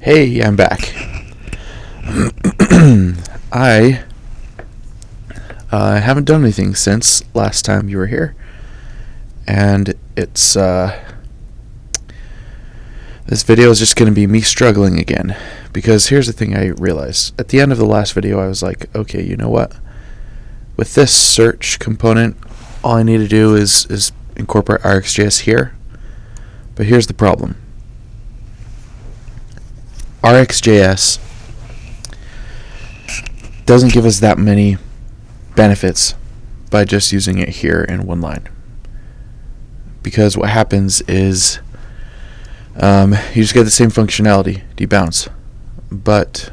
Hey, I'm back. I haven't done anything since last time you were here, and it's this video is just going to be me struggling again, because here's the thing I realized. At the end of the last video, I was like, okay, you know what? With this search component, all I need to do is incorporate RxJS here, but here's the problem. RxJS doesn't give us that many benefits by just using it here in one line, because what happens is you just get the same functionality, debounce, but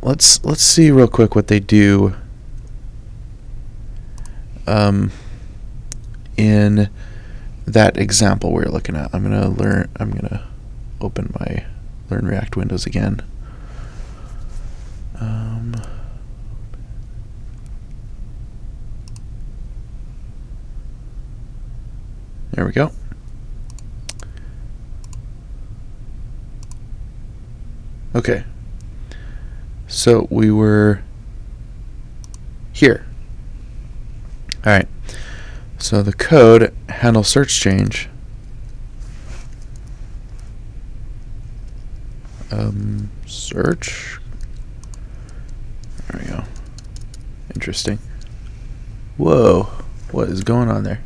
let's see real quick what they do in that example we're looking at. I'm gonna open my Learn React windows again. There we go. Okay. So we were here. All right. So the code handle search change. Search. There we go. Interesting. Whoa. What is going on there?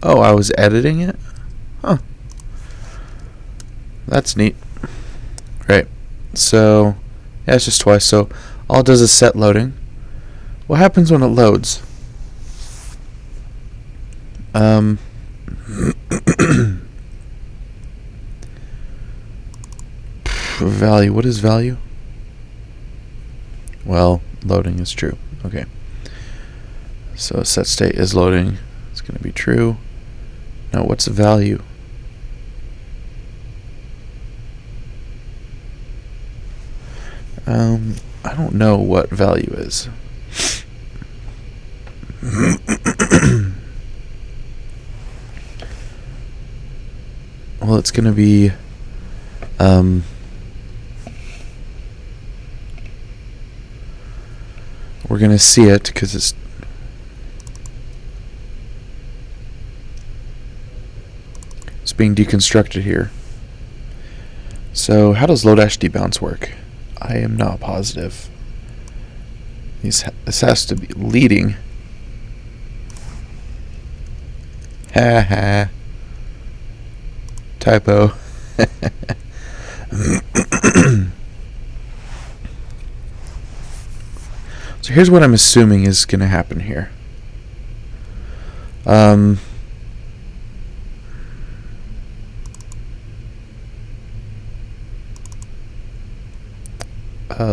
Oh, I was editing it? Huh. That's neat. Right. So, yeah, it's just twice. So, all it does is set loading. What happens when it loads? Value. What is value? Well, loading is true. Okay. So set state is loading. It's going to be true. Now, what's the value? I don't know what value is. Well, it's going to be we're going to see it because it's being deconstructed here. So how does Lodash debounce work? I am not positive. This has to be leading. Ha ha. Typo. So here's what I'm assuming is going to happen here.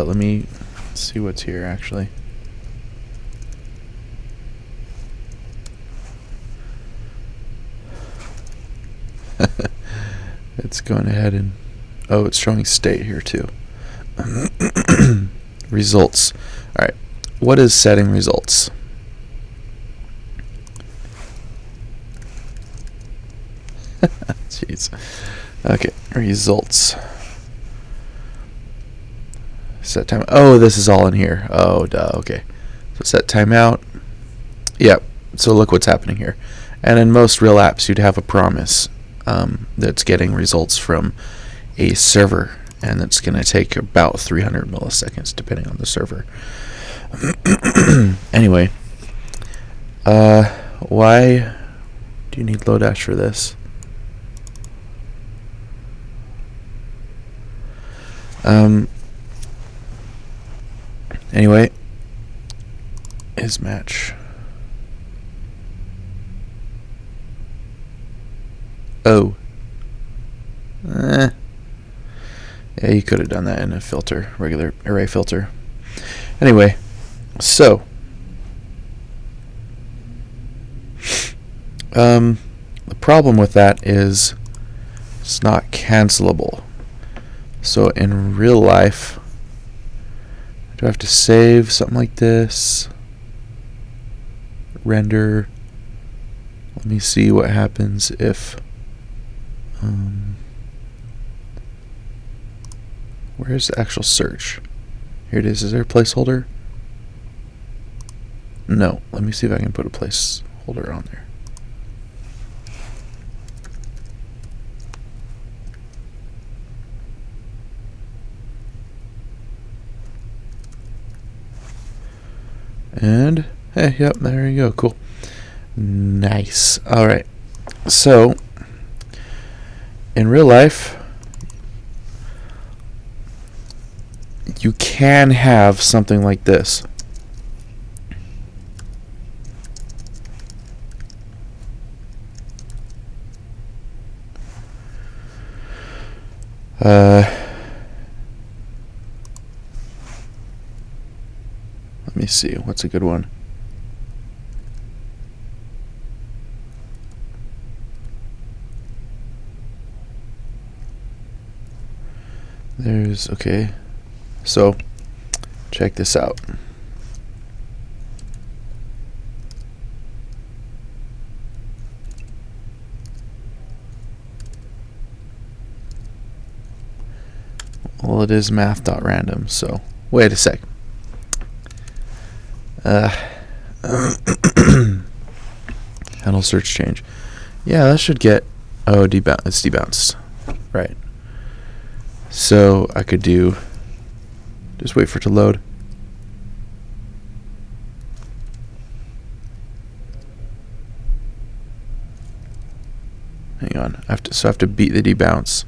Let me see what's here actually. It's going ahead and it's showing state here too. Results. All right. What is setting results? Jeez. Okay. Results. Set time. Oh, this is all in here. Oh, duh. Okay. So set timeout. Yep. So look what's happening here. And in most real apps, you'd have a promise that's getting results from a server, and it's going to take about 300 milliseconds depending on the server. Anyway, why do you need Lodash for this? Anyway, is match. Oh. Yeah, you could have done that in a filter, regular array filter. Anyway, so the problem with that is it's not cancelable. So in real life, do I have to save something like this? Render Let me see what happens if where's the actual search? Here it is. Is there a placeholder? No. Let me see if I can put a placeholder on there. And hey, yep, there you go. Cool. Nice. All right. So in real life, you can have something like this. Let me see. What's a good one? Okay. So, check this out. Well, it is math.random, so wait a sec. Handle search change. Yeah, that should get, oh, it's debounced. Right. So I could do, just wait for it to load. Hang on, I have to beat the debounce.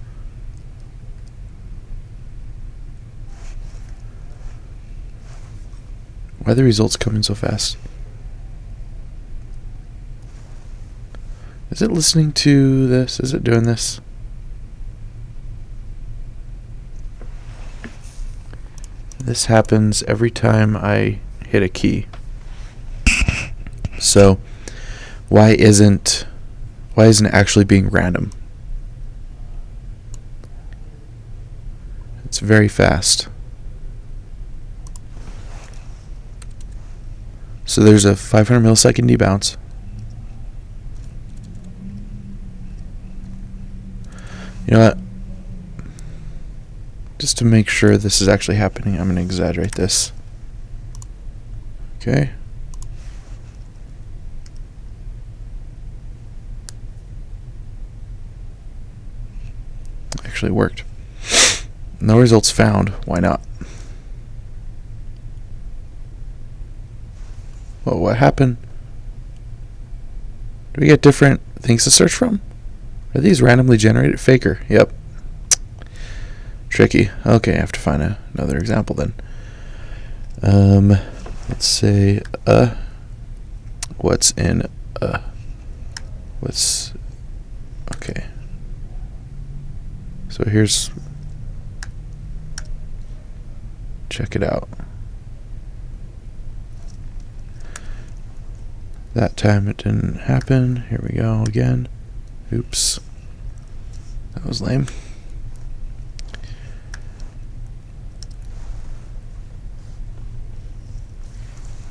Why are the results coming so fast? Is it listening to this? Is it doing this? This happens every time I hit a key. So why isn't it actually being random? It's very fast. So there's a 500 millisecond debounce. You know what? Just to make sure this is actually happening, I'm going to exaggerate this. Okay. Actually worked. No results found. Why not? Well, what happened? Do we get different things to search from? Are these randomly generated? Faker. Yep. Tricky. Okay, I have to find another example then. Let's say what's in okay. So here's, check it out. That time it didn't happen. Here we go again. Oops. That was lame.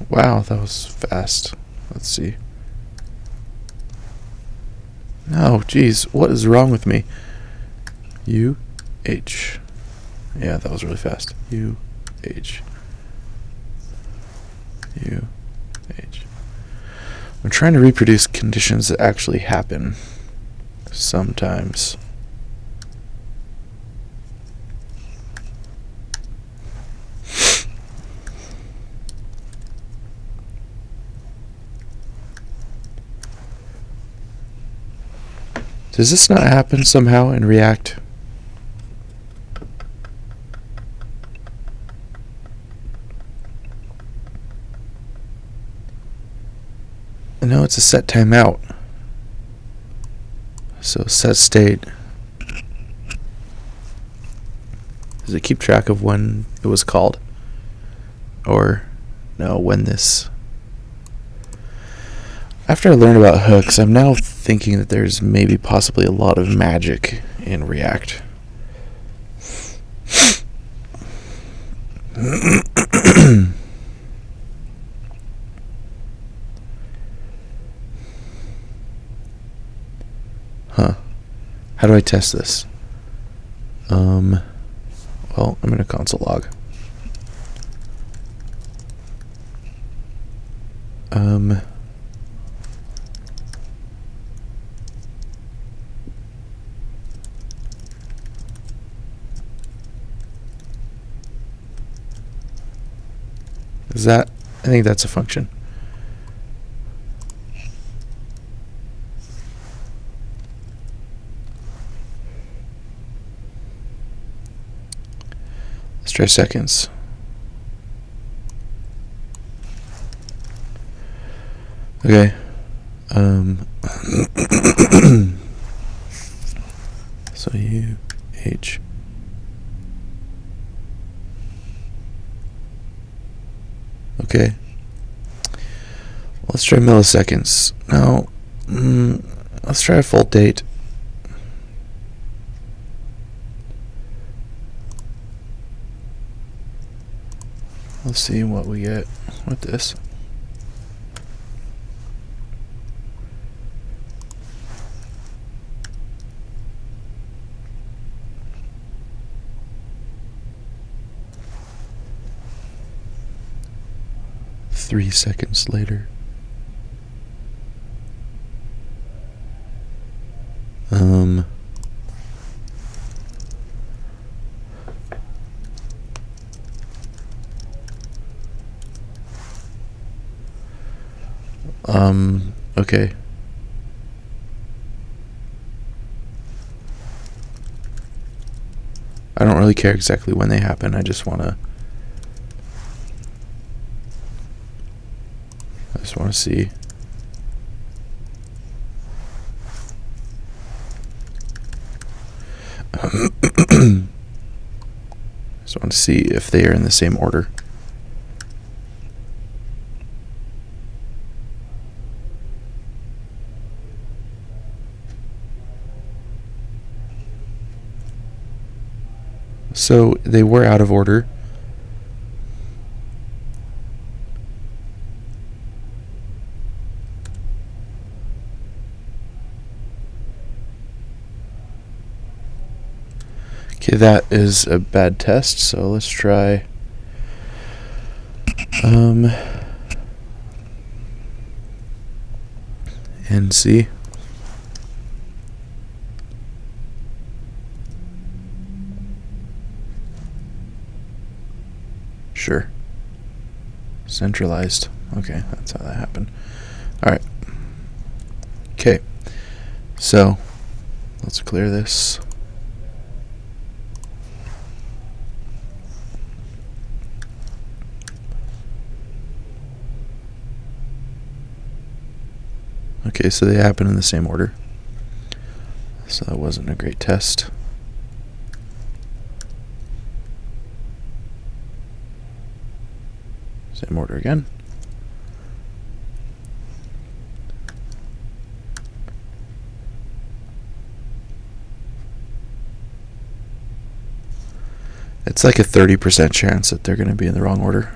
Wow, that was fast. Let's see. Oh, geez. What is wrong with me? U-H. Yeah, that was really fast. U-H. U-H. I'm trying to reproduce conditions that actually happen sometimes. Does this not happen somehow in React? No, it's a set timeout. So set state. Does it keep track of when it was called? Or no, when this... After I learned about hooks, I'm now thinking that there's maybe possibly a lot of magic in React. How do I test this? Well, I'm going to console log. Is that? I think that's a function. Let's try seconds. Okay. So UH. Okay. Let's try milliseconds. No. Let's try a full date. Let's see what we get with this. Three seconds later. Okay. I don't really care exactly when they happen. I just want to see. Just want to see if they are in the same order. So they were out of order. Okay, that is a bad test, so let's try NC. Sure. Centralized. Okay, that's how that happened. Alright. Okay. So, let's clear this. Okay, so they happen in the same order. So that wasn't a great test. Same order again. It's like a 30% chance that they're going to be in the wrong order.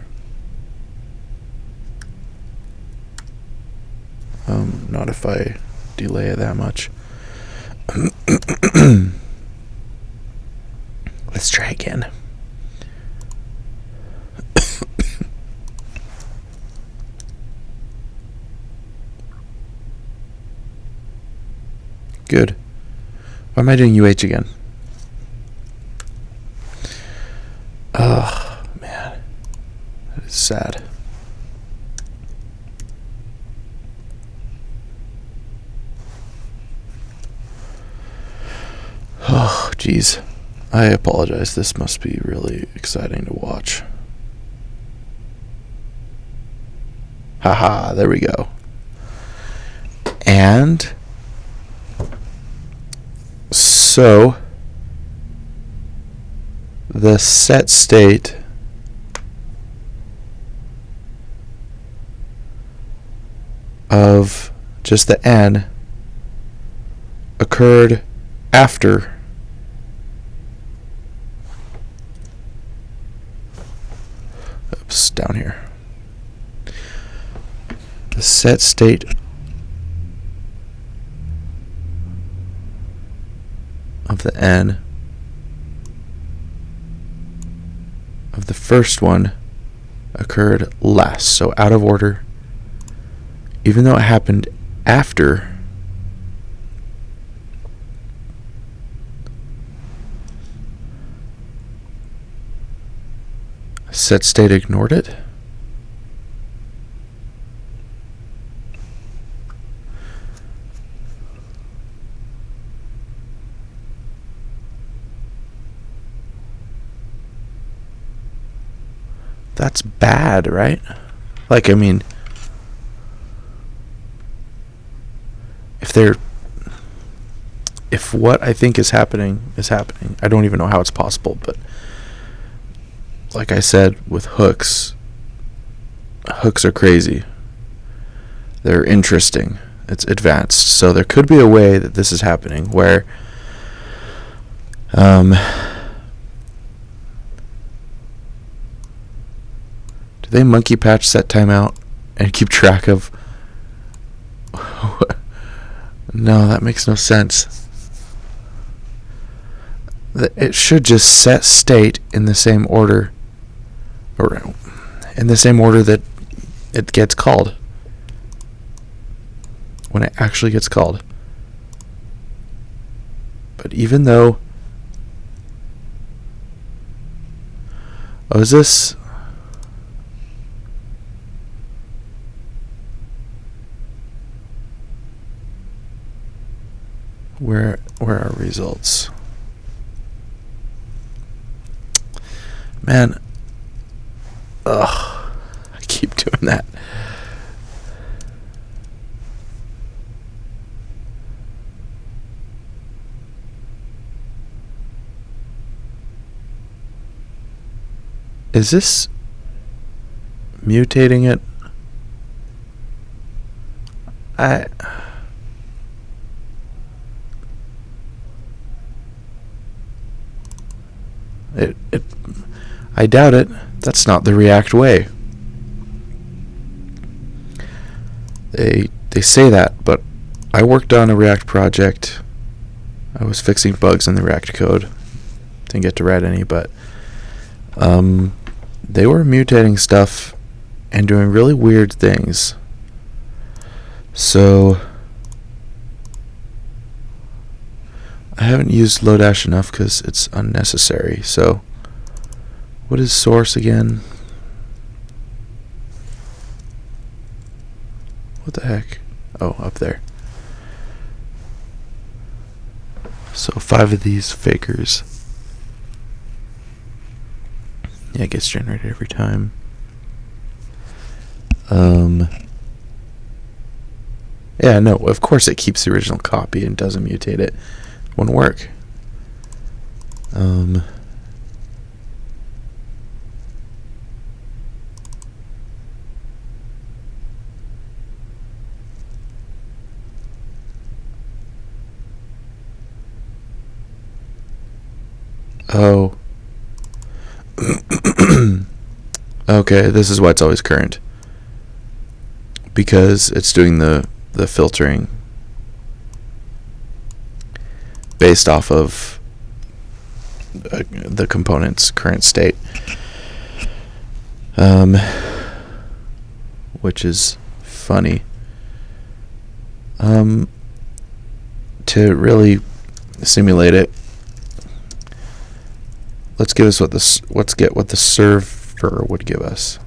Not if I delay it that much. Let's try again. Good. Why am I doing UH again? Oh, man. That is sad. Oh, jeez. I apologize. This must be really exciting to watch. Haha, there we go. And so the set state of just the n occurred after down here. The set state of the n of the first one occurred last, so out of order, even though it happened after set state ignored it. That's bad, right? Like, I mean, if what I think is happening, I don't even know how it's possible, but like I said, with hooks are crazy. They're interesting. It's advanced. So there could be a way that this is happening where do they monkey patch set timeout and keep track of no, that makes no sense. It should just set state in the same order, or in the same order that it gets called when it actually gets called. But even though, is this where are results? Man, I keep doing that. Is this mutating it? I doubt it. That's not the React way. They say that, but I worked on a React project. I was fixing bugs in the React code. Didn't get to write any, but they were mutating stuff and doing really weird things. So I haven't used Lodash enough because it's unnecessary. So what is source again? What the heck? Oh, up there. So 5 of these fakers. Yeah, it gets generated every time. Yeah, no, of course it keeps the original copy and doesn't mutate it. Wouldn't work. Oh. Okay, this is why it's always current. Because it's doing the filtering based off of the component's current state. Which is funny. To really simulate it, let's get what the server would give us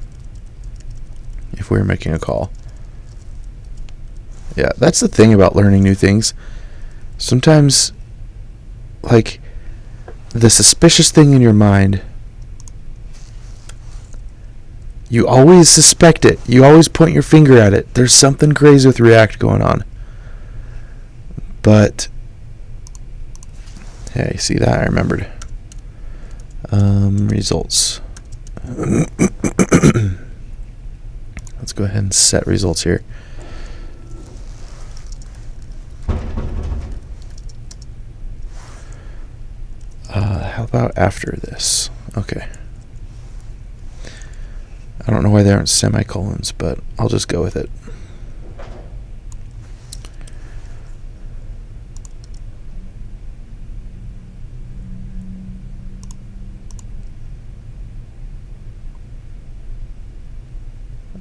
if we were making a call. Yeah, that's the thing about learning new things. Sometimes, like, the suspicious thing in your mind, you always suspect it. You always point your finger at it. There's something crazy with React going on. But, hey, see that? I remembered. Results. Let's go ahead and set results here. How about after this? Okay. I don't know why there aren't semicolons, but I'll just go with it.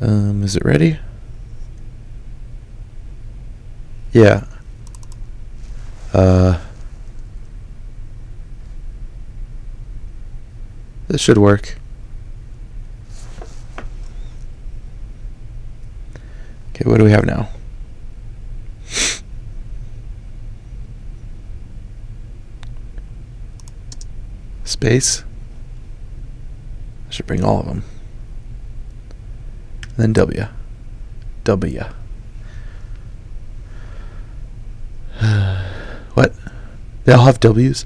Is it ready? Yeah. This should work. Okay, what do we have now? Space. I should bring all of them. And then W. W. What? They all have W's?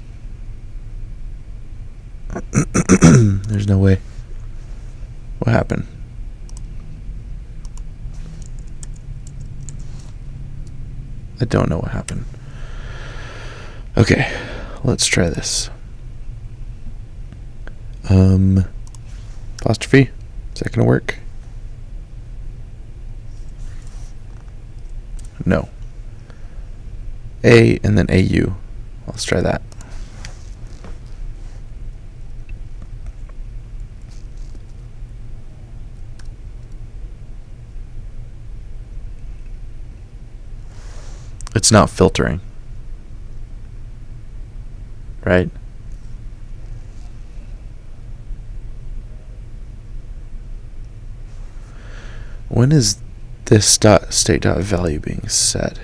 There's no way. What happened? I don't know what happened. Okay, let's try this. Apostrophe. Is that gonna work? No. A and then AU. Let's try that. It's not filtering. Right? When is this state.value being set?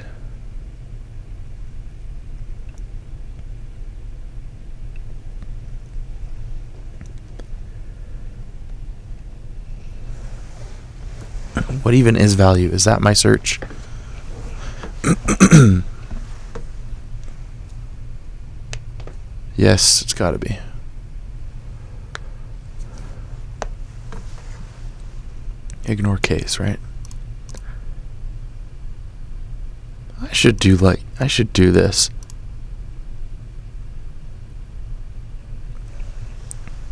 What even is value? Is that my search? Yes, it's got to be. Ignore case, right? I should do this.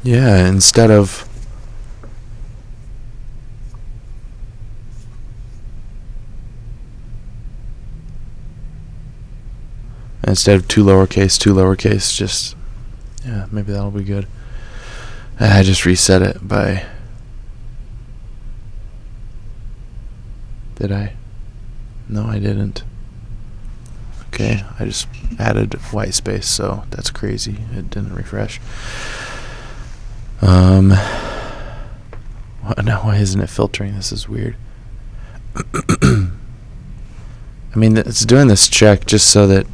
Yeah, instead of two lowercase, just, yeah, maybe that'll be good. I just reset it by, did I? No, I didn't. Okay, I just added white space, so that's crazy. It didn't refresh. Now why isn't it filtering? This is weird. I mean, it's doing this check just so that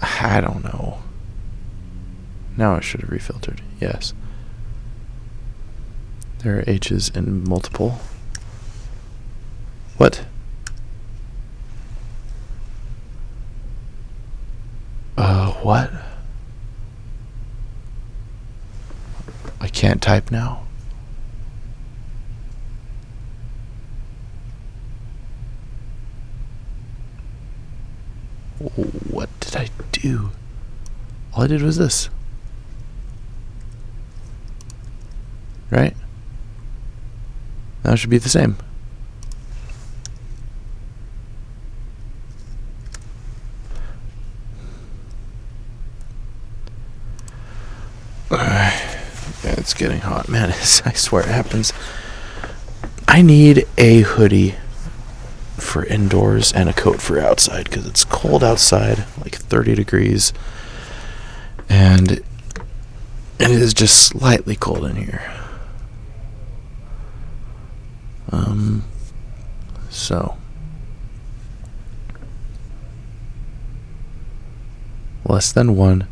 I don't know. Now it should have refiltered. Yes. There are H's in multiple. What? What? I can't type now. What did I do? All I did was this. Right? Now it should be the same. Yeah, it's getting hot, man. I swear it happens. I need a hoodie for indoors and a coat for outside because it's cold outside, like 30 degrees, and it is just slightly cold in here. So less than 1,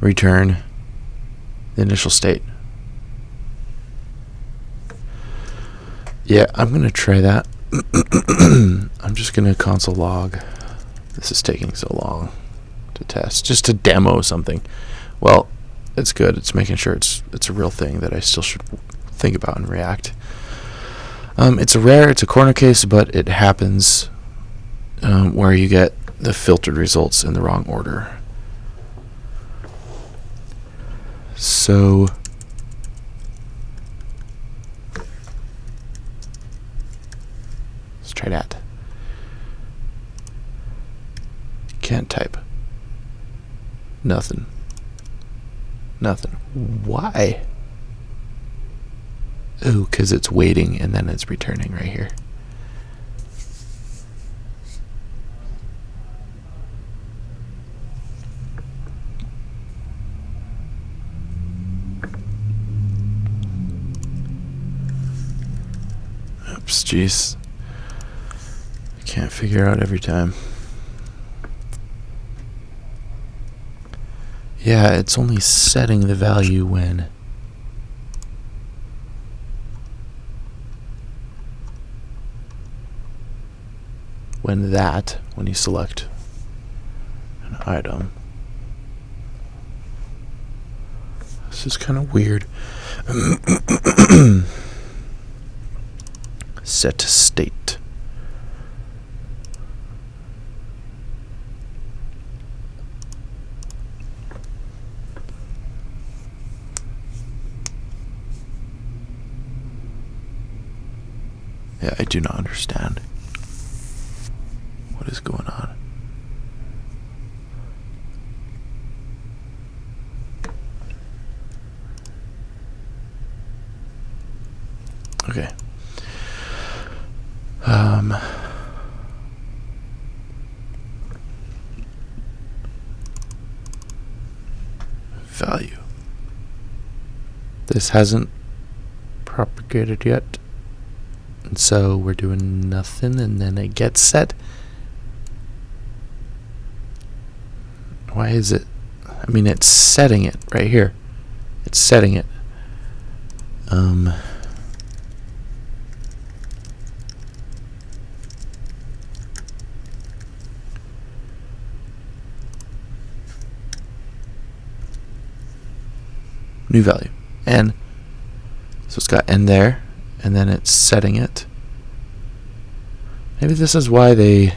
return the initial state. Yeah, I'm gonna try that. I'm just gonna console log. This is taking so long to test, just to demo something. Well, it's good. It's making sure it's a real thing that I still should think about in React. It's a corner case, but it happens where you get the filtered results in the wrong order. So let's try that. Can't type. Nothing. Nothing. Why? Oh, because it's waiting and then it's returning right here. Oops, jeez. I can't figure out every time. Yeah, it's only setting the value when when you select an item. This is kind of weird. Set state. Yeah, I do not understand what is going on. Okay. Value. This hasn't propagated yet. And so we're doing nothing, and then it gets set. Why is it? I mean, it's setting it right here. It's setting it. New value. N. So it's got N there, and then it's setting it. Maybe this is why they...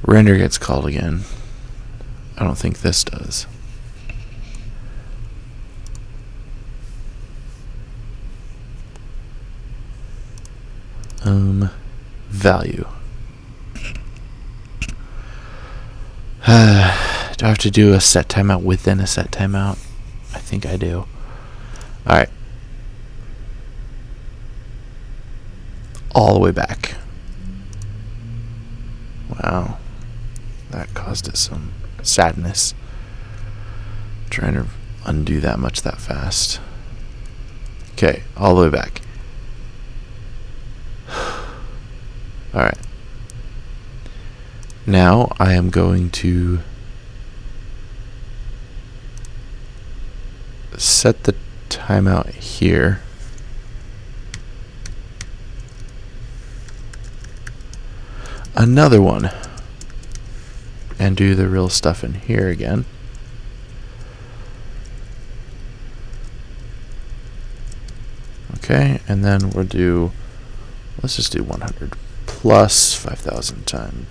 Render gets called again. I don't think this does. Value. Do I have to do a set timeout within a set timeout? I think I do. Alright. All the way back. Wow. That caused us some sadness. Trying to undo that much that fast. Okay, all the way back. Alright. Now I am going to set the timeout here. Another one. And do the real stuff in here again. Okay, and then we'll do, let's just do 100 plus 5,000 times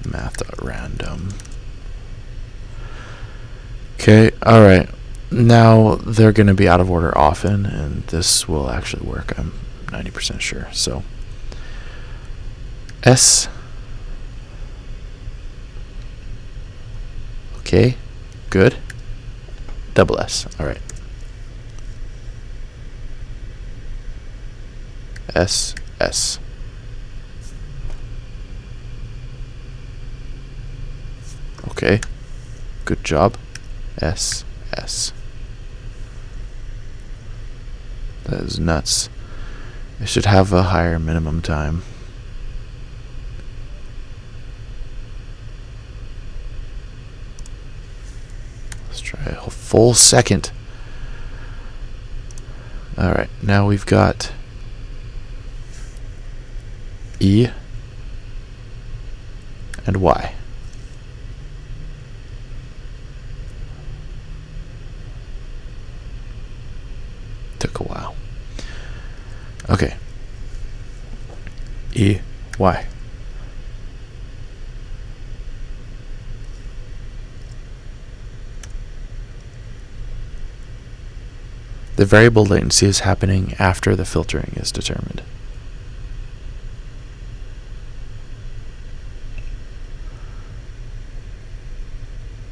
math.random. Okay, alright. Now they're going to be out of order often, and this will actually work, I'm 90% sure. So S. Okay, good. Double S, alright. S, S. Okay, good job. S, S. That is nuts. It should have a higher minimum time. Let's try a full second. Alright, now we've got E and Y. Took a while. Okay. E, Y. The variable latency is happening after the filtering is determined.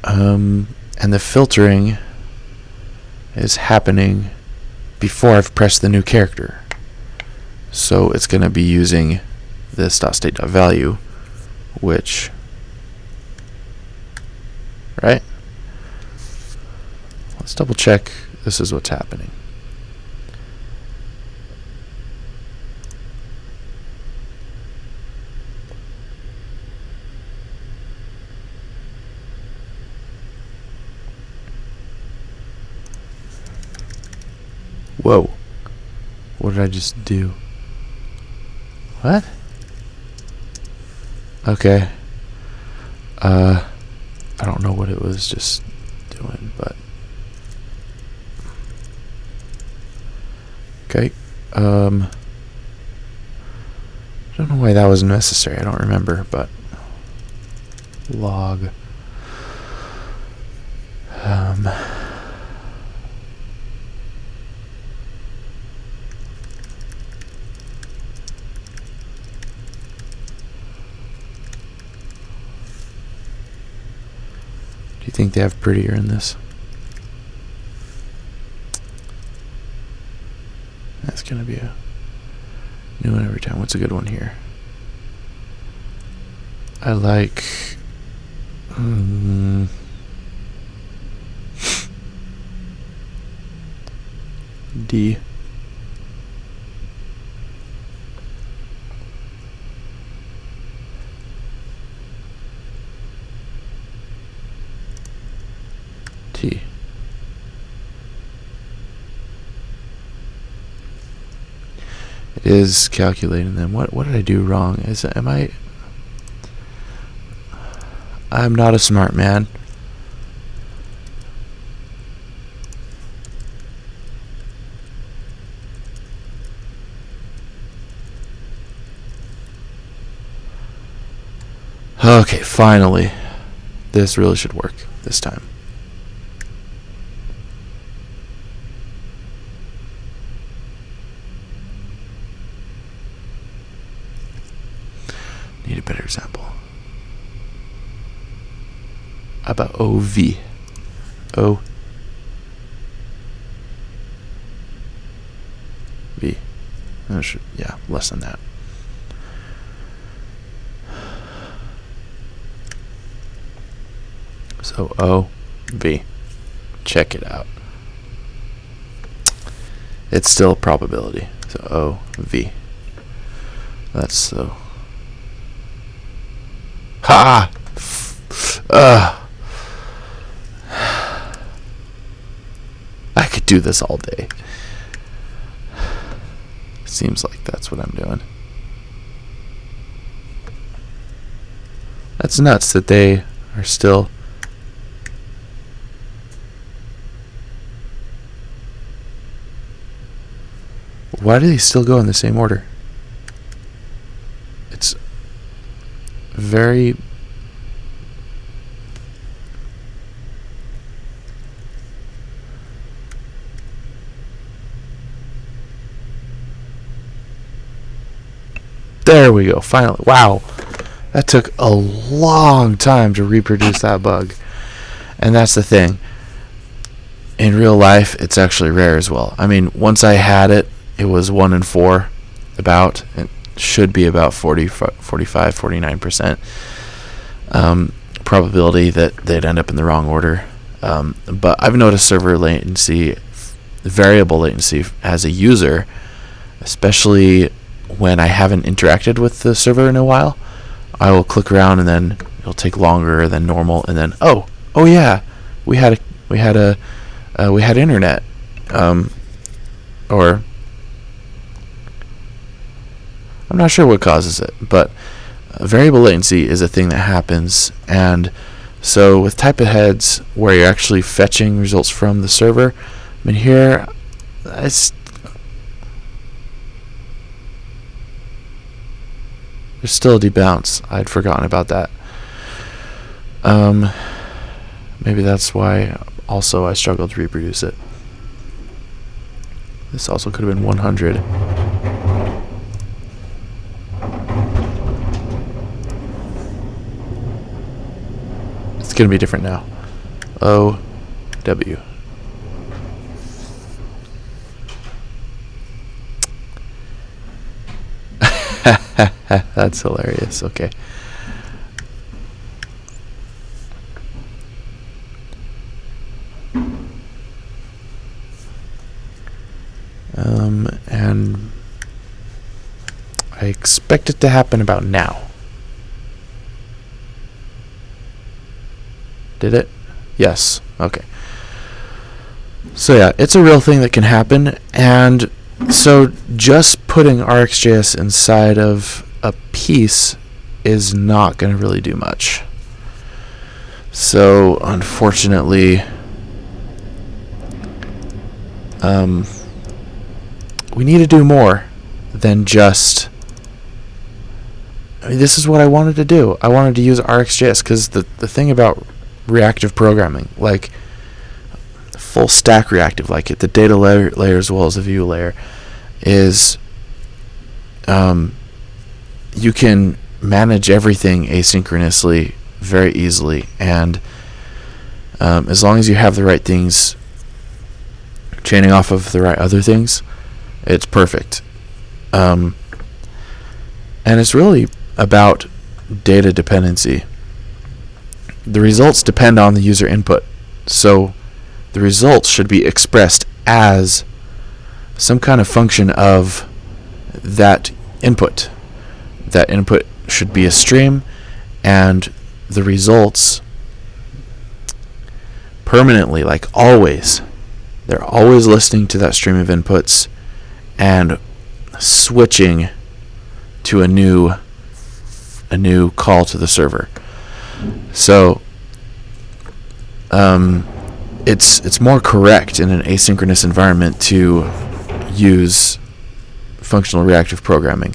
And the filtering is happening before I've pressed the new character. So it's going to be using this .state.value, which, right? Let's double check this is what's happening. Whoa. What did I just do? What? Okay. I don't know what it was just doing, but okay. I don't know why that was necessary. I don't remember, but log do you think they have prettier in this? That's gonna be a new one every time. What's a good one here? I like D. T. It is calculating them. What did I do wrong? I'm not a smart man. Okay, finally. This really should work this time. Need a better example. How about OV? O V. Yeah, less than that. So O V. Check it out. It's still a probability. So O V. That's so. Ha! I could do this all day. Seems like that's what I'm doing. That's nuts that they are still. Why do they still go in the same order? It's very. There we go, finally. Wow. That took a long time to reproduce that bug. And that's the thing. In real life, it's actually rare as well. I mean, once I had it, it was 1 in 4 about. It should be about 45, 49% probability that they'd end up in the wrong order. But I've noticed server latency, variable latency as a user, especially when I haven't interacted with the server in a while. I will click around and then it'll take longer than normal, and then oh yeah, we had internet, or I'm not sure what causes it, but variable latency is a thing that happens. And so with type of heads where you're actually fetching results from the server, I mean here there's still a debounce. I'd forgotten about that. Maybe that's why also I struggled to reproduce it. This also could have been 100. It's going to be different now. OW. That's hilarious. Okay. And I expect it to happen about now. Did it? Yes. Okay. So yeah, it's a real thing that can happen, and so just putting RxJS inside of a piece is not going to really do much. So unfortunately, we need to do more than just... I mean, this is what I wanted to do. I wanted to use RxJS because the thing about reactive programming, like full stack reactive, like the data layer as well as the view layer, is you can manage everything asynchronously very easily, and as long as you have the right things chaining off of the right other things, it's perfect. And it's really about data dependency. The results depend on the user input, so the results should be expressed as some kind of function of that input. That input should be a stream, and the results permanently, like always, they're always listening to that stream of inputs and switching to a new call to the server. So it's more correct in an asynchronous environment to use functional reactive programming.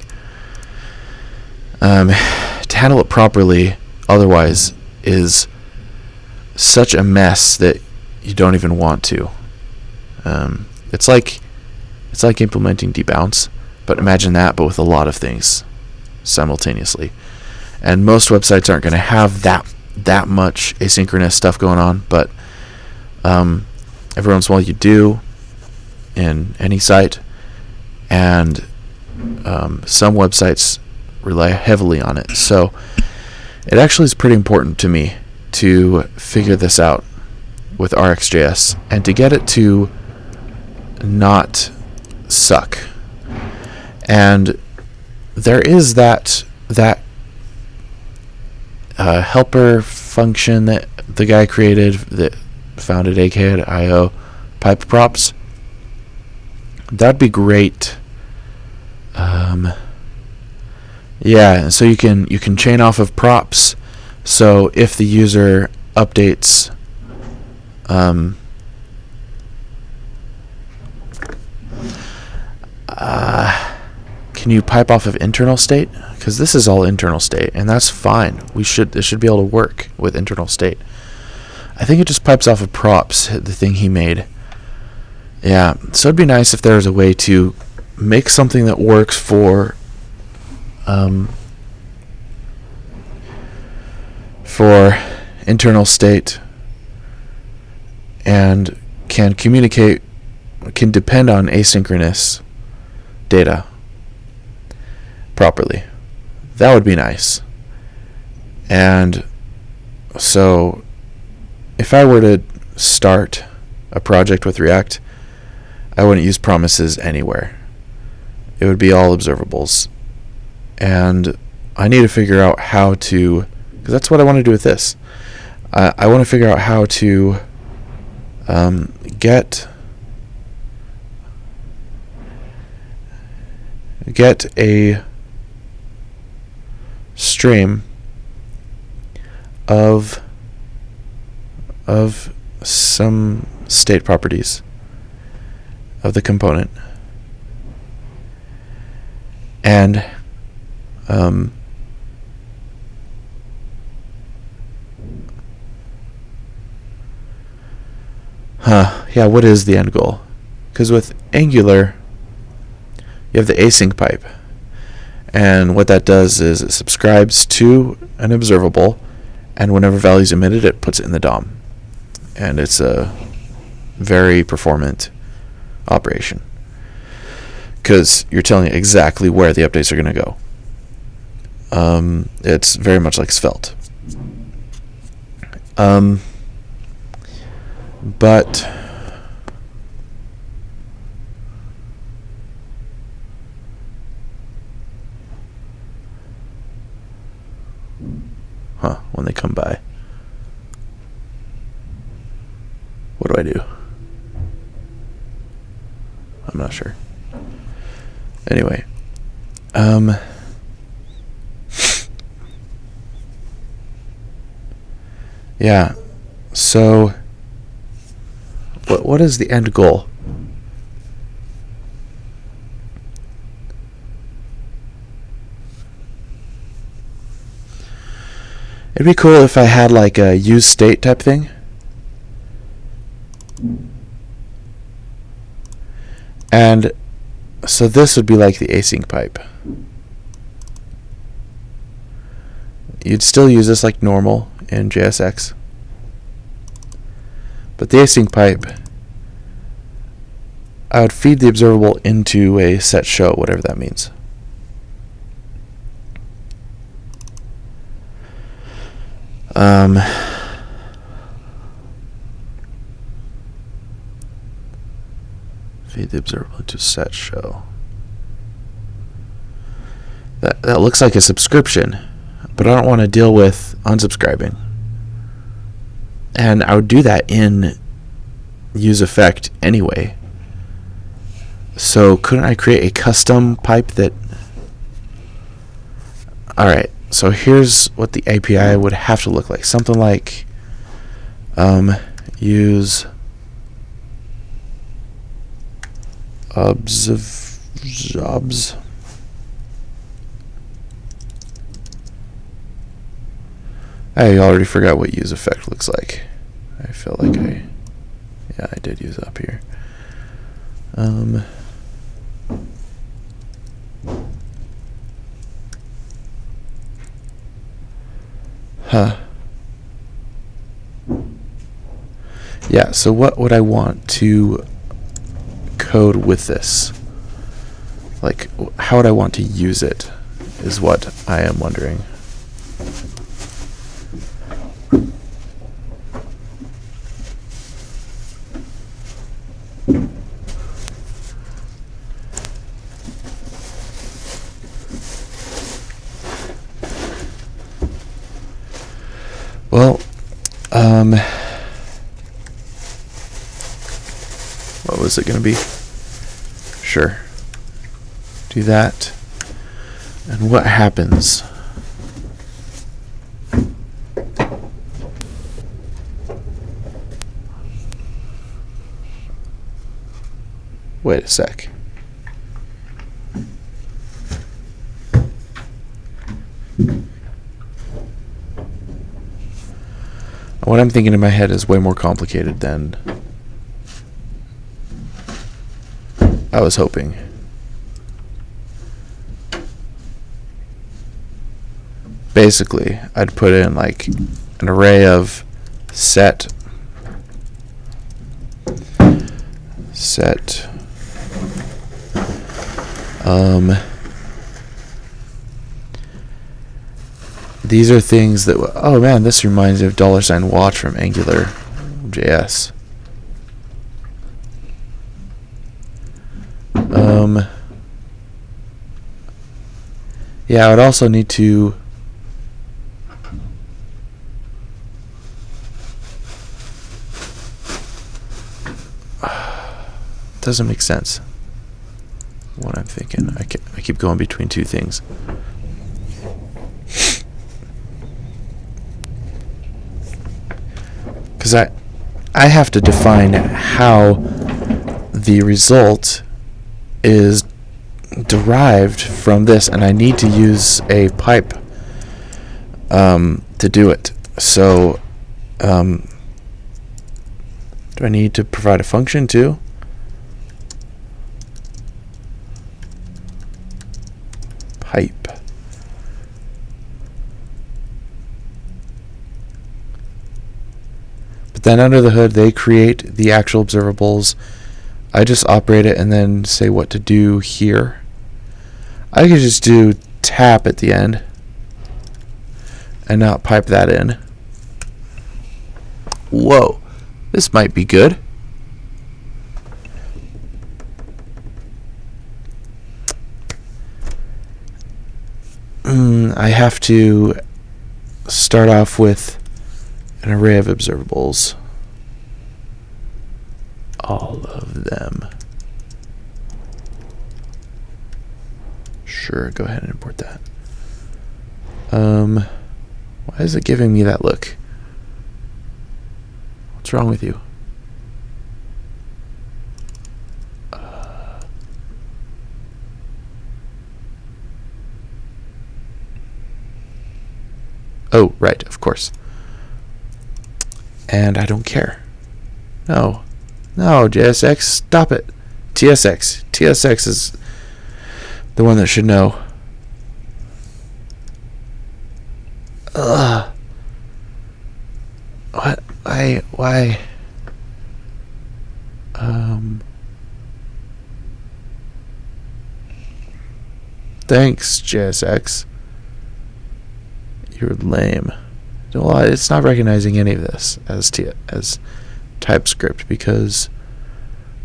To handle it properly, otherwise, is such a mess that you don't even want to. It's like implementing debounce, but imagine that, but with a lot of things simultaneously. And most websites aren't going to have that much asynchronous stuff going on, but every once in a while you do in any site, and some websites rely heavily on it. So it actually is pretty important to me to figure this out with RxJS and to get it to not suck. And there is that helper function that the guy created that founded AK.io, pipe props. That'd be great. Yeah, so you can chain off of props. So if the user updates can you pipe off of internal state? Because this is all internal state, and that's fine. It should be able to work with internal state. I think it just pipes off of props, the thing he made. Yeah, so it'd be nice if there was a way to make something that works for internal state and can depend on asynchronous data properly. That would be nice. And so if I were to start a project with React, I wouldn't use promises anywhere. It would be all observables. And I need to figure out how to, because that's what I want to do with this. I want to figure out how to get a stream of some state properties of the component, and yeah, what is the end goal? Because with Angular, you have the async pipe. And what that does is it subscribes to an observable, and whenever value is emitted, it puts it in the DOM. And it's a very performant operation, because you're telling it exactly where the updates are going to go. It's very much like Svelte. But when they come by, what do I do? I'm not sure. Anyway, yeah. So, what is the end goal? It'd be cool if I had like a use state type thing. And so this would be like the async pipe. You'd still use this like normal in JSX. But the async pipe, I would feed the observable into a set show, whatever that means. Feed the observable into set show. That looks like a subscription, but I don't want to deal with unsubscribing. And I would do that in useEffect anyway. So couldn't I create a custom pipe that... Alright, so here's what the API would have to look like. Something like use obs. I already forgot what useEffect looks like. I feel like I did use up here. Yeah, so what would I want to code with this? Like, how would I want to use it is what I am wondering. Well, what was it going to be? Sure. Do that. And what happens? Wait a sec. What I'm thinking in my head is way more complicated than I was hoping. Basically, I'd put in like an array of set these are things that, oh man, this reminds me of $watch from Angular.js. Yeah, I would also need to doesn't make sense what I'm thinking. I keep going between two things. Because I have to define how the result is derived from this, and I need to use a pipe to do it. So do I need to provide a function too? pipe. But then under the hood, they create the actual observables. I just operate it and then say what to do here. I could just do tap at the end and not pipe that in. Whoa, this might be good. I have to start off with an array of observables. All of them. Sure, go ahead and import that. Why is it giving me that look? What's wrong with you? Oh, right, of course. And I don't care. No. No, JSX, stop it. TSX. TSX is the one that should know. Ugh. What? Why? Thanks, JSX. You're lame. Well, it's not recognizing any of this as TypeScript because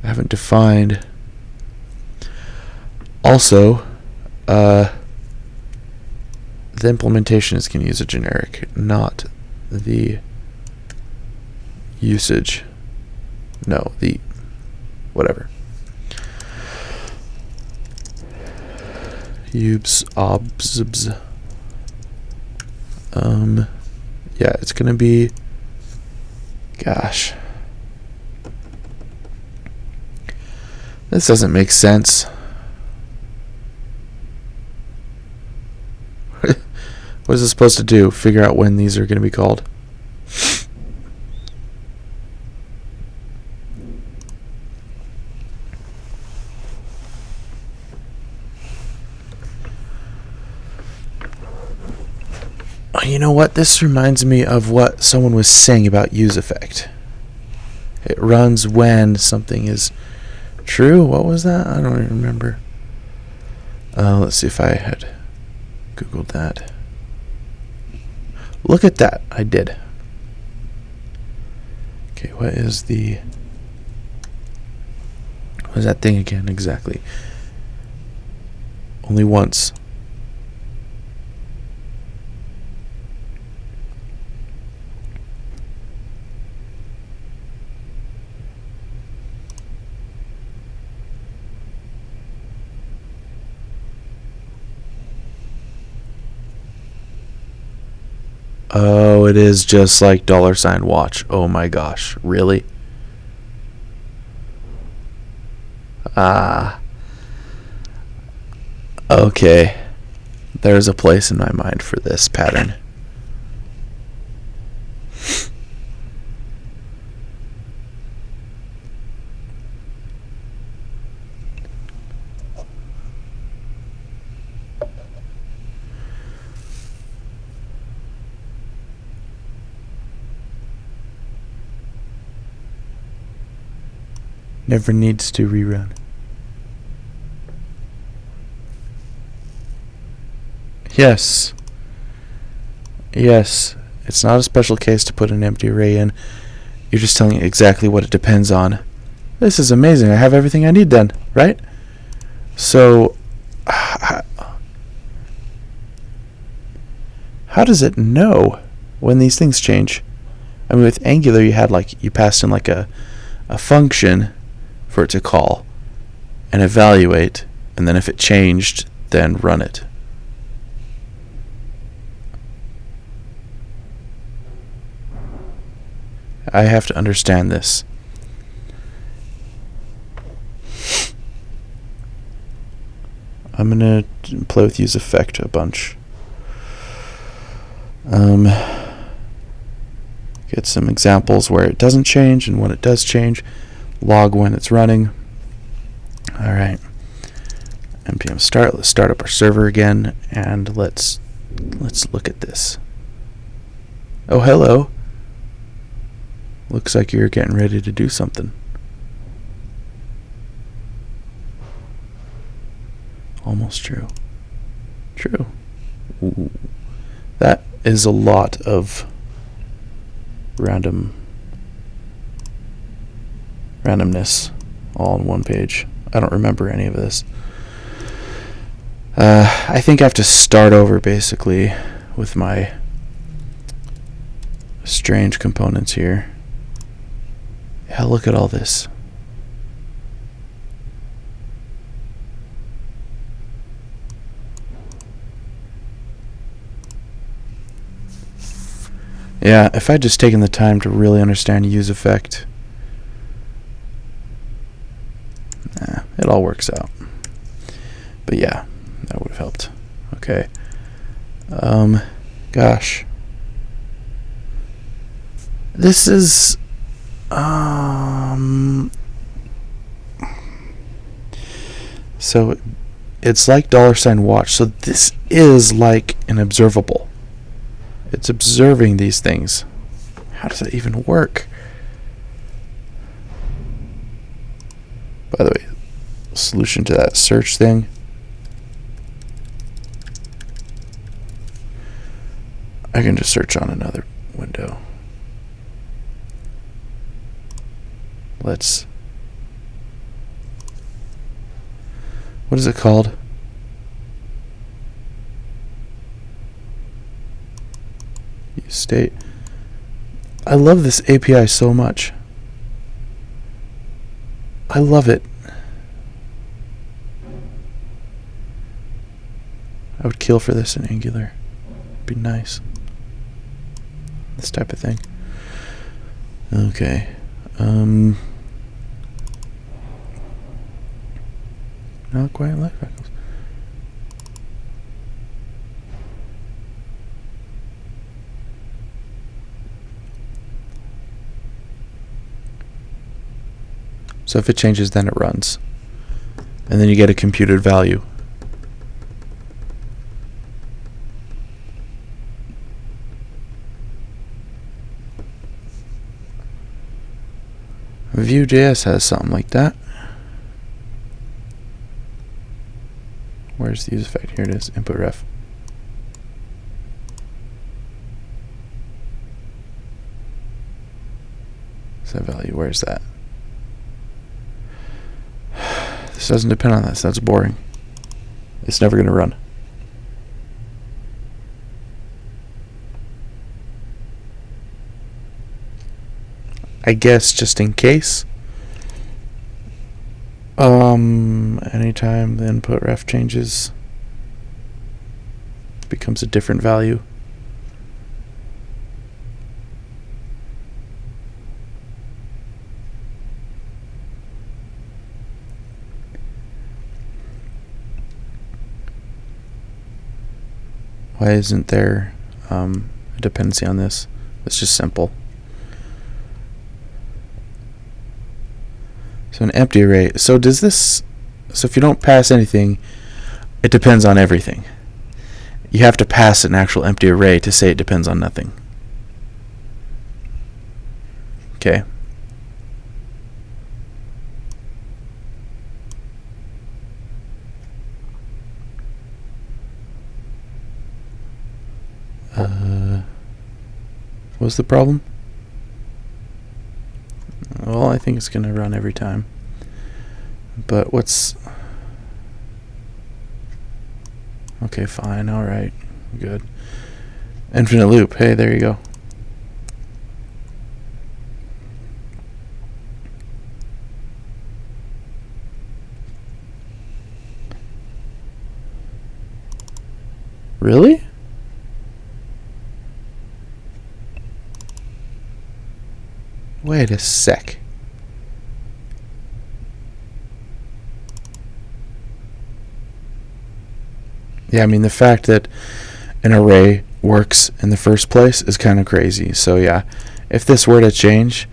I haven't defined. Also, the implementation is going to use a generic, not the usage. No, the whatever. Ubs, obs. Yeah, it's going to be, gosh. This doesn't make sense. What is this supposed to do? Figure out when these are going to be called? You know what? This reminds me of what someone was saying about useEffect. It runs when something is true. What was that? I don't even remember. Let's see if I had Googled that. Look at that. I did. Okay, what is that thing again exactly? Only once. Oh, it is just like $watch. Oh my gosh, really? Okay. There's a place in my mind for this pattern. Never needs to rerun. Yes. Yes. It's not a special case to put an empty array in. You're just telling it exactly what it depends on. This is amazing. I have everything I need then, right? So, how does it know when these things change? I mean, with Angular, you passed in like a function for it to call and evaluate, and then if it changed, then run it. I have to understand this. I'm gonna play with useEffect a bunch. Get some examples where it doesn't change and when it does change. Log when it's running. Alright. npm npm start. Let's start up our server again, and let's look at this. Oh, hello. Looks like you're getting ready to do something. Almost true. True. Ooh. That is a lot of randomness all on one page. I don't remember any of this. I think I have to start over basically with my strange components here. Yeah, look at all this. Yeah, if I'd just taken the time to really understand useEffect, it all works out. But yeah, that would have helped. Okay. Gosh. This is so it's like $watch. So this is like an observable. It's observing these things. How does that even work? By the way, solution to that search thing. I can just search on another window. What is it called? Use state. I love this API so much. I love it. I would kill for this in Angular. It'd be nice. This type of thing. Okay. Not quite like freckles. So if it changes, then it runs. And then you get a computed value. Vue.js has something like that. Where's the useEffect? Here it is, input ref. Set value, where's that? This doesn't depend on this, that's boring. It's never going to run. I guess just in case. Anytime the input ref changes, it becomes a different value. Why isn't there a dependency on this? It's just simple. So an empty array. So does this? So if you don't pass anything, it depends on everything. You have to pass an actual empty array to say it depends on nothing. Okay. What's the problem? Well, I think it's going to run every time. But what's... Okay, fine, alright, good. Infinite loop, hey, there you go. Really? Wait a sec. Yeah, I mean, the fact that an array works in the first place is kind of crazy. So yeah, if this were to change,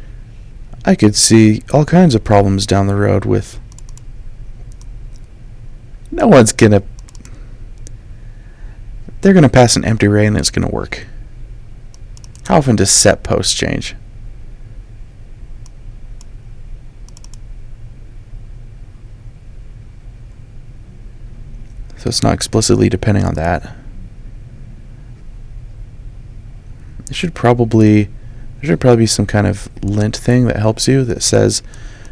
I could see all kinds of problems down the road with No one's gonna. They're gonna pass an empty array and it's gonna work. How often does set post change? So it's not explicitly depending on that. There should probably be some kind of lint thing that helps you that says,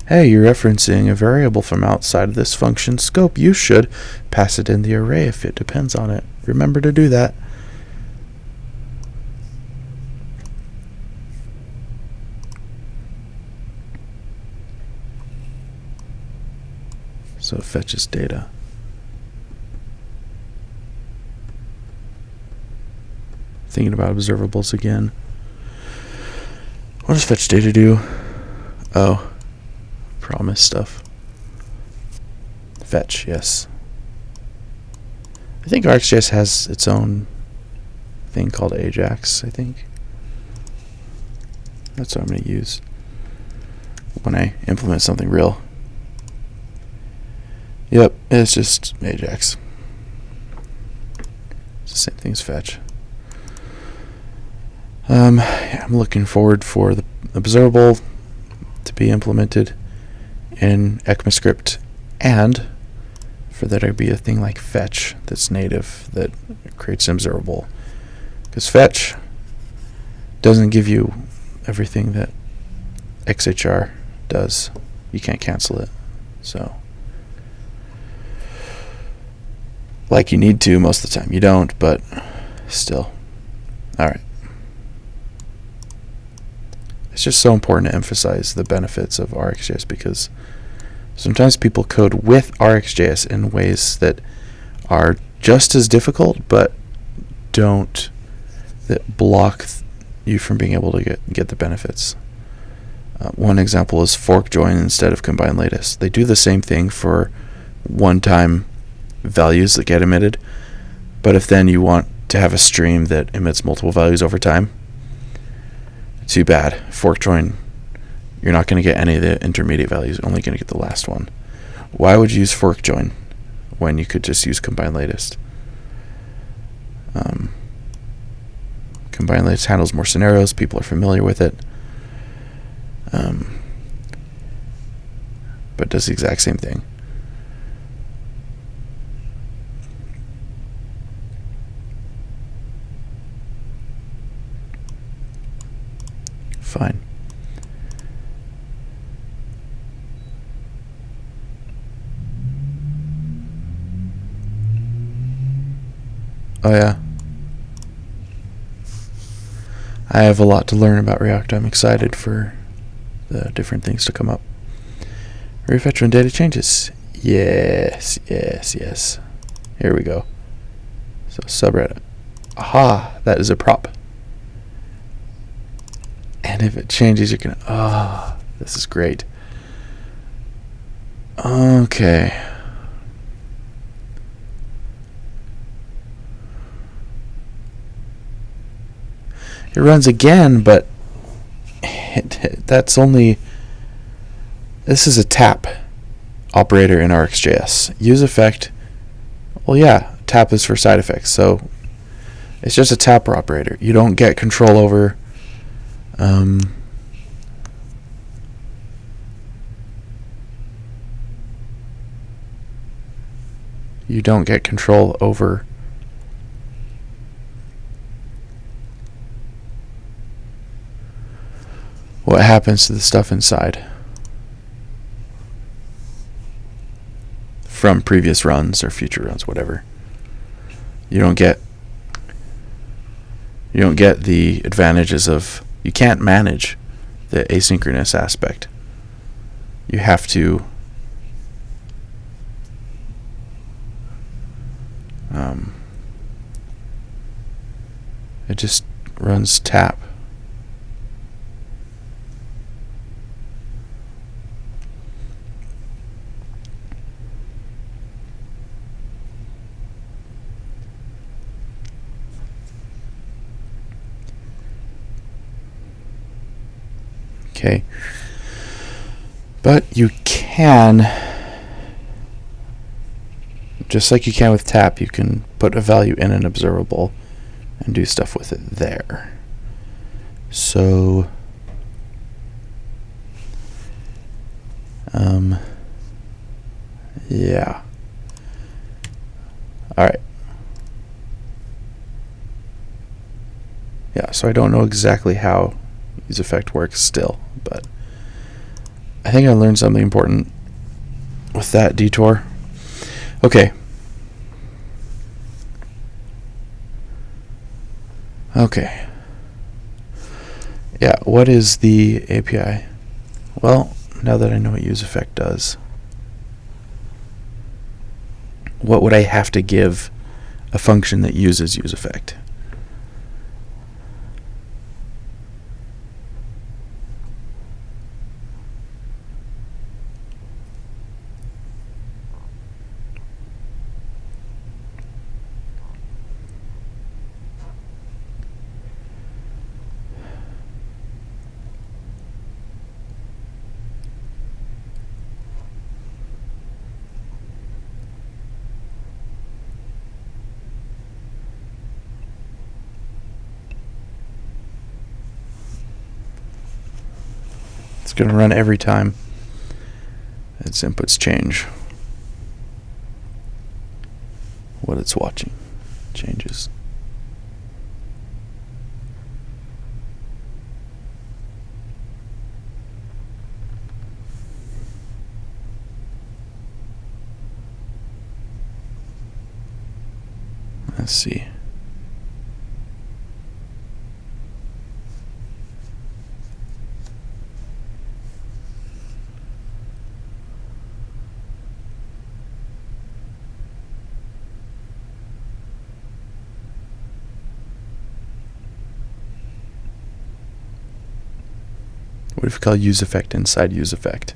hey, you're referencing a variable from outside of this function scope. You should pass it in the array if it depends on it. Remember to do that. So it fetches data. Thinking about observables again. What does fetch data do? Oh, promise stuff. Fetch, yes. I think RxJS has its own thing called Ajax, I think. That's what I'm going to use when I implement something real. Yep, it's just Ajax. It's the same thing as fetch. Yeah, I'm looking forward for the observable to be implemented in ECMAScript, and for there to be a thing like fetch that's native that creates an observable. Because fetch doesn't give you everything that XHR does. You can't cancel it. So, like you need to most of the time. You don't, but still. Alright. It's just so important to emphasize the benefits of RxJS, because sometimes people code with RxJS in ways that are just as difficult, but that block you from being able to get the benefits. One example is fork join instead of combine latest. They do the same thing for one-time values that get emitted, but if then you want to have a stream that emits multiple values over time, too bad. Fork join, you're not going to get any of the intermediate values, you're only going to get the last one. Why would you use fork join when you could just use combine latest? Combine latest handles more scenarios, people are familiar with it, but does the exact same thing. Fine. Oh yeah. I have a lot to learn about React. I'm excited for the different things to come up. Refetch when data changes. Yes. Here we go. So subreddit. Aha, that is a prop. And if it changes, you can. This is great. Okay. It runs again, but that's only. This is a tap operator in RxJS. Use effect. Well, yeah, tap is for side effects, so it's just a tap operator. You don't get control over. You don't get control over what happens to the stuff inside from previous runs or future runs, whatever. You don't get the advantages of. You can't manage the asynchronous aspect. You have to it just runs tap. Okay, but you can just like you can with tap, you can put a value in an observable and do stuff with it there. So yeah. Alright. Yeah, so I don't know exactly how useEffect works still, but I think I learned something important with that detour. Okay. Okay. Yeah, what is the API? Well, now that I know what useEffect does, what would I have to give a function that uses useEffect? It's going to run every time its inputs change. What it's watching changes. Let's see. What if we call useEffect inside useEffect?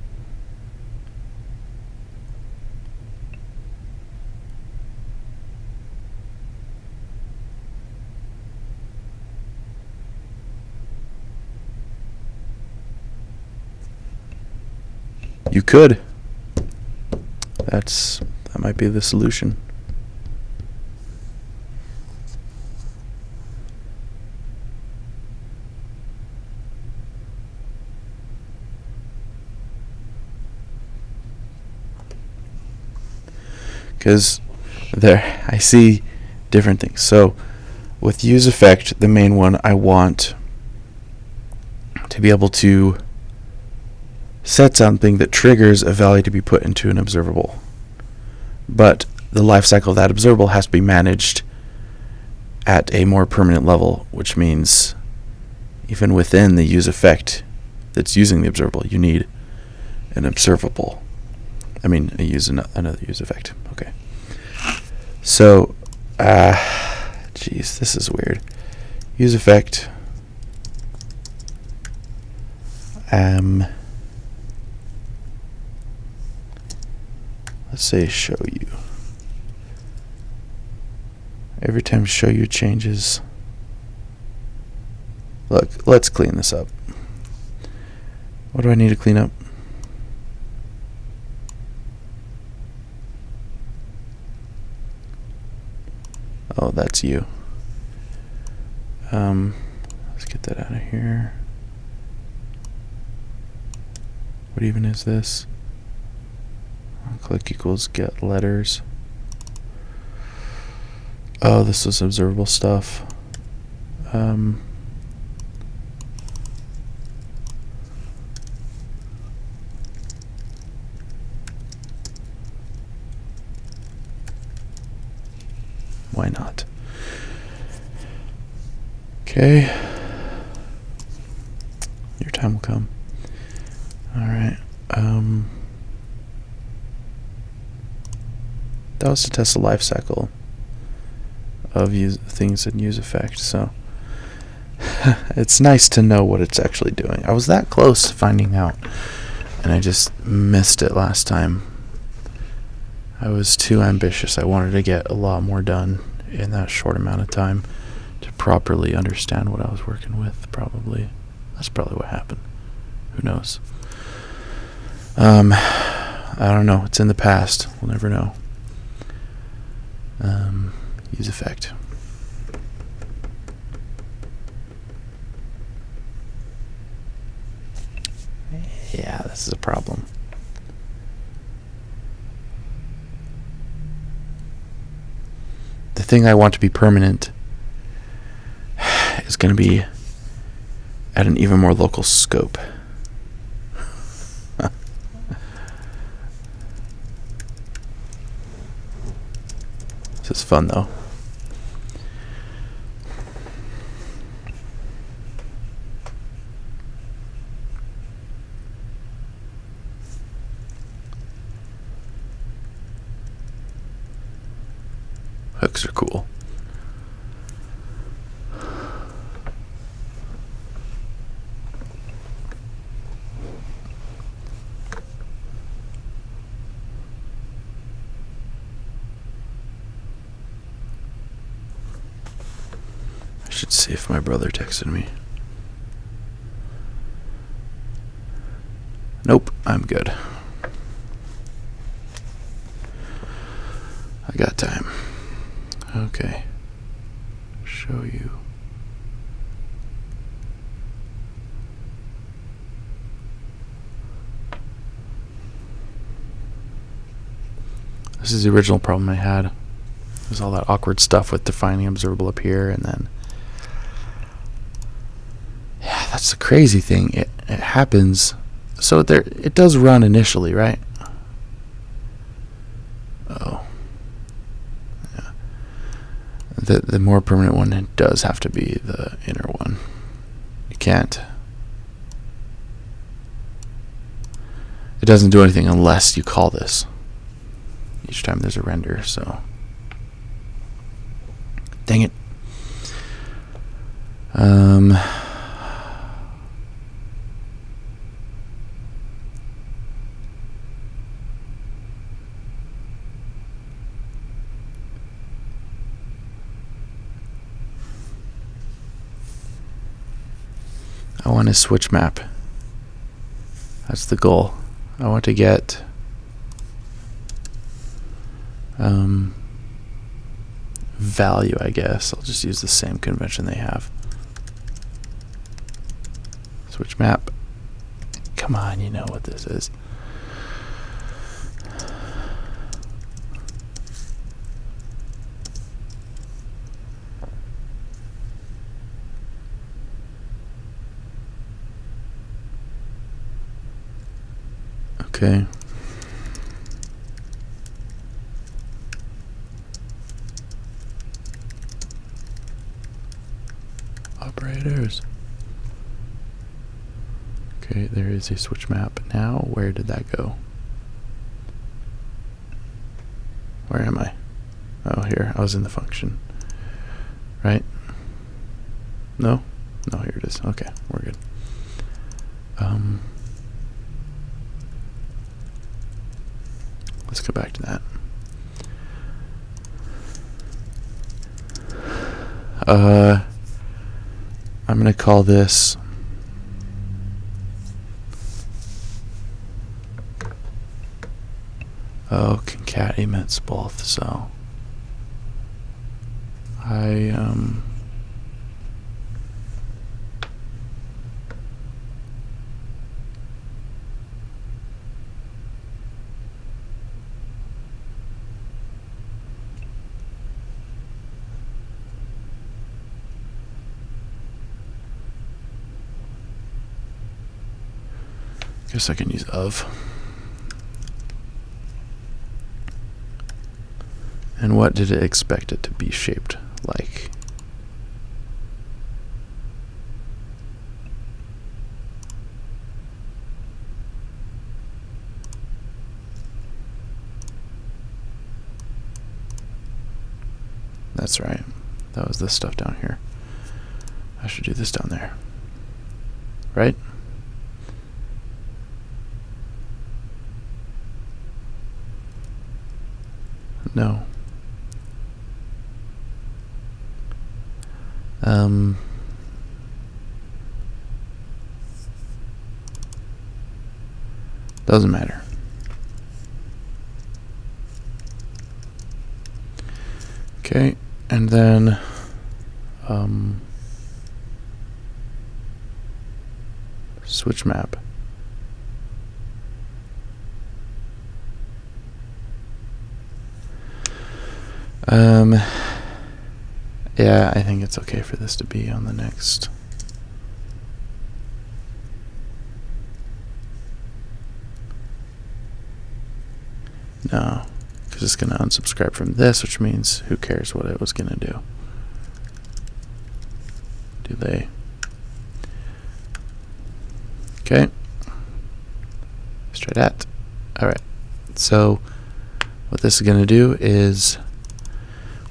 You could. That might be the solution. Because there, I see different things. So with useEffect, the main one, I want to be able to set something that triggers a value to be put into an observable. But the lifecycle of that observable has to be managed at a more permanent level, which means even within the useEffect that's using the observable, you need an observable. I mean, another useEffect. Okay. So, geez, this is weird. useEffect. Let's say show you. Every time show you changes. Look, let's clean this up. What do I need to clean up? Oh, that's you. Let's get that out of here. What even is this? Click equals get letters. Oh, this is observable stuff. Why not? Okay. Your time will come. Alright. That was to test the life cycle of things in useEffect, so it's nice to know what it's actually doing. I was that close to finding out, and I just missed it last time. I was too ambitious. I wanted to get a lot more done in that short amount of time to properly understand what I was working with, probably. That's probably what happened. Who knows? I don't know. It's in the past. We'll never know. use effect. Yeah, this is a problem. The thing I want to be permanent is going to be at an even more local scope. This is fun though. Hooks are cool. I should see if my brother texted me. Nope, I'm good. I got time. Okay. Show you. This is the original problem I had. There's all that awkward stuff with defining observable up here, and then yeah, that's the crazy thing. It happens. So there, it does run initially, right? Oh. The more permanent one, it does have to be the inner one. You can't. It doesn't do anything unless you call this each time there's a render, so. Dang it. I want to switch map. That's the goal. I want to get value, I guess. I'll just use the same convention they have. Switch map. Come on, you know what this is. Okay. Operators. Okay, there is a switch map. Now, where did that go? Where am I? Oh, here. I was in the function. Right? No? No, here it is. Okay, we're good. Let's go back to that. I'm going to call this concat emits both, so guess I can use of. And what did it expect it to be shaped like? That's right. That was this stuff down here. I should do this down there. Right? No. Doesn't matter. Okay, And then switch map. Yeah, I think it's okay for this to be on the next. No, because it's going to unsubscribe from this, which means who cares what it was going to do. Do they? Okay. Let's try that. Alright. So what this is going to do is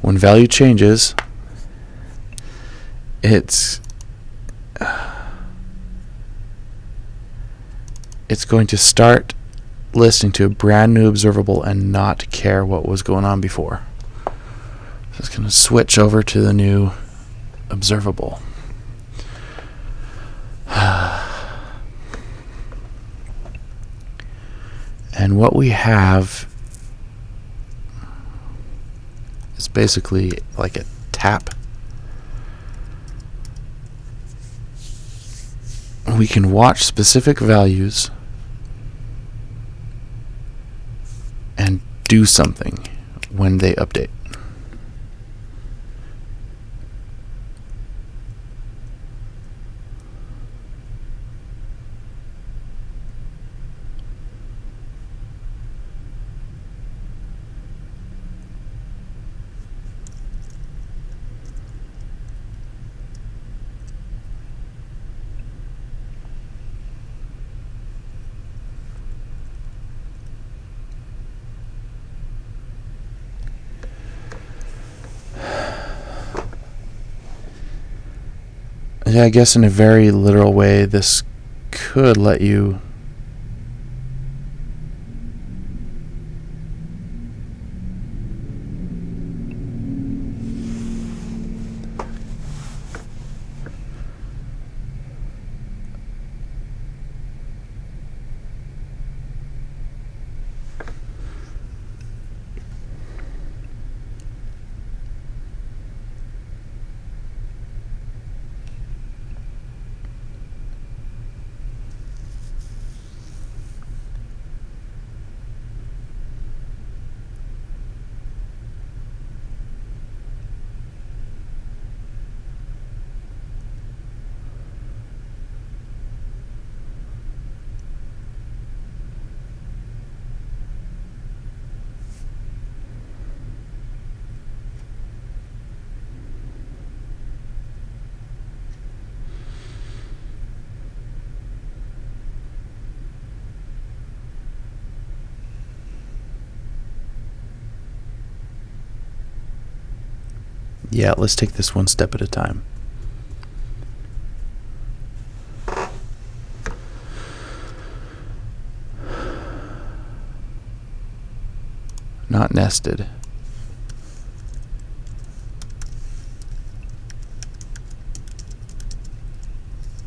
when value changes, it's going to start listening to a brand new observable and not care what was going on before. So it's going to switch over to the new observable. And what we have is basically like a tap. We can watch specific values and do something when they update. Yeah, I guess in a very literal way, this could let you yeah, let's take this one step at a time. Not nested.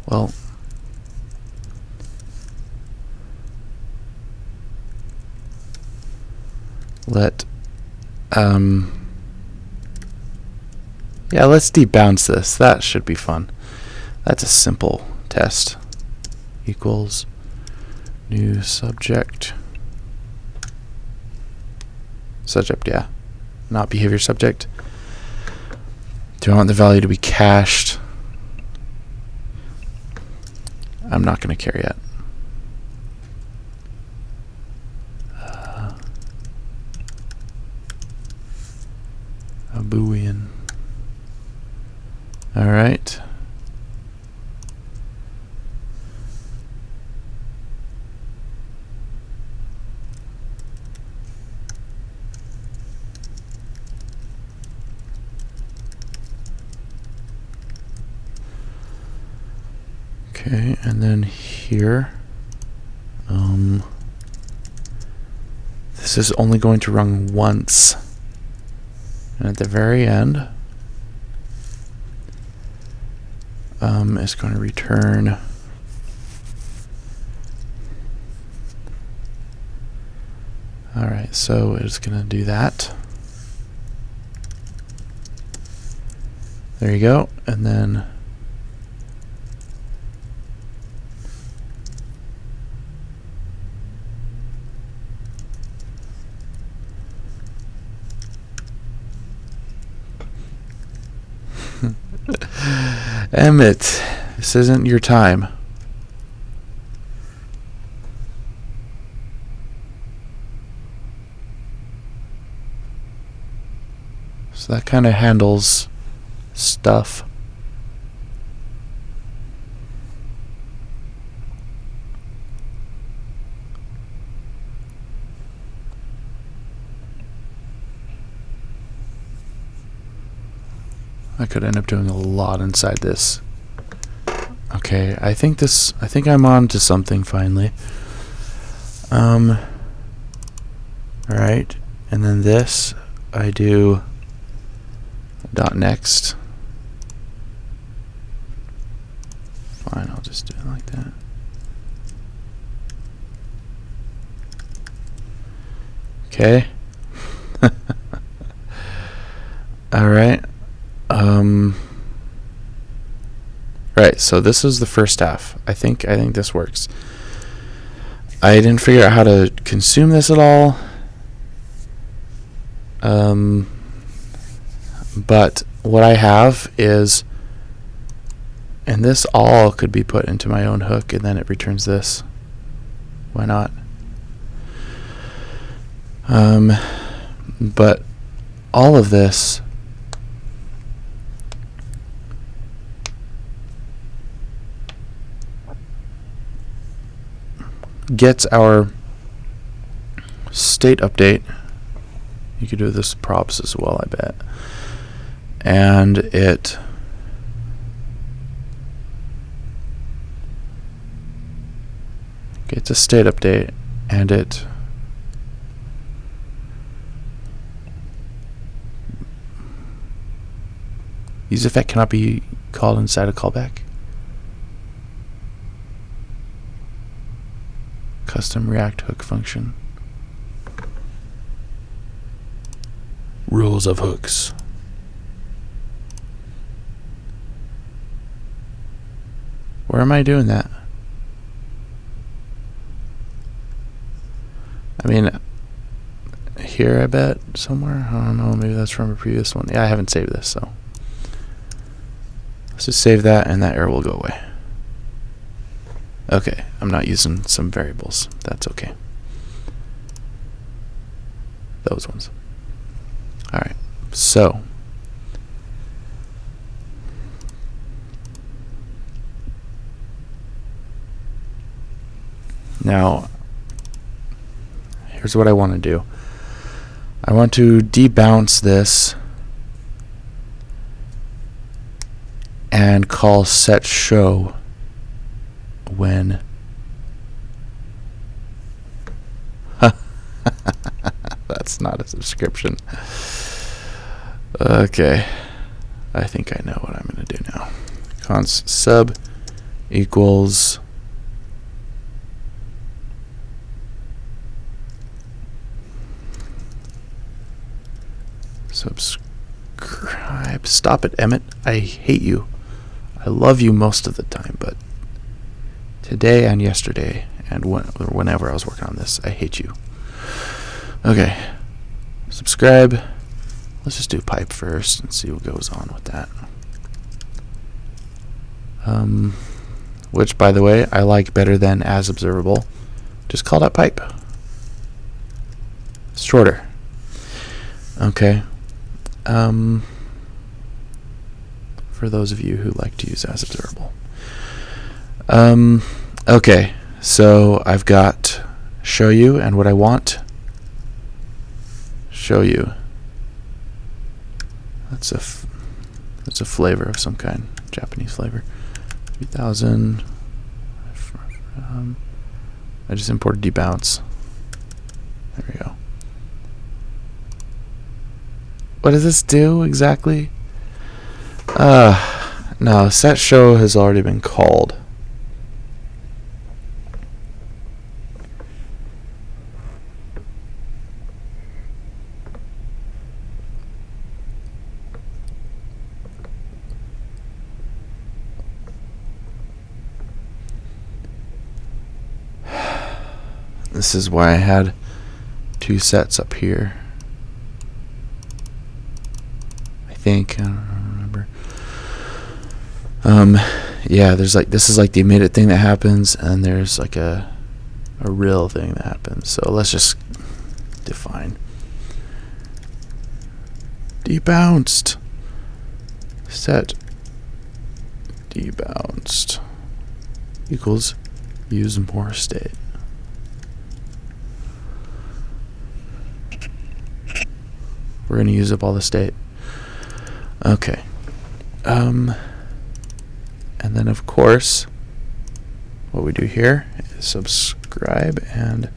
Well, yeah, let's debounce this. That should be fun. That's a simple test. Equals new subject. Subject, yeah. Not behavior subject. Do I want the value to be cached? I'm not going to care yet. A Boolean. All right. Okay, and then here, this is only going to run once. And at the very end, it's going to return alright, so it's going to do that. There you go. And then Emmett, this isn't your time. So that kind of handles stuff. I could end up doing a lot inside this. Okay, I think I'm on to something finally. Alright, and then this I do dot next. Fine, I'll just do it like that. Okay. Alright. Right, so this is the first half. I think this works. I didn't figure out how to consume this at all. But what I have is, and this all could be put into my own hook, and then it returns this. Why not? But all of this gets our state update. You could do this props as well, I bet. And it gets a state update, and it use effect cannot be called inside a callback. Custom React hook function. Rules of hooks. Where am I doing that? I mean, here I bet somewhere. I don't know, maybe that's from a previous one. Yeah, I haven't saved this, so let's just save that, and that error will go away. Okay, I'm not using some variables. That's okay. Those ones. Alright, so now here's what I want to do. I want to debounce this and call setShow when that's not a subscription. Okay, I think I know what I'm going to do now. Const sub equals subscribe. Stop it, Emmett. I hate you. I love you most of the time, but today and yesterday and whenever I was working on this, I hate you. Okay, subscribe. Let's just do pipe first and see what goes on with that. Which, by the way, I like better than as observable. Just call that pipe. It's shorter. Okay. For those of you who like to use as observable. Okay, so I've got show you, and what I want, show you. That's a flavor of some kind, Japanese flavor. 3000. I just imported debounce. There we go. What does this do exactly? No, setShow has already been called. This is why I had two sets up here. I think, I don't remember. Yeah, there's like, this is like the immediate thing that happens, and there's like a real thing that happens. So let's just define debounced set debounced equals use more state. We're going to use up all the state. Okay. And then of course what we do here is subscribe and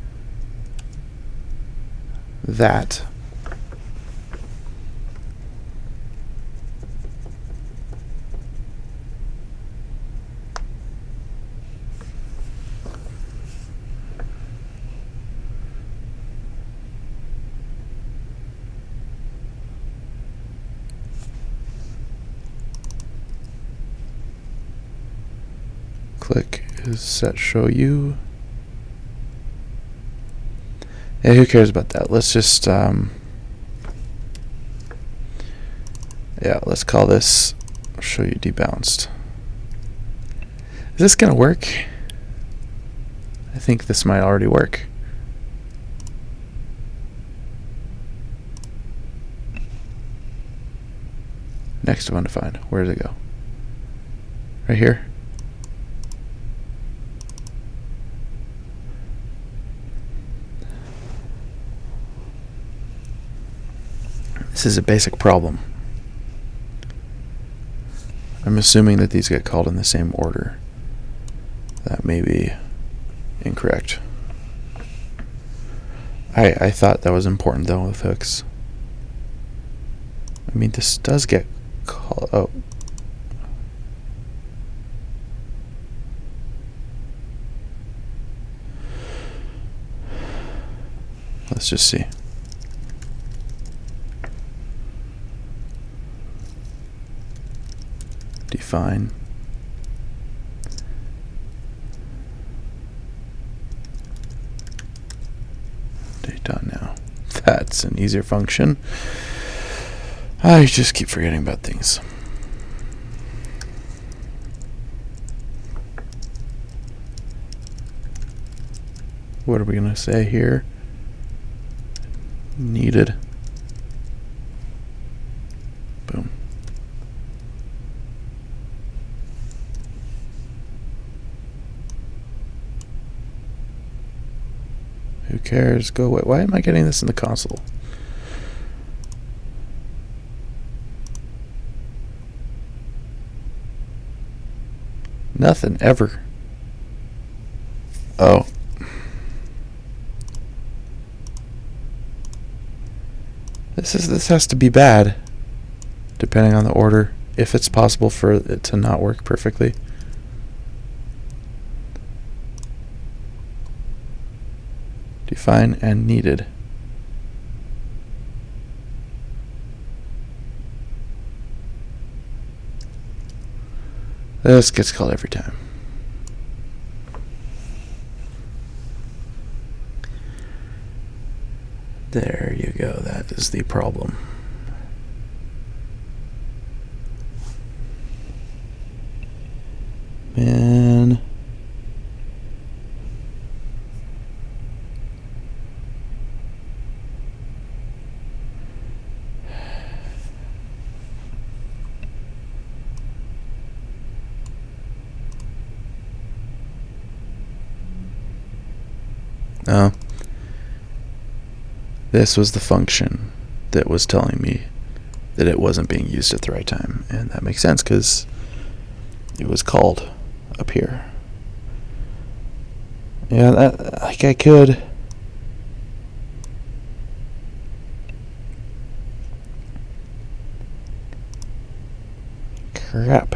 that. Click is set show you. Yeah, who cares about that? Let's just yeah, let's call this show you debounced. Is this gonna work? I think this might already work. Next to undefined. Where does it go? Right here. This is a basic problem. I'm assuming that these get called in the same order. That may be incorrect. I thought that was important though with hooks. I mean, this does get called. Oh. Let's just see. Define. Done now. That's an easier function. I just keep forgetting about things. What are we going to say here? Needed. Boom. Who cares? Go away. Why am I getting this in the console? Nothing ever. Oh. This has to be bad, depending on the order, if it's possible for it to not work perfectly. Define and needed. This gets called every time. There you go. That is the problem. Man. Oh. This was the function that was telling me that it wasn't being used at the right time. And that makes sense because it was called up here. Yeah, that, like I could. Crap.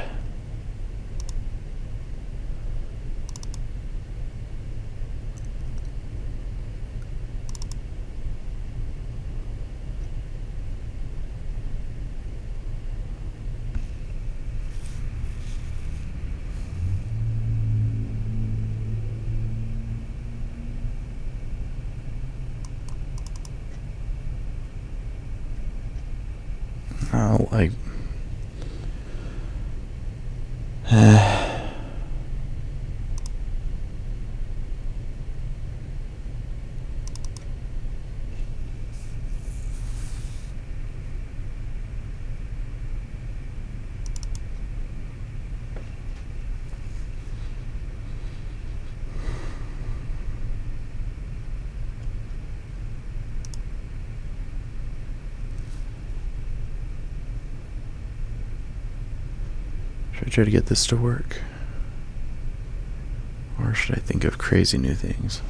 Should I try to get this to work? Or should I think of crazy new things?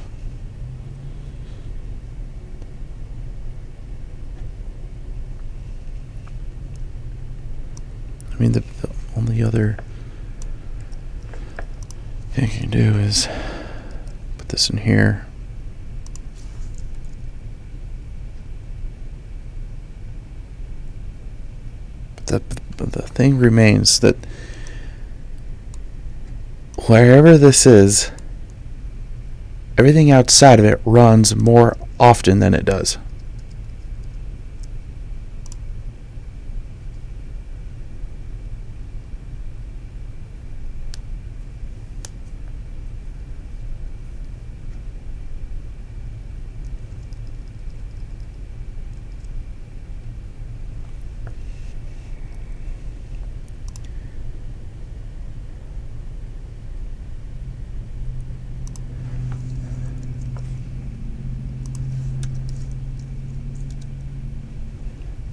I mean, the only other thing I can do is put this in here. But the thing remains that wherever this is, everything outside of it runs more often than it does.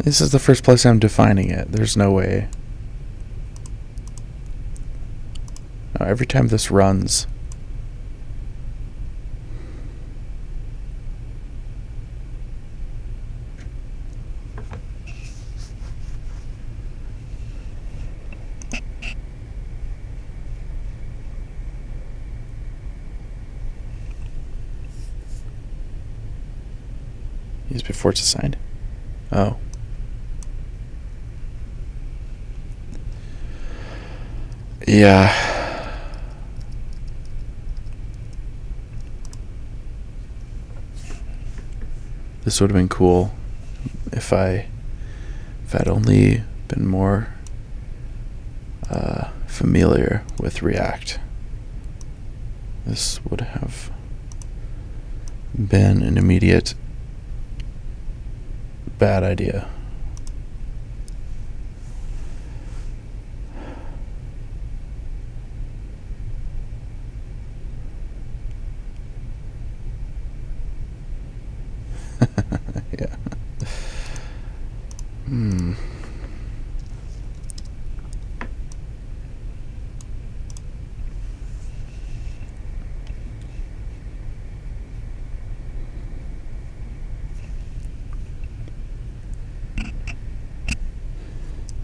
This is the first place I'm defining it. There's no way. No, every time this runs, use before it's assigned. Oh. Yeah. This would have been cool if I'd only been more familiar with React. This would have been an immediate bad idea. Yeah.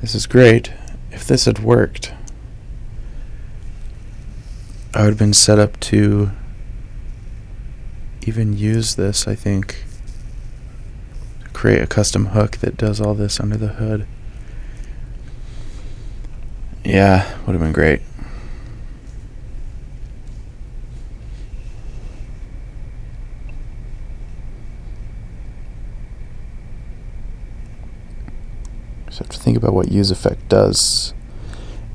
This is great. If this had worked, I would have been set up to even use this, I think. Create a custom hook that does all this under the hood. Yeah, would have been great. So I have to think about what useEffect does.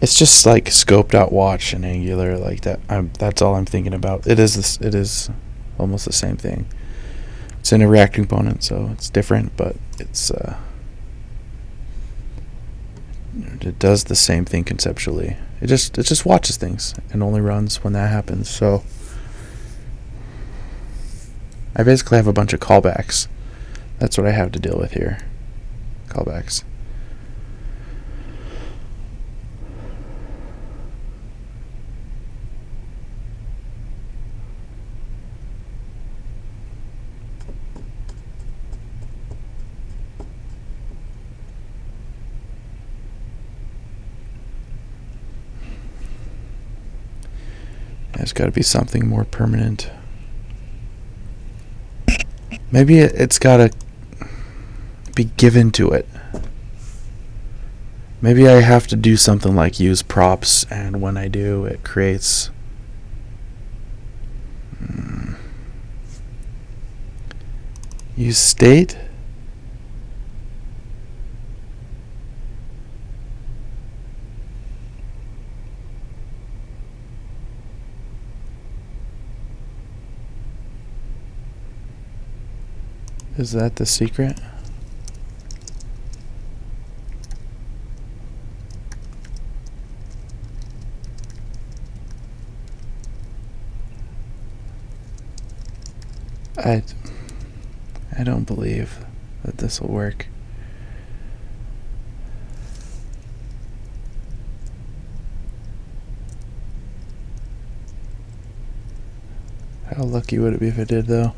It's just like scope.watch in Angular, like that. That's all I'm thinking about. It is almost the same thing. It's in a React component, so it's different, but it does the same thing conceptually. It just watches things and only runs when that happens. So I basically have a bunch of callbacks. That's what I have to deal with here. Callbacks. There's got to be something more permanent. Maybe it's got to be given to it. Maybe I have to do something like use props, and when I do, it creates use state. Is that the secret? I don't believe that this will work. How lucky would it be if it did, though?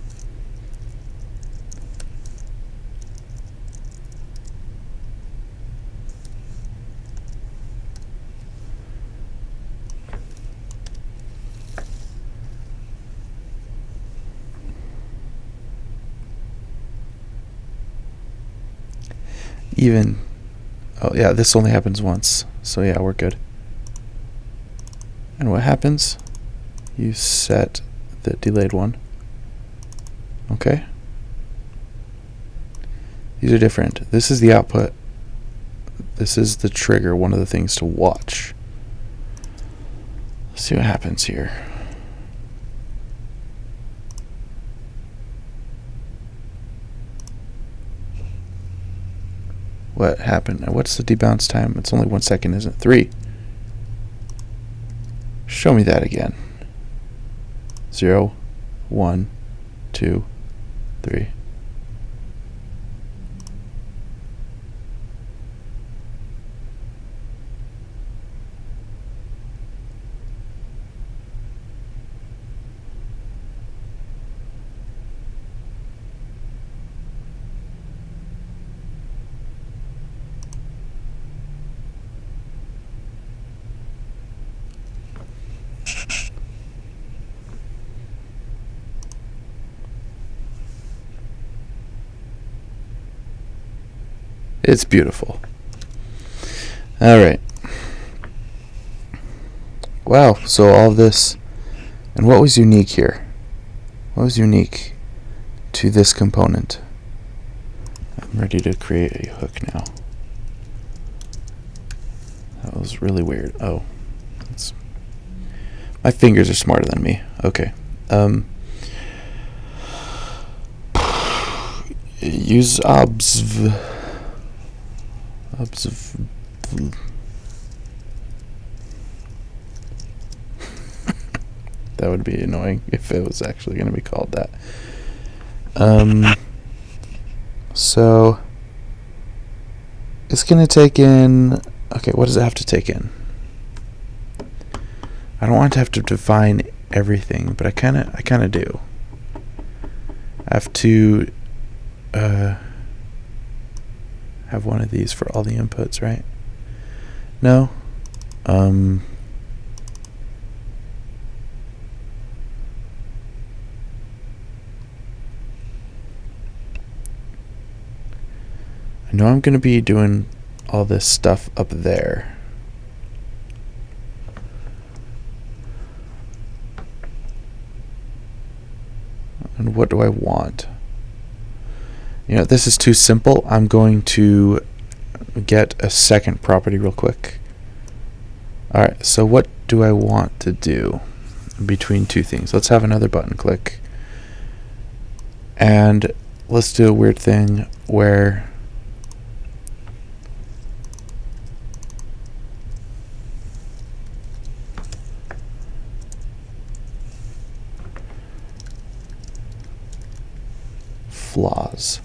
Even, oh yeah, this only happens once, so yeah, we're good. And what happens? You set the delayed one. Okay. These are different. This is the output. This is the trigger, one of the things to watch. Let's see what happens here. What happened? What's the debounce time? It's only 1 second, isn't it? 3. Show me that again. 0, 1, 2, 3. It's beautiful. Alright. Wow, so all of this. And what was unique here? What was unique to this component? I'm ready to create a hook now. That was really weird. Oh. My fingers are smarter than me. Okay. Use observ. That would be annoying if it was actually going to be called that. So it's going to take in. Okay, what does it have to take in? I don't want to have to define everything, but I kind of do. I have to have one of these for all the inputs, right? No. I know I'm going to be doing all this stuff up there. And what do I want? You know, this is too simple. I'm going to get a second property real quick. Alright, so what do I want to do between two things? Let's have another button click. And let's do a weird thing where flaws.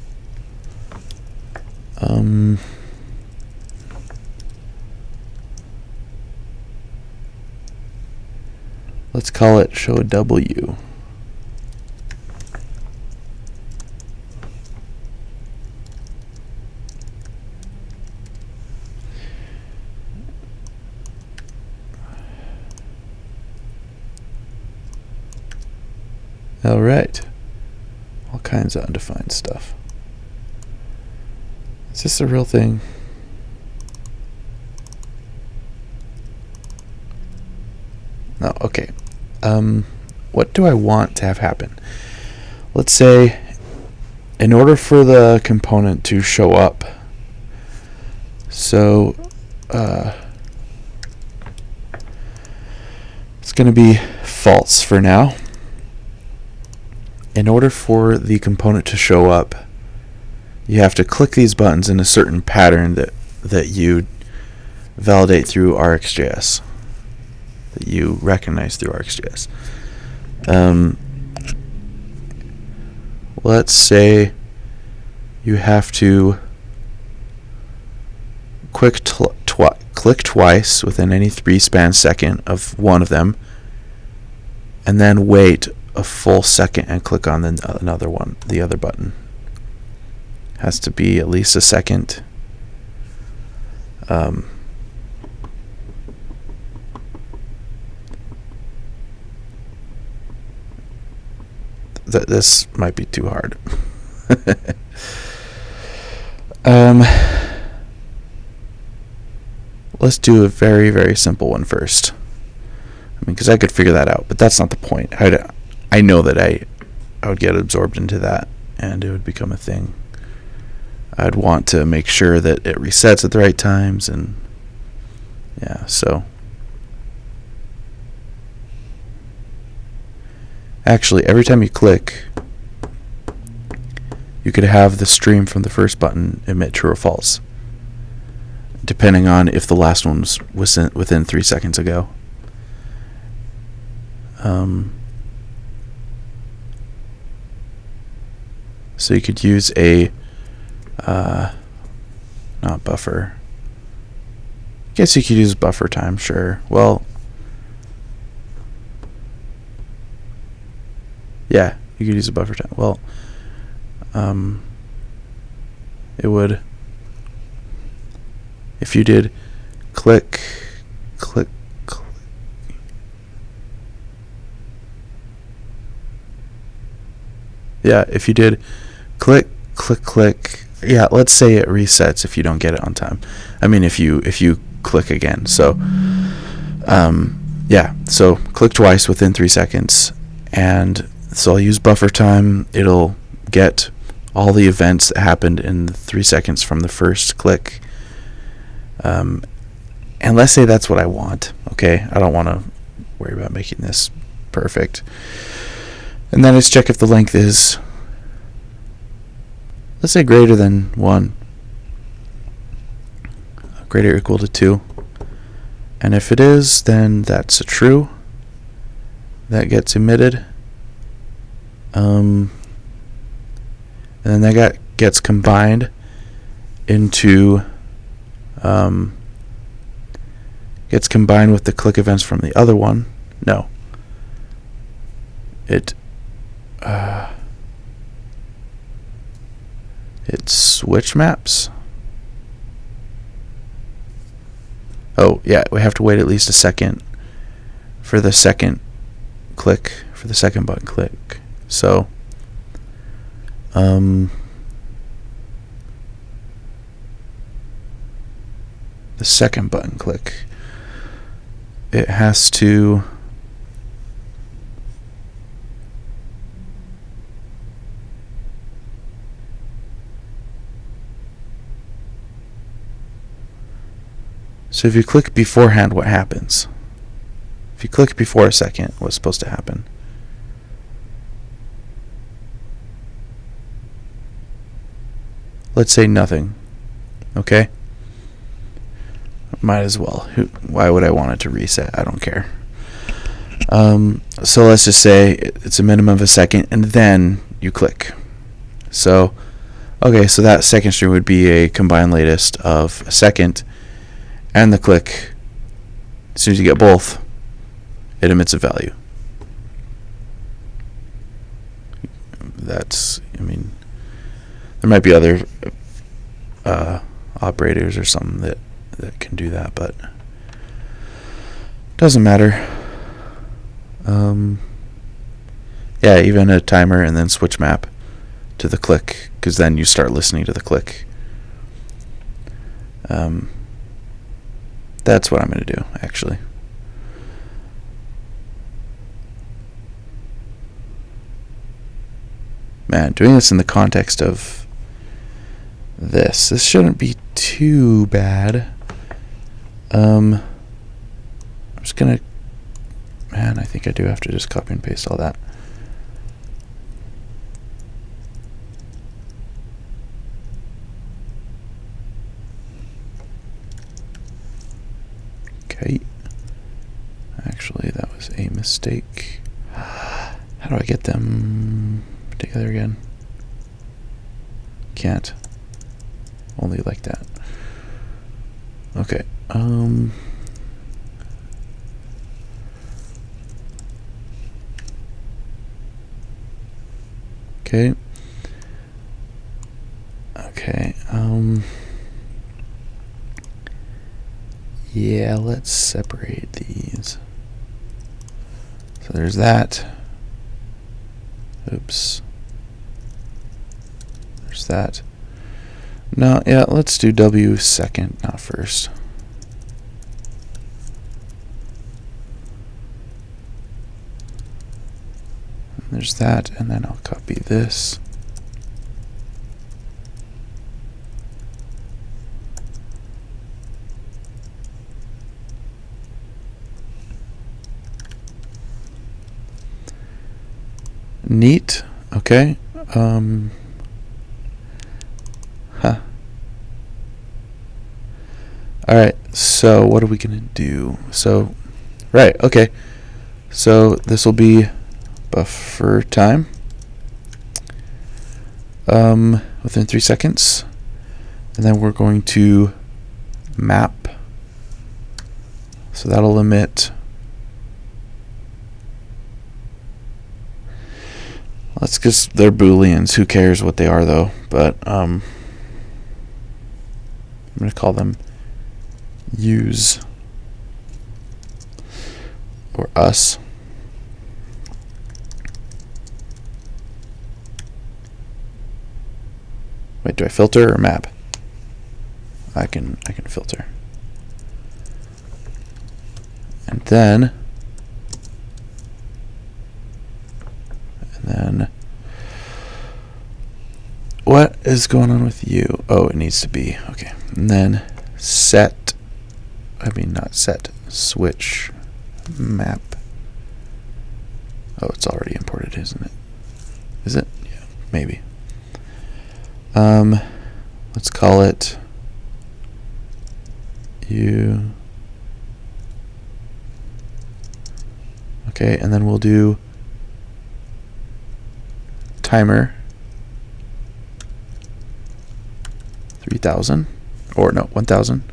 Let's call it show W. All right. All kinds of undefined stuff. Is this a real thing? No, okay. What do I want to have happen? Let's say, in order for the component to show up, so it's going to be false for now. In order for the component to show up, you have to click these buttons in a certain pattern that you validate through RxJS, that you recognize through RxJS. Let's say you have to click twice within any 3 span second of one of them, and then wait a full second and click on another one, the other button. Has to be at least a second. This might be too hard. Let's do a very, very simple one first. I mean, because I could figure that out, but that's not the point. I know that I would get absorbed into that, and it would become a thing. I'd want to make sure that it resets at the right times, and yeah, so. Actually, every time you click, you could have the stream from the first button emit true or false, depending on if the last one was within 3 seconds ago. So you could use a not buffer. I guess you could use buffer time, sure. Well, yeah, you could use a buffer time. Well, it would, if you did click, yeah, if you did click, yeah, let's say it resets if you don't get it on time. I mean, if you click again. So, yeah, so click twice within 3 seconds, and so I'll use buffer time. It'll get all the events that happened in the 3 seconds from the first click. And let's say that's what I want. Okay, I don't want to worry about making this perfect. And then let's check if the length is, let's say, greater than 1, greater or equal to 2. And if it is, then that's a true. That gets emitted. And then that gets combined into, gets combined with the click events from the other one. No. It switch maps. Oh, yeah, we have to wait at least a second for the second click, for the second button click. So, the second button click, it has to so if you click beforehand, what happens? If you click before a second, what's supposed to happen? Let's say nothing. Okay? Might as well. Why would I want it to reset? I don't care. So let's just say it's a minimum of a second, and then you click. So, okay, so that second string would be a combined latest of a second and the click. As soon as you get both, it emits a value. That's, I mean, there might be other operators or something that can do that, but doesn't matter. Yeah, even a timer and then switch map to the click, because then you start listening to the click. That's what I'm going to do, actually. Man, doing this in the context of this shouldn't be too bad. I'm just going to, man, I think I do have to just copy and paste all that. Okay. Actually, that was a mistake. How do I get them together again? Can't. Only like that. Okay. Okay. Okay. Yeah, let's separate these. So there's that. Oops. There's that. No, yeah, let's do W second, not first. And there's that, and then I'll copy this. Neat. Okay. Alright, so what are we going to do? So, right, okay. So this will be buffer time. Within 3 seconds. And then we're going to map. So that'll emit. Let's just, they're booleans. Who cares what they are though? But I'm going to call them use or us. Wait, do I filter or map? I can filter. And then what is going on with you? Oh, it needs to be okay. And then switch map. Oh, it's already imported, isn't it? Is it? Yeah, maybe. Let's call it you. Okay, and then we'll do timer 3000 or no 1000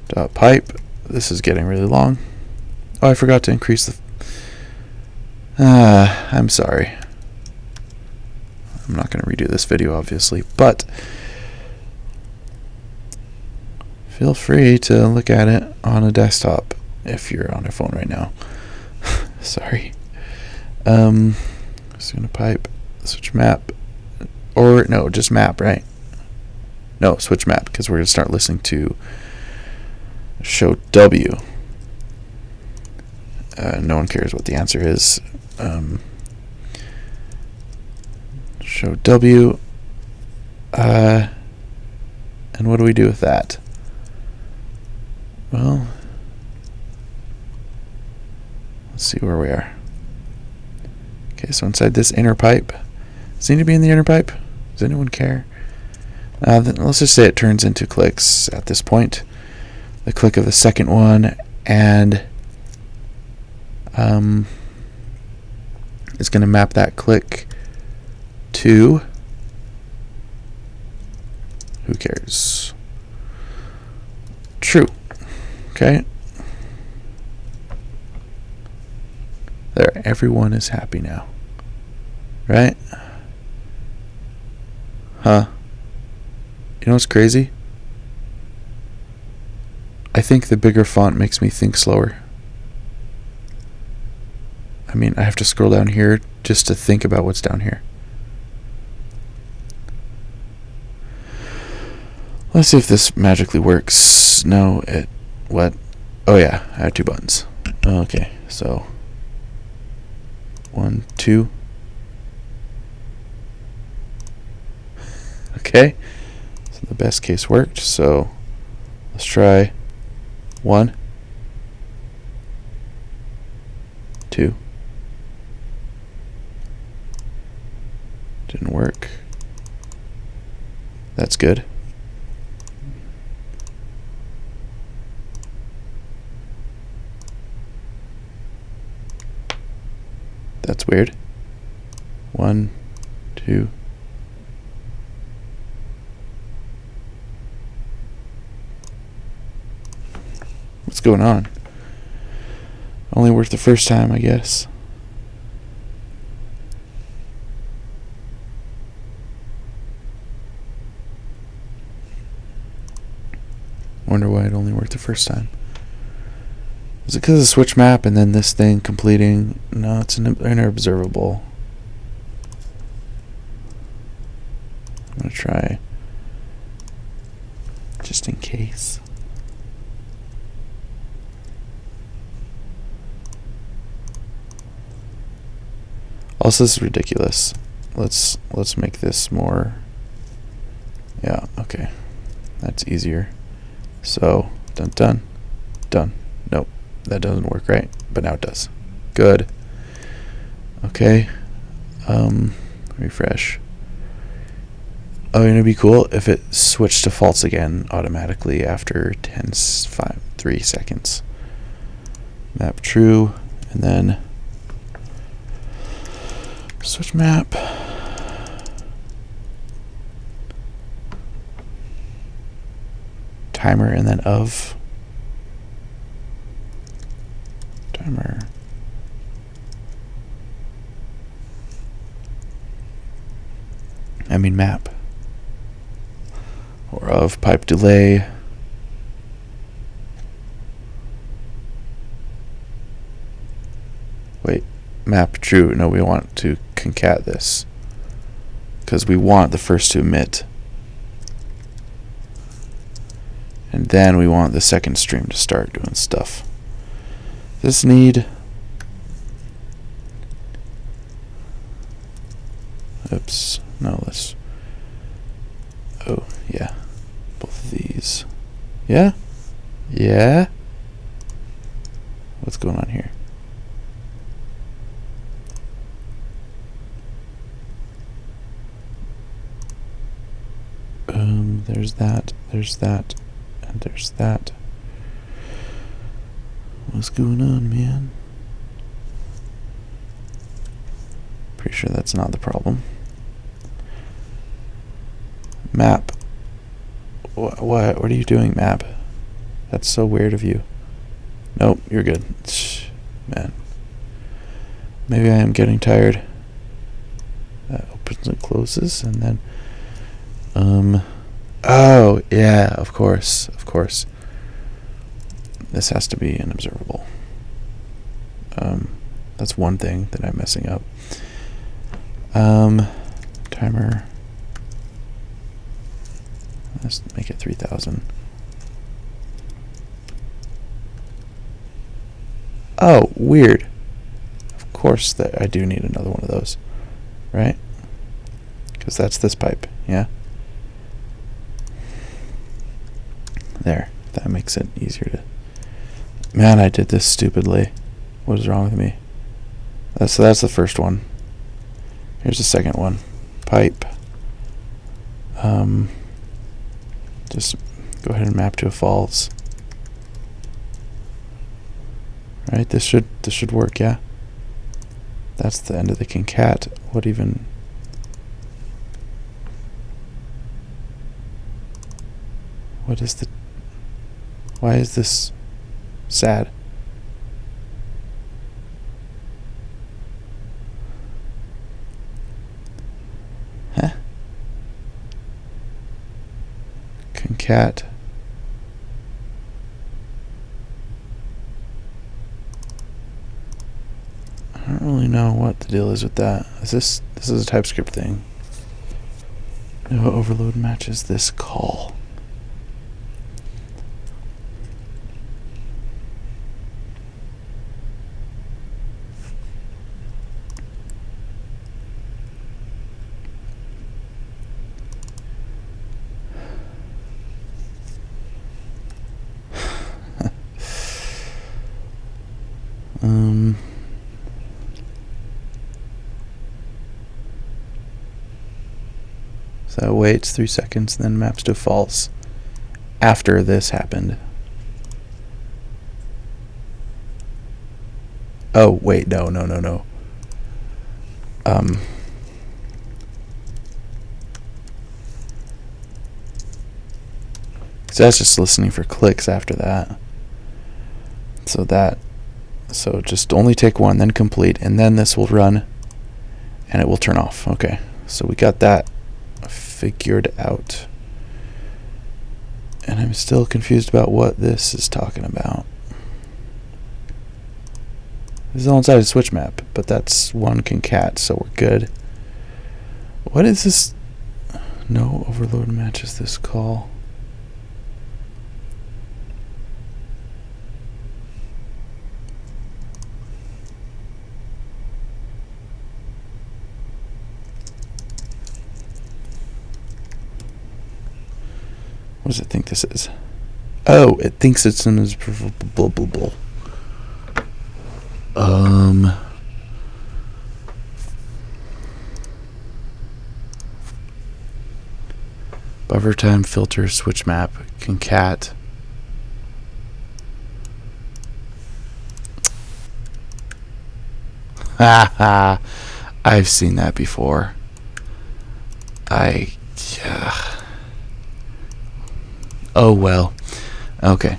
dot pipe. This is getting really long. Oh, I forgot to increase the I'm sorry. I'm not going to redo this video obviously, but feel free to look at it on a desktop if you're on a phone right now. Sorry. Just gonna pipe switch map, or no, just map, right? No, switch map, because we're gonna start listening to show W. No one cares what the answer is. Show W. And what do we do with that? Well, let's see where we are. Okay, so inside this inner pipe, does it need to be in the inner pipe? Does anyone care? Then let's just say it turns into clicks at this point. The click of the second one, and it's going to map that click to, who cares? True. Okay. There, everyone is happy now. Right? Huh. You know what's crazy? I think the bigger font makes me think slower. I mean, I have to scroll down here just to think about what's down here. Let's see if this magically works. No, what? Oh yeah, I have 2 buttons. Okay, so 1, 2. Okay, so the best case worked, so let's try 1, 2. Didn't work. That's good. That's weird. 1, 2. What's going on? Only worked the first time, I guess. Wonder why it only worked the first time. Is it because of the switch map and then this thing completing? No, it's an inner observable. I'm going to try just in case. Also, this is ridiculous. Let's make this more. Yeah, okay. That's easier. So, done. Nope, that doesn't work right, but now it does. Good. Okay. Refresh. Oh, it'd be cool if it switched to false again automatically after 3 seconds. Map true, and then switch map. Timer, and then of. Timer. I mean map. Or of pipe delay. Wait, map true. No, we want to concat this because we want the first to emit, and then we want the second stream to start doing stuff. This need. Oops. No, let's. Oh, yeah. Both of these. Yeah? Yeah? What's going on here? There's that, and there's that. What's going on, man? Pretty sure that's not the problem. Map. What are you doing, map? That's so weird of you. Nope, you're good. Man. Maybe I am getting tired. That opens and closes, and then oh, yeah, of course. This has to be an observable. That's one thing that I'm messing up. Timer. Let's make it 3000. Oh, weird. Of course that I do need another one of those, right? Because that's this pipe, yeah? There. That makes it easier to... Man, I did this stupidly. What is wrong with me? That's the first one. Here's the second one. Pipe. Just go ahead and map to a false. Right, this should work, yeah? That's the end of the concat. What even... What is the... Why is this sad? Huh? Concat. I don't really know what the deal is with that. This is a TypeScript thing. No overload matches this call. So waits 3 seconds, then maps to false after this happened. Oh, wait, no. So that's just listening for clicks after that. So just only take one, then complete, and then this will run, and it will turn off. Okay, so we got that figured out. And I'm still confused about what this is talking about. This is all inside a switch map, but that's one concat, so we're good. What is this? No overload matches this call. What does it think this is? Oh, it thinks it's an observable. Buffer time filter switch map concat. Haha, I've seen that before. Oh well. Okay.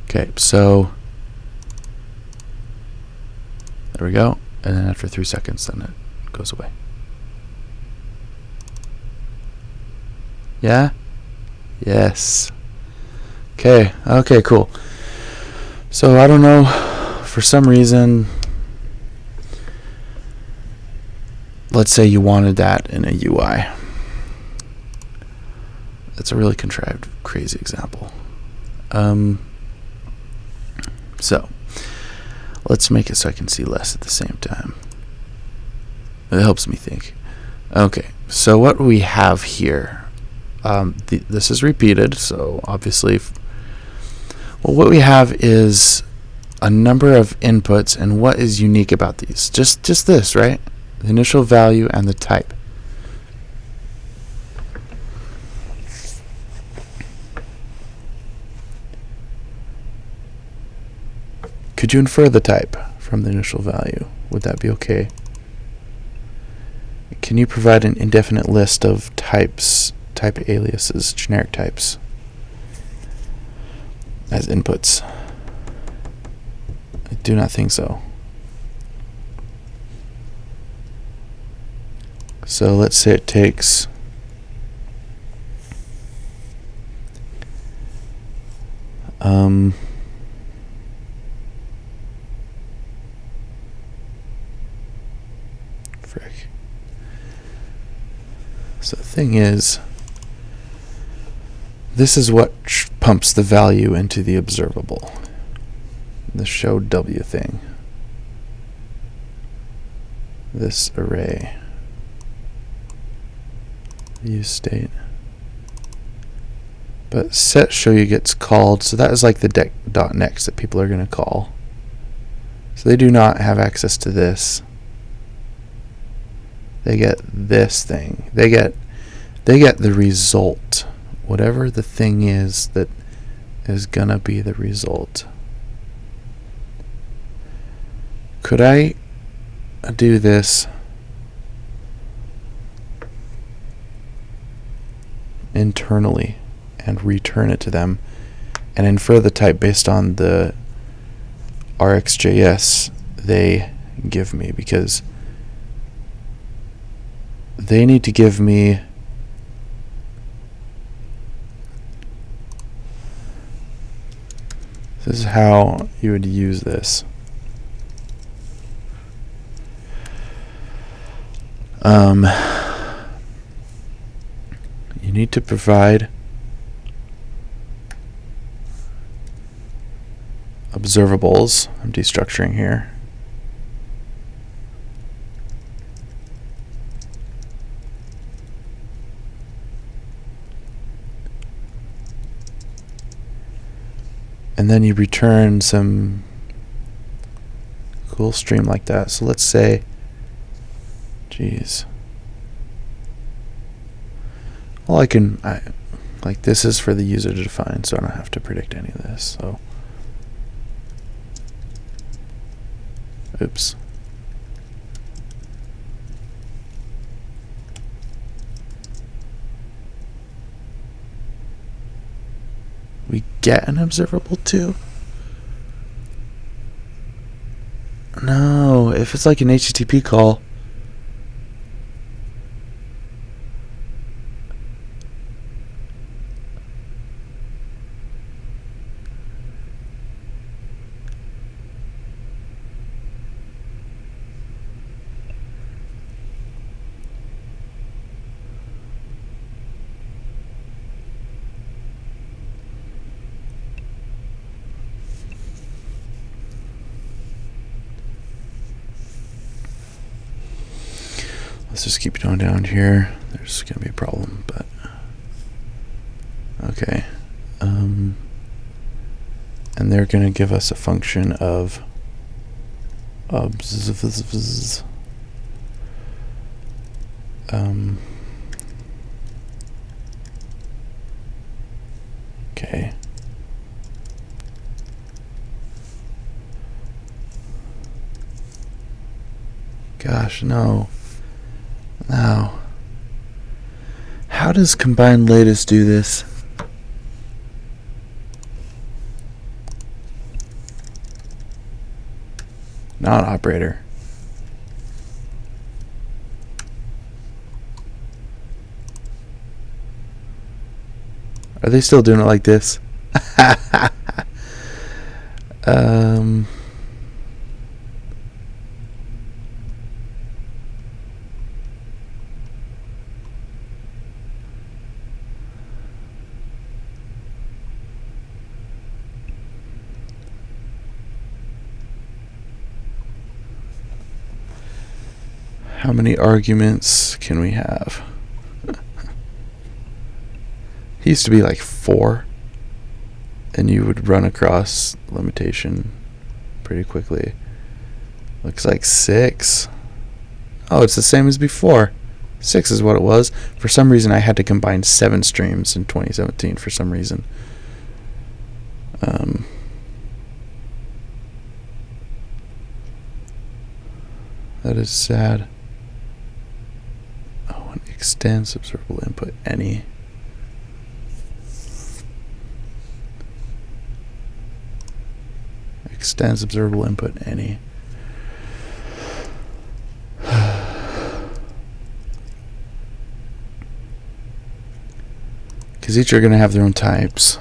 Okay, so there we go. And then after 3 seconds, then it goes away. Yeah? Yes. Okay, okay, cool. So I don't know, for some reason, let's say you wanted that in a UI. That's a really contrived, crazy example. So let's make it so I can see less at the same time. It helps me think. Okay, so what we have here, this is repeated, so obviously, well, what we have is a number of inputs, and what is unique about these? Just this, right? The initial value and the type. Could you infer the type from the initial value? Would that be okay? Can you provide an indefinite list of types, type aliases, generic types as inputs? I do not think so. So let's say it takes frick. So the thing is, this is what pumps the value into the observable. The show W thing. This array. Use state. But set show you gets called, so that is like the .next that people are going to call. So they do not have access to this. They get this thing. They get the result. Whatever the thing is that is gonna be the result. Could I do this internally and return it to them and infer the type based on the RxJS they give me, because they need to give me this is how you would use this. You need to provide observables. I'm destructuring here. And then you return some cool stream like that. So let's say, geez. Well, like this is for the user to define, so I don't have to predict any of this. So, oops. We get an observable too? No, if it's like an HTTP call, Let's just keep going down here. There's going to be a problem, but okay. And they're going to give us a function of okay. Gosh, no. No. How does combined latest do this? Not operator. Are they still doing it like this? How many arguments can we have? He used to be like 4, and you would run across limitation pretty quickly. Looks like 6. Oh, it's the same as before. 6 is what it was. For some reason, I had to combine 7 streams in 2017 for some reason. That is sad. Oh, and extends observable input any. Extends observable input any. Because each are going to have their own types.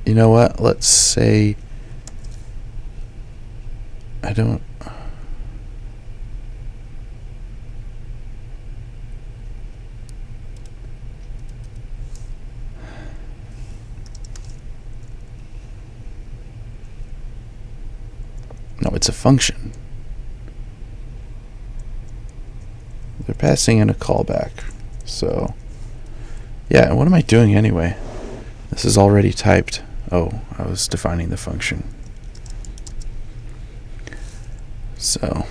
You know what? Let's say I don't. No, it's a function. They're passing in a callback. So, yeah, what am I doing anyway? This is already typed. Oh, I was defining the function. So,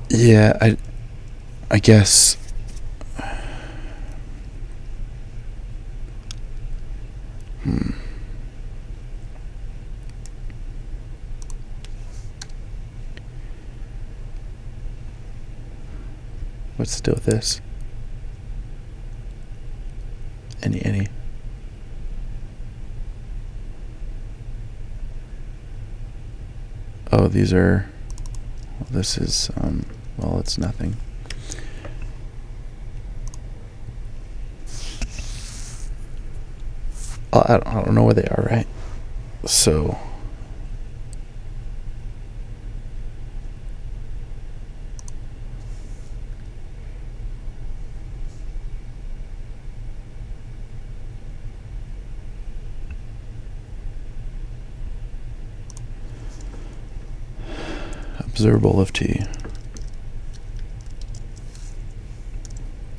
yeah, I guess what's the deal with this? Any. Oh, these are. Well, this is well, it's nothing. I don't know where they are, right? So. Observable of t.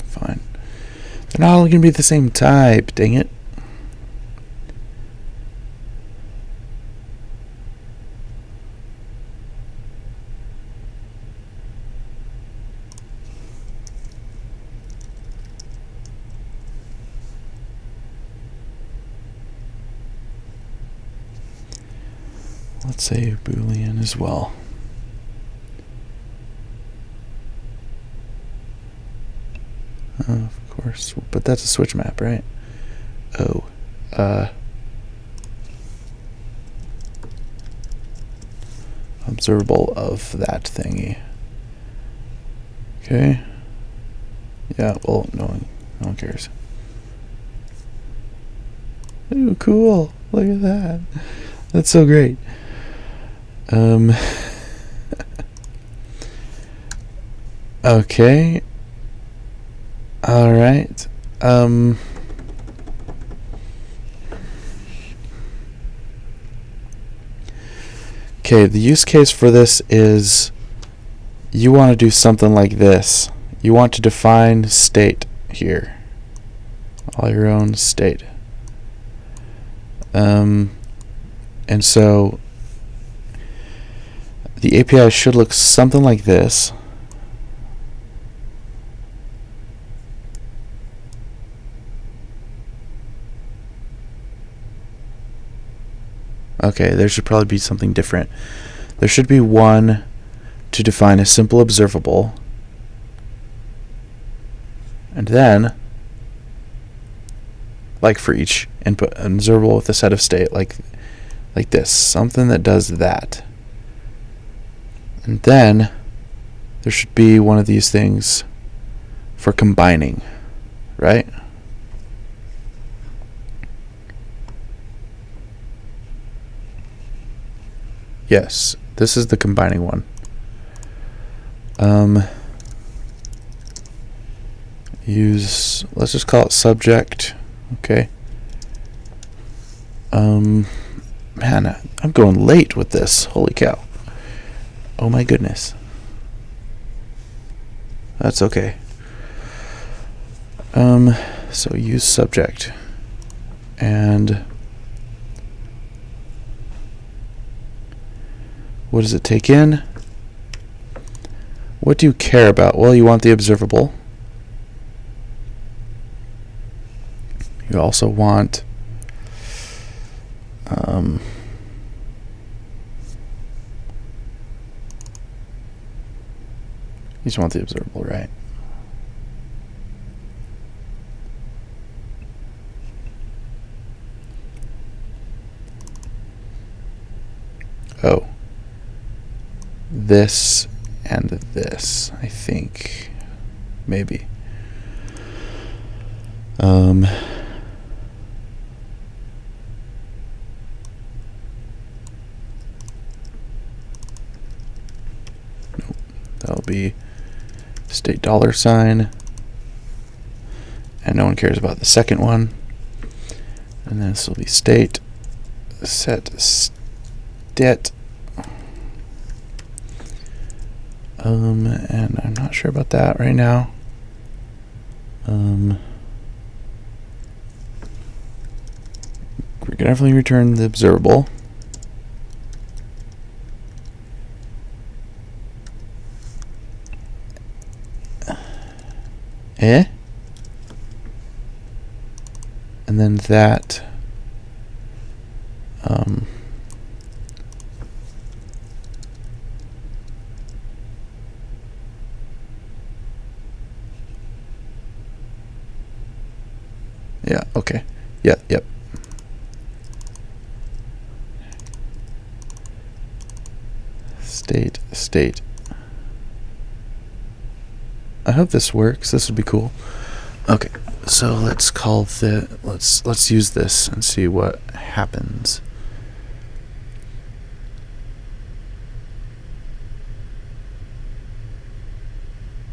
Fine. They're not all going to be the same type, dang it. Let's say Boolean as well. Of course, but that's a switch map, right? Oh, observable of that thingy. Okay. Yeah. Well, no one cares. Ooh, cool! Look at that. That's so great. Okay. All right. Okay, the use case for this is you want to do something like this. You want to define state here. All your own state. And so the API should look something like this. Okay, there should probably be something different. There should be one to define a simple observable. And then, like for each input, an observable with a set of state, like this, something that does that. And then there should be one of these things for combining, right? Yes, this is the combining one. Let's just call it subject. Okay. Man, I'm going late with this. Holy cow. Oh my goodness. That's okay. So use subject. And what does it take in? What do you care about? Well, you want the observable. You also want you just want the observable, right? Oh. This and this, I think. Maybe. Nope. That'll be state $, and no one cares about the second one. And then this will be state set stat. And I'm not sure about that right now. We're gonna definitely return the observable. And then that yeah, okay. Yeah, yep. State. I hope this works. This would be cool. Okay, so let's let's use this and see what happens.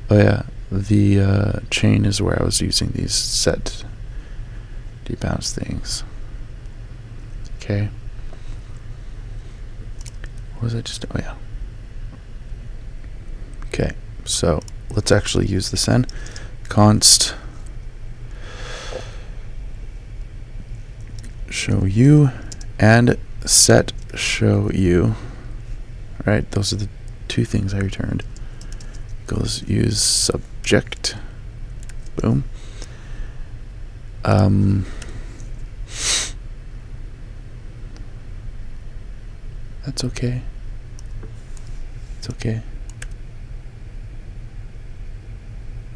Oh yeah, the chain is where I was using these set debounce things. Okay. What was I just? Oh yeah. Okay, so let's actually use this then. Const show you and set show you. Right, those are the two things I returned. Goes use subject. Boom. That's okay. It's okay.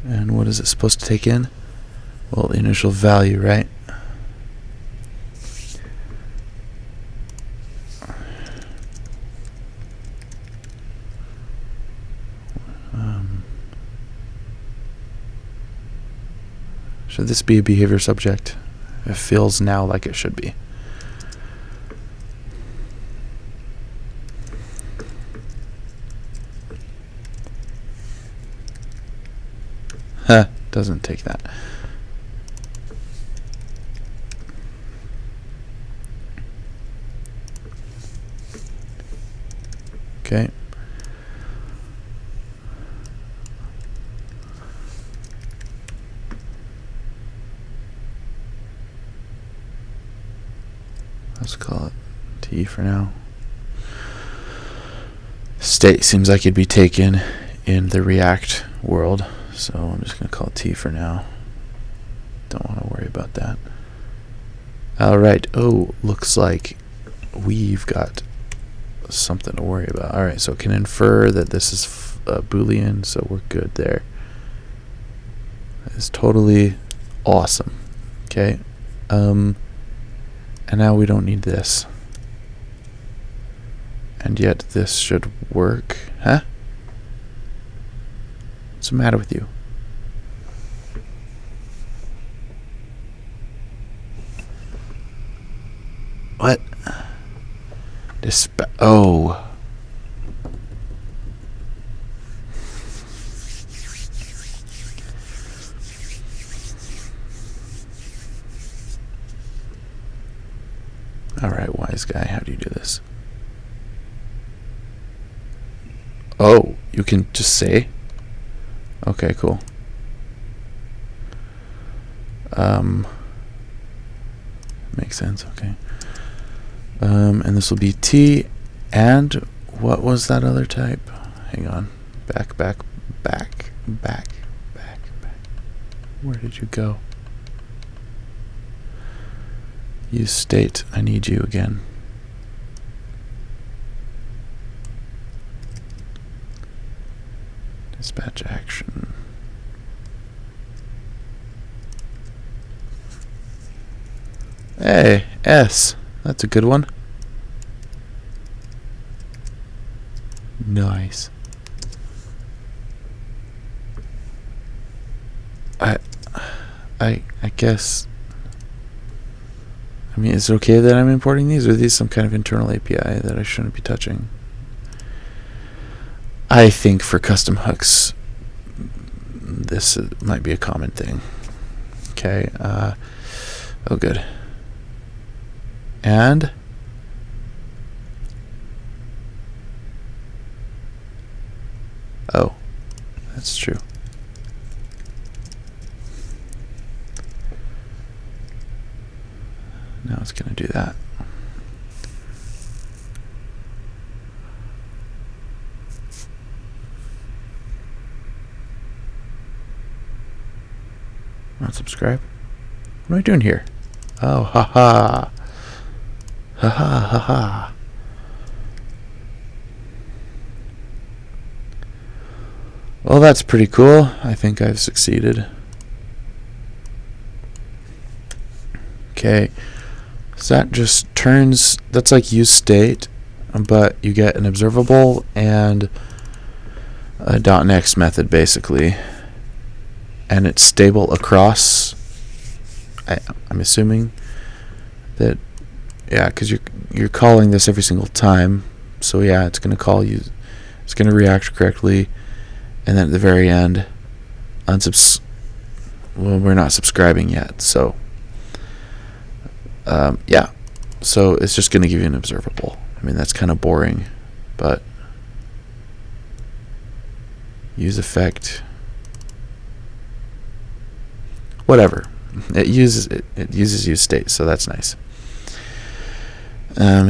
And what is it supposed to take in? Well, the initial value, right? Should this be a behavior subject? It feels now like it should be. doesn't take that. Okay. Let's call it T for now. State seems like it'd be taken in the React world, so I'm just going to call it T for now. Don't want to worry about that. Alright, oh, looks like we've got something to worry about. Alright, so it can infer that this is Boolean, so we're good there. That is totally awesome. Okay. And now we don't need this. And yet this should work. Huh? What's the matter with you? What? Oh. Alright, wise guy, how do you do this? Oh, you can just say? Okay, cool. Makes sense, okay. And this will be T, and what was that other type? Hang on. Back. Where did you go? Use state. I need you again. Dispatch action. Hey, S. That's a good one. Nice. I guess. I mean, is it okay that I'm importing these, or are these some kind of internal API that I shouldn't be touching? I think for custom hooks, this might be a common thing. Okay. Oh, good. And oh, that's true. Now it's going to do that. Not subscribe. What am I doing here? Oh, haha. Haha. Well, that's pretty cool. I think I've succeeded. Okay. So that just turns, that's like use state, but you get an observable and a .next method basically. And it's stable across. I'm assuming that, yeah, because you're calling this every single time. So yeah, it's going to call you, it's going to react correctly, and then at the very end, well, we're not subscribing yet, so yeah, so it's just going to give you an observable. I mean, that's kind of boring, but use effect, whatever. It uses use state, so that's nice. All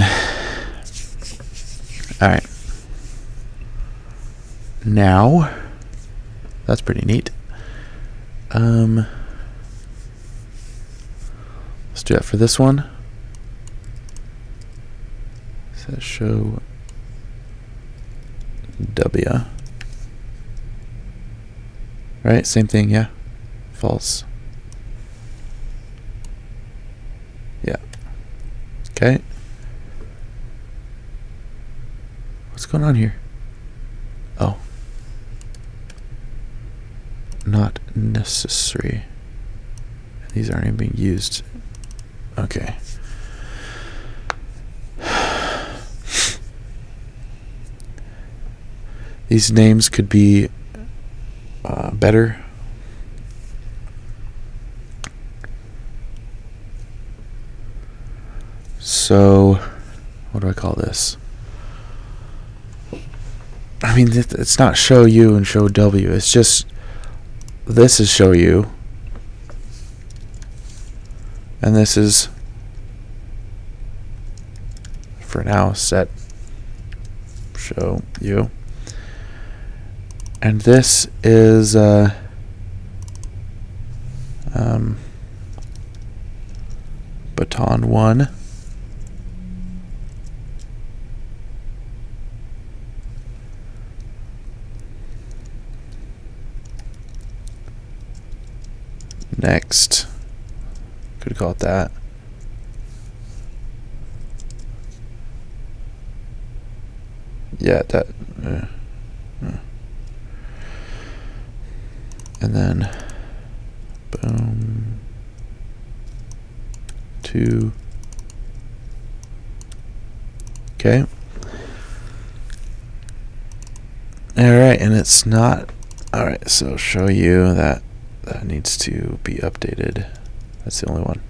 right. Now, that's pretty neat. Let's do that for this one. So show W. Right, same thing, yeah. False. Yeah. Okay. What's going on here? Oh. Not necessary. These aren't even being used. Okay. These names could be better. So, what do I call this? I mean, it's not show U and show W. It's just, this is show U. And this is, for now, set show U. And this is baton 1. Next, could call it that. Yeah, that. And then, boom, 2. Okay. All right, and it's not. All right, so show you that needs to be updated. That's the only one.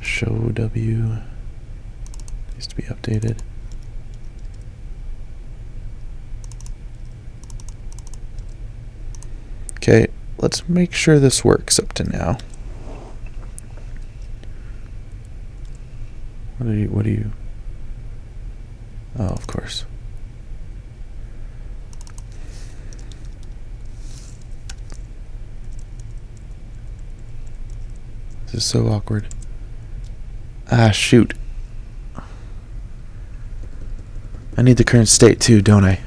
Show W needs to be updated. Okay, let's make sure this works up to now. What do you? Oh, of course. This is so awkward. Ah, shoot. I need the current state too, don't I?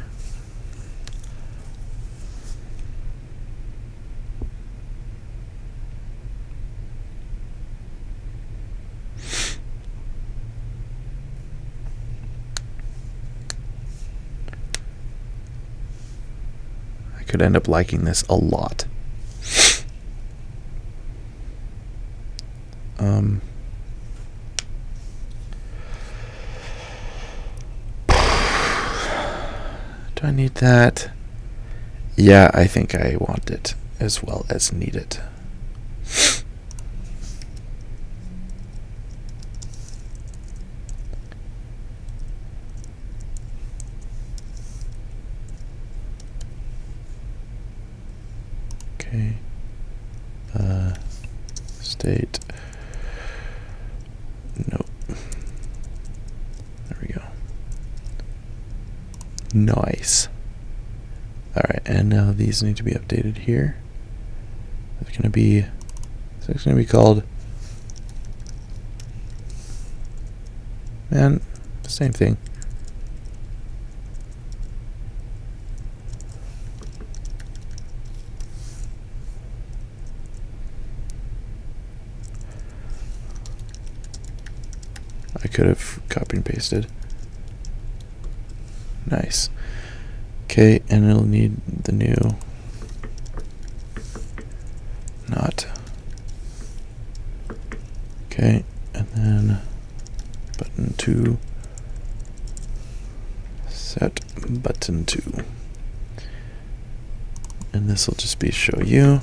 I could end up liking this a lot. Do I need that? Yeah, I think I want it as well as need it. Okay. State. Nope. There we go. Nice. Alright, and now these need to be updated here. It's gonna be called, man, same thing. I could have copied and pasted. Nice. Okay, and it'll need the new not. Okay, and then button 2, set button 2. And this will just be show you.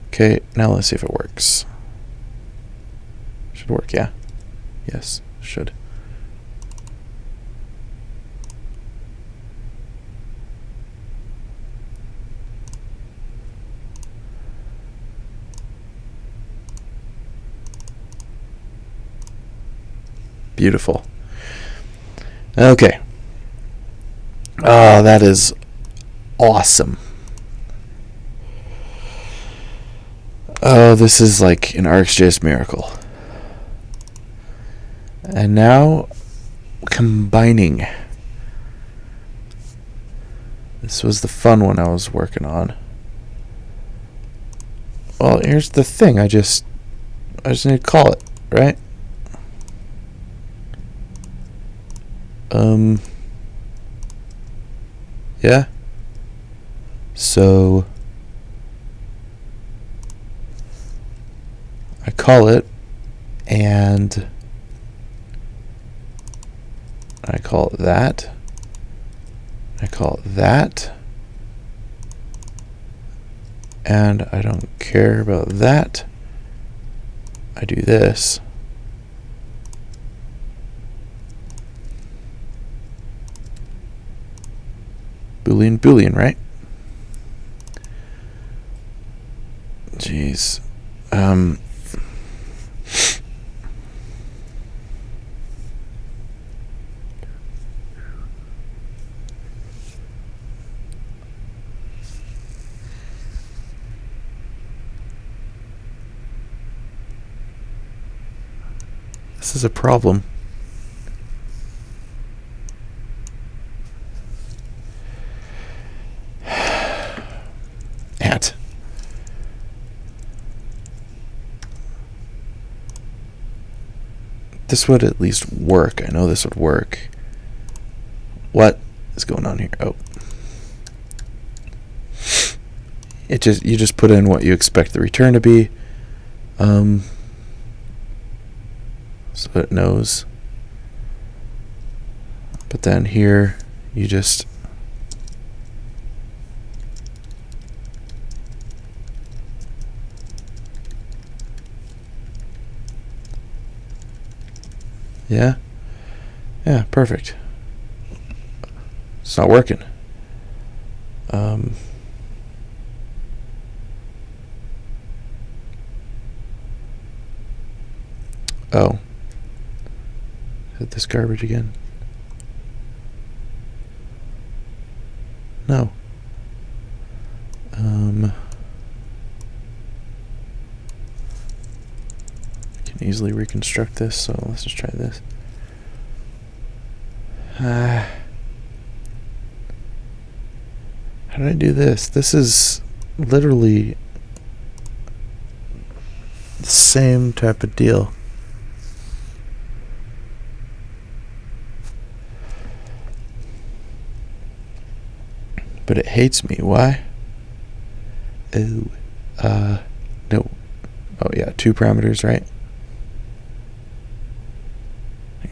Okay, now let's see if it works. Should work, yeah. Yes, should. Beautiful. Okay. Oh, that is awesome. Oh, this is like an RxJS miracle. And now, combining. This was the fun one I was working on. Well, here's the thing. I just need to call it, right? Yeah. So I call it, and I call it that. I call it that. And I don't care about that. I do this, Boolean, Boolean, right? Jeez. This is a problem. At. This would at least work. I know this would work. What is going on here? Oh. You just put in what you expect the return to be. So it knows. But then here you just yeah, perfect. It's not working. Oh, hit this garbage again. No. Can easily reconstruct this, so let's just try this. How did I do this? This is literally the same type of deal. But it hates me. Why? Oh, no. Oh yeah, 2 parameters, right? Hang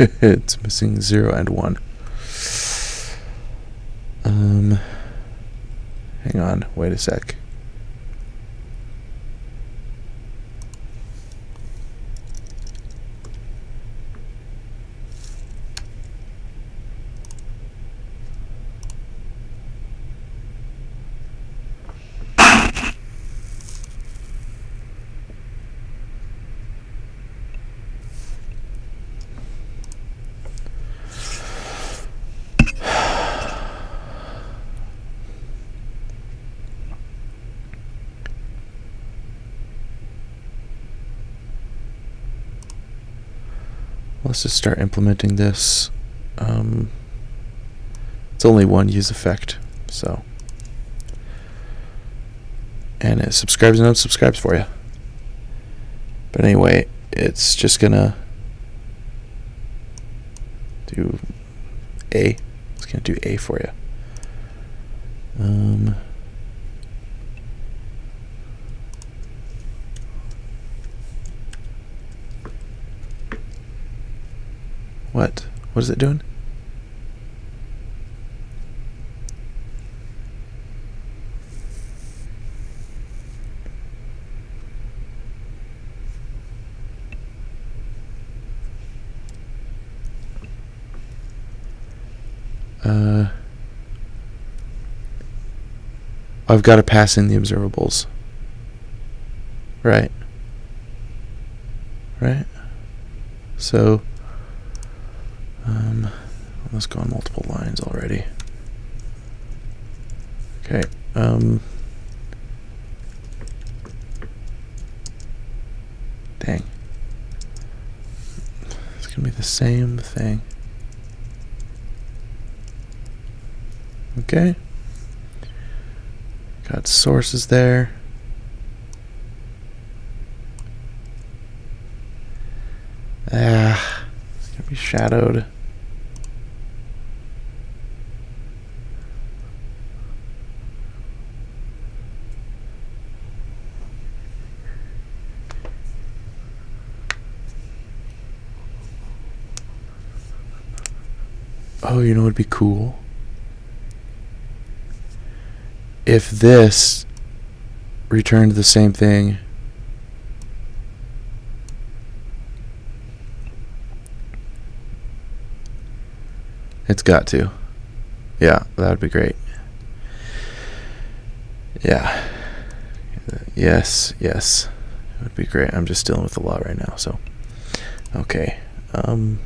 on. It's missing 0 and 1. Hang on. Wait a sec. Let's just start implementing this. It's only one use effect, so. And it subscribes and unsubscribes for you. But anyway, it's just gonna do A. It's gonna do A for you. What? What is it doing? I've got to pass in the observables. Right. So, let's go on multiple lines already. Okay. Dang. It's gonna be the same thing. Okay. Got sources there. It's gonna be shadowed. Oh, you know what would be cool? if this returned the same thing, it's got to. Yeah, that would be great. Yeah. Yes. It would be great. I'm just dealing with a lot right now, so. Okay. A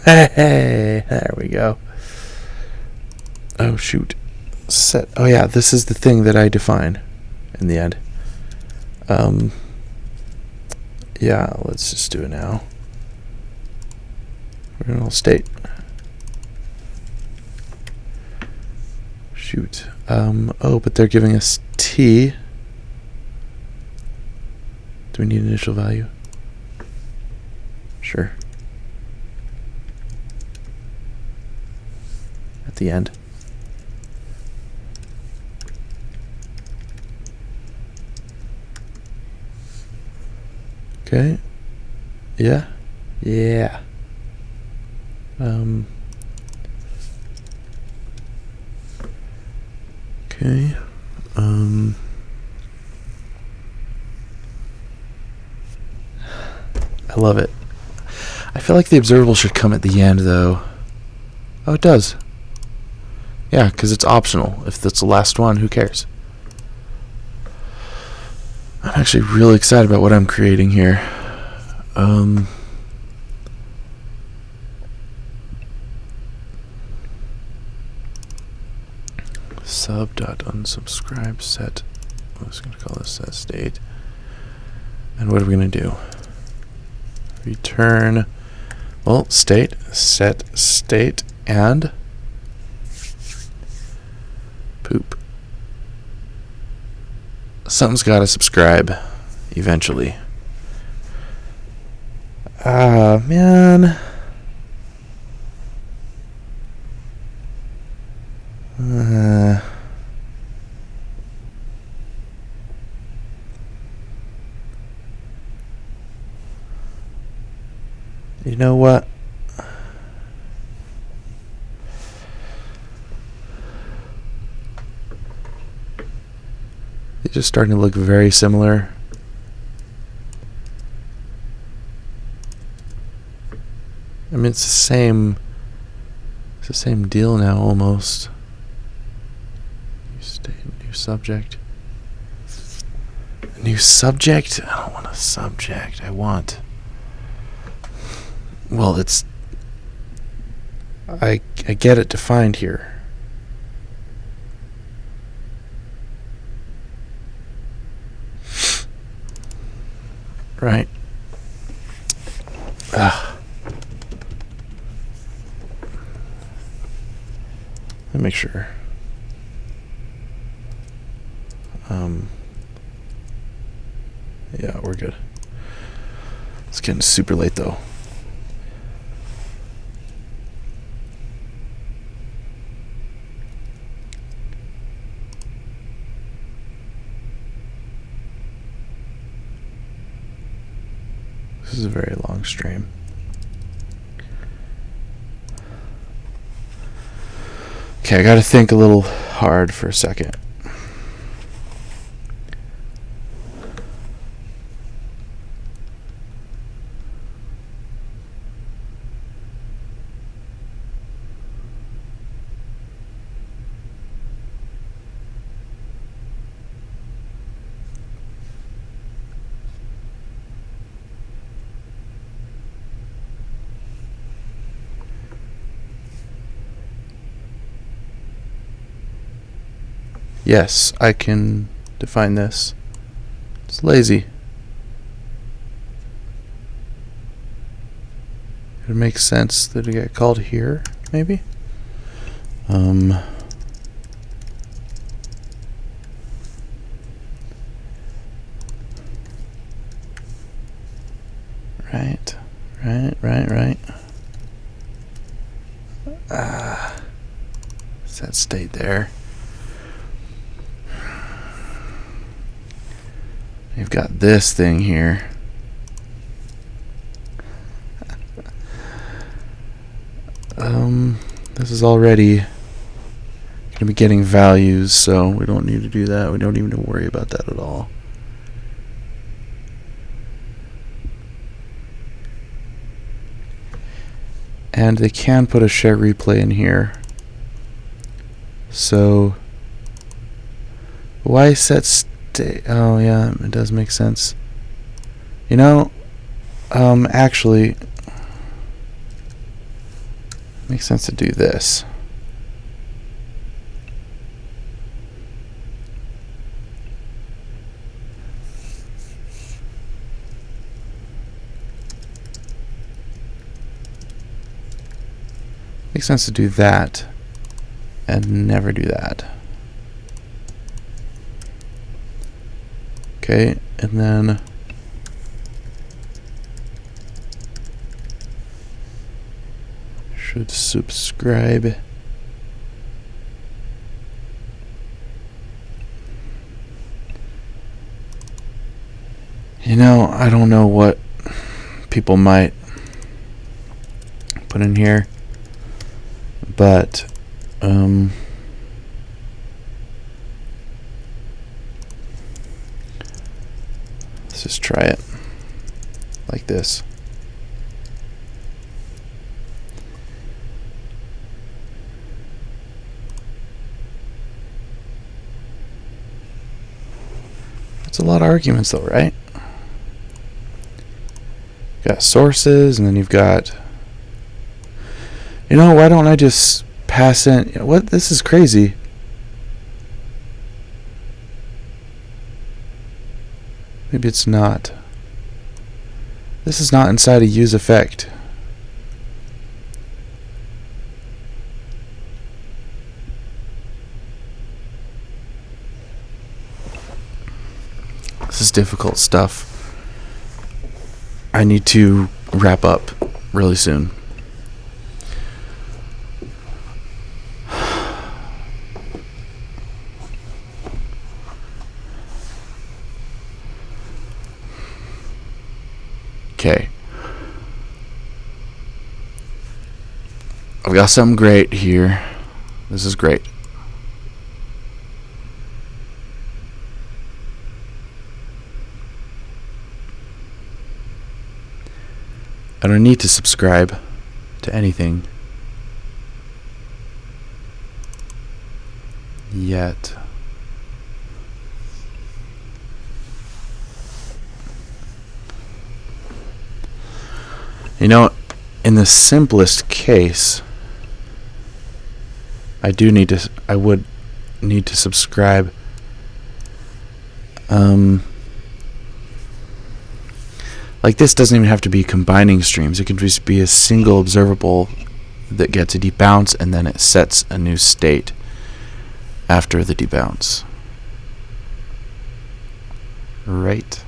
Hey, there we go. Oh shoot. Set. Oh yeah, this is the thing that I define in the end. Yeah, let's just do it now. Original state. Shoot. Oh, but they're giving us T. Do we need initial value? Sure. At the end. Okay. Yeah. Okay. I love it. I feel like the observable should come at the end, though. Oh, it does. Yeah, because it's optional. If that's the last one, who cares? I'm actually really excited about what I'm creating here. Sub.unsubscribe set. I'm just going to call this set state. And what are we going to do? Return, well, state, set state, and poop. Something's got to subscribe eventually. Ah, man. You know what? It's just starting to look very similar. I mean, it's the same deal now, almost. New state, new subject. New subject? I don't want a subject. I want... Well, it's... I get it defined here. Right. Let me make sure. Yeah, we're good. It's getting super late, though. This is a very long stream. Okay, I gotta think a little hard for a second. Yes, I can define this. It's lazy. It makes sense that it get called here, maybe? Right. Set state there. You've got this thing here. This is already going to be getting values, so we don't need to do that. We don't even need to worry about that at all. And they can put a share replay in here. So why set state? Oh yeah, it does make sense. You know, actually, makes sense to do this. Makes sense to do that and never do that. Okay, and then should subscribe. You know, I don't know what people might put in here, but let's just try it like this. That's a lot of arguments though, right? You've got sources, and then you've got, you know, why don't I just pass in, you know, what, this is crazy. Maybe it's not. This is not inside a use effect. This is difficult stuff. I need to wrap up really soon. Okay. I've got something great here. This is great. I don't need to subscribe to anything yet. You know, in the simplest case, I would need to subscribe. Like this doesn't even have to be combining streams. It can just be a single observable that gets a debounce and then it sets a new state after the debounce. Right.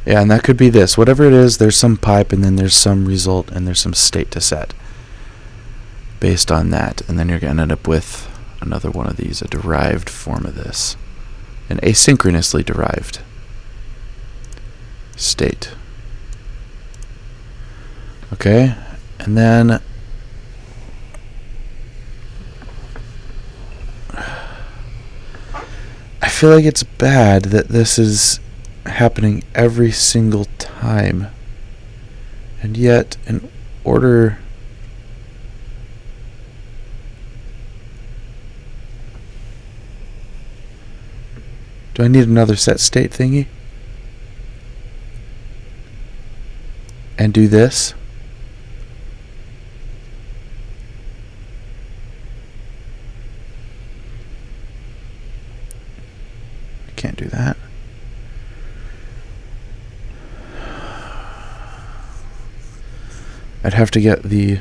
Yeah, and that could be this. Whatever it is, there's some pipe, and then there's some result, and there's some state to set based on that. And then you're going to end up with another one of these, a derived form of this. An asynchronously derived state. Okay, and then I feel like it's bad that this is happening every single time, and yet in order do I need another set state thingy and do this? I can't do that. I'd have to get the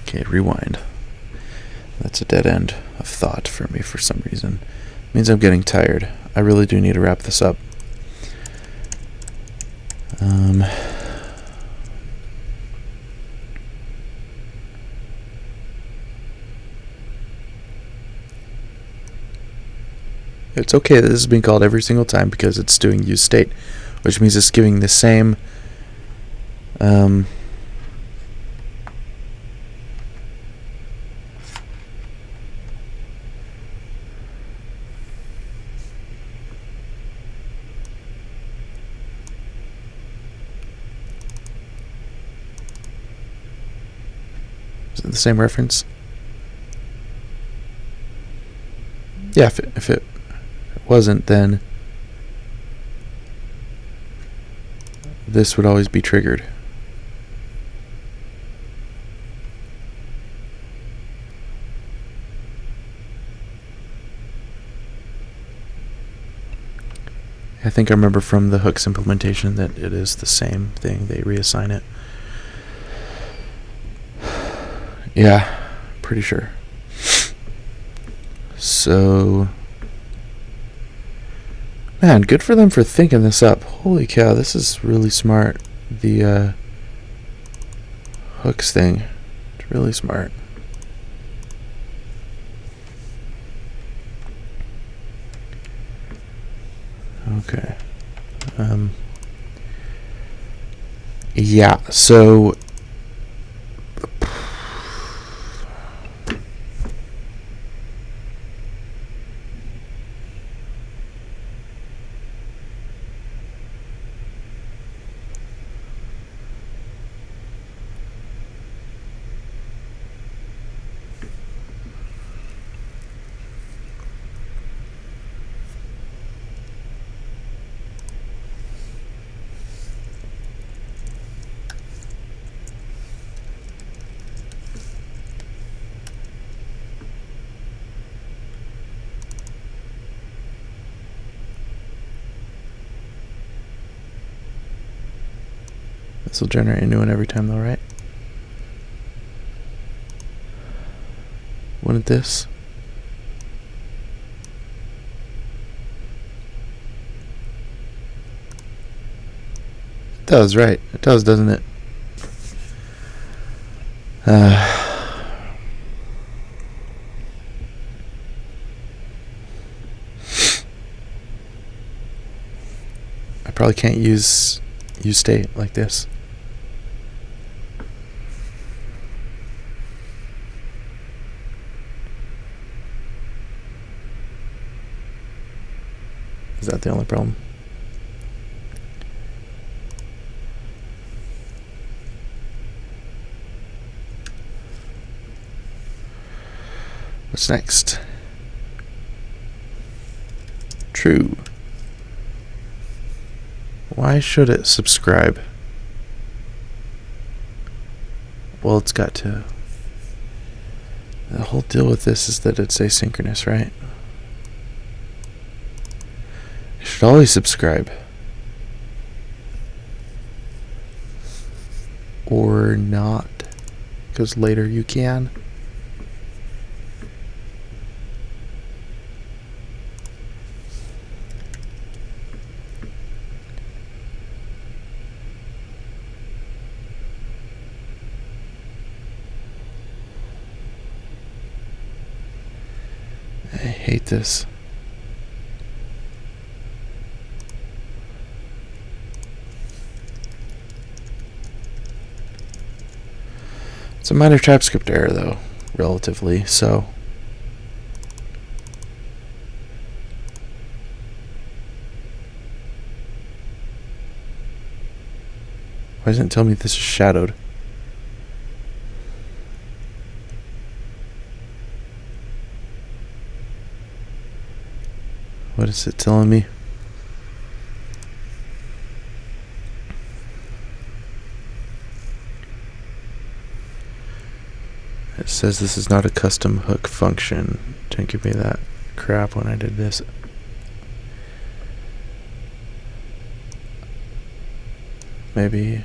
okay, rewind. That's a dead end of thought for me for some reason. It means I'm getting tired. I really do need to wrap this up. It's okay that this is being called every single time because it's doing use state, which means it's giving the same is it the same reference? Yeah, if it wasn't, then this would always be triggered. I think I remember from the hooks implementation that it is the same thing. They reassign it. Yeah, pretty sure. So, man, good for them for thinking this up. Holy cow, this is really smart. The hooks thing, it's really smart. Okay. Yeah, so this will generate a new one every time though, right? Wouldn't this? It does, right? It does, doesn't it? I probably can't use state like this. Is that the only problem? What's next? True. Why should it subscribe? Well, it's got to. The whole deal with this is that it's asynchronous, right? You should always subscribe. Or not, because later you can. I hate this. It's a minor TypeScript error, though, relatively, so. Why doesn't it tell me this is shadowed? What is it telling me? It says this is not a custom hook function. Didn't give me that crap when I did this. Maybe.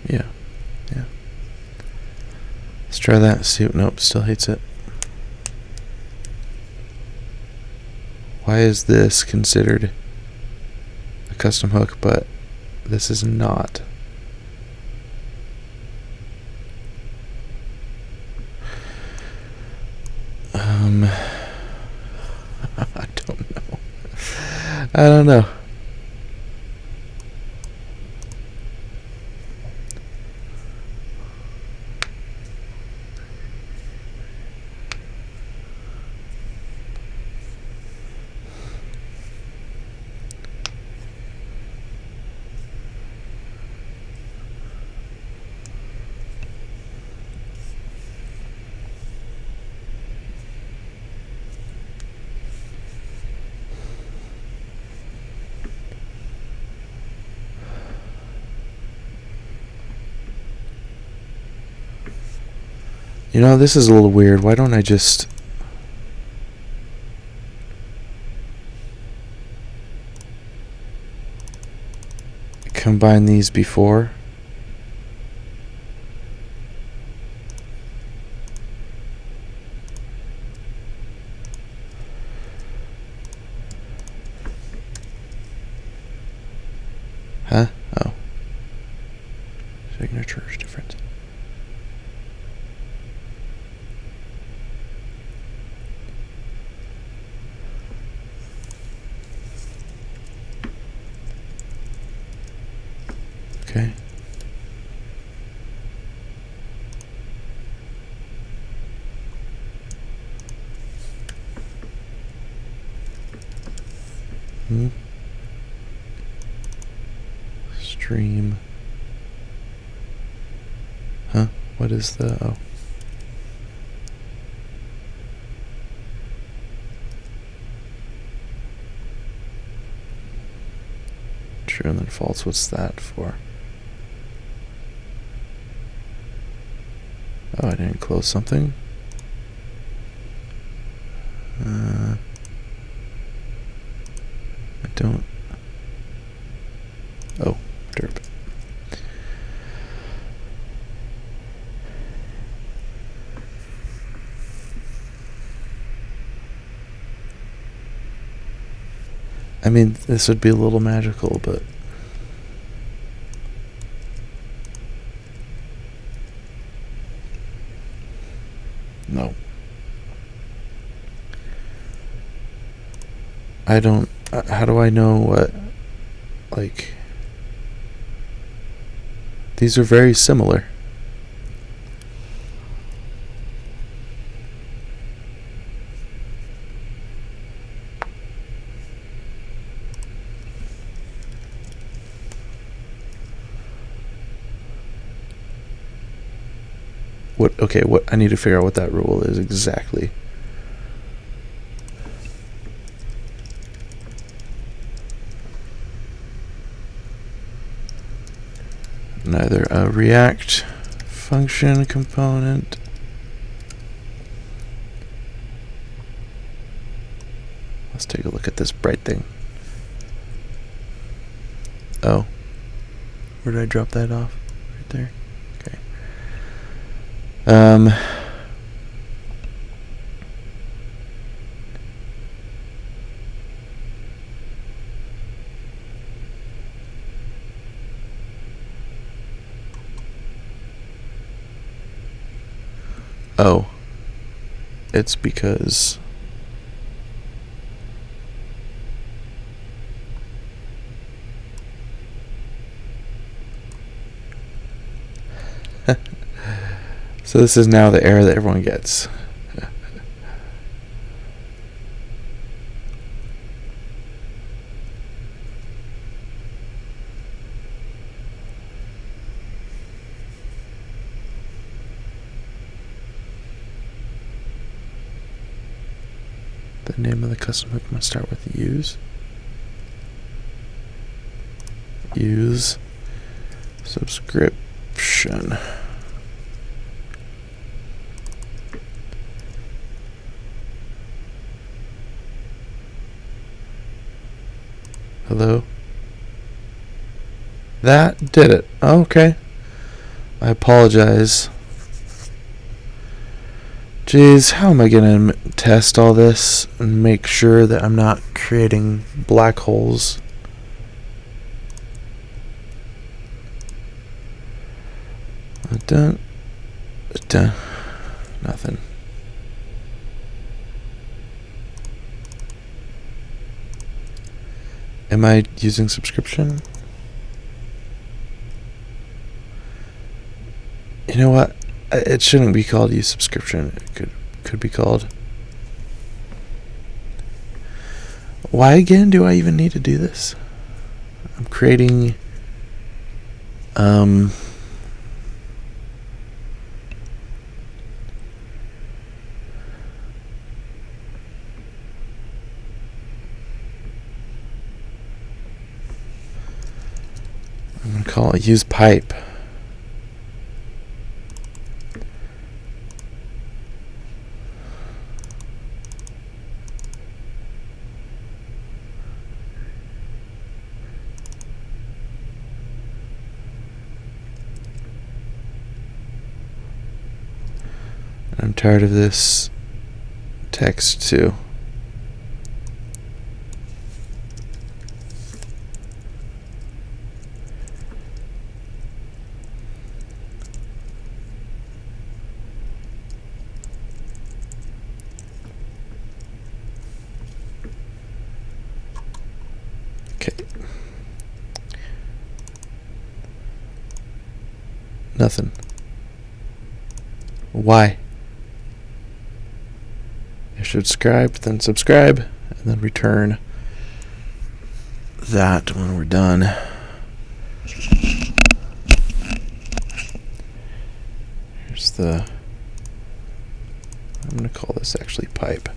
Yeah. Let's try that. See. Nope, still hates it. Why is this considered a custom hook, but this is not? I don't know. I don't know. You know, this is a little weird. Why don't I just... combine these before? Huh? Oh. Signature is different. Okay. Stream. Huh? What is the... oh. True and then false. What's that for? Oh, I didn't close something. I don't... oh, derp. I mean, this would be a little magical, but... no. I don't... how do I know what... like... these are very similar. What? Okay, what? I need to figure out what that rule is exactly. Neither a React function component. Let's take a look at this bright thing. Oh. Where did I drop that off? Right there. Okay. Oh. It's because... so this is now the error that everyone gets. The name of the custom hook must start with use. Use subscription. Hello? That did it. Okay. I apologize. Jeez, how am I going to test all this and make sure that I'm not creating black holes? Done. Nothing. Am I using subscription? You know what? It shouldn't be called use subscription. It could be called. Why again do I even need to do this? I'm creating I'm gonna call it use pipe. I'm tired of this text too. Okay. Nothing. Why? I should subscribe, then subscribe, and then return that when we're done. Here's the, I'm going to call this actually pipe.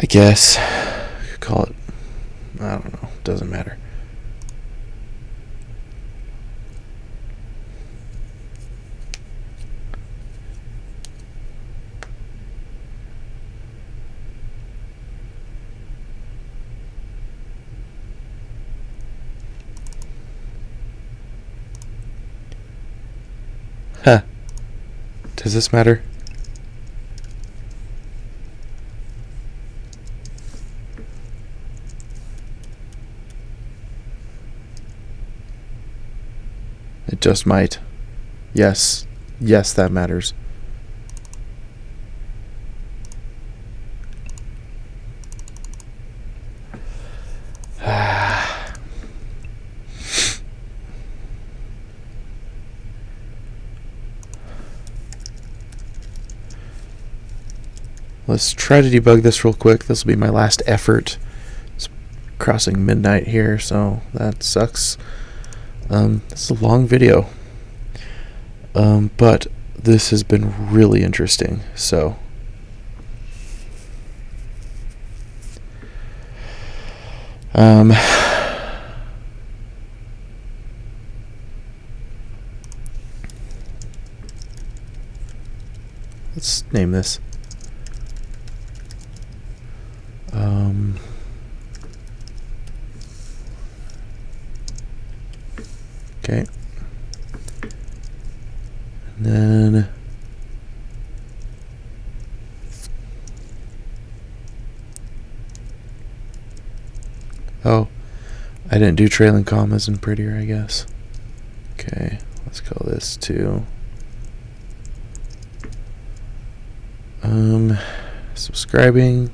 I guess. I could call it, I don't know, doesn't matter. Huh. Does this matter? It just might. Yes. Yes, that matters. Let's try to debug this real quick. This will be my last effort. It's crossing midnight here, so that sucks. This is a long video. But this has been really interesting, so let's name this. Okay. And then oh, I didn't do trailing commas and prettier, I guess. Okay, let's call this too. Subscribing.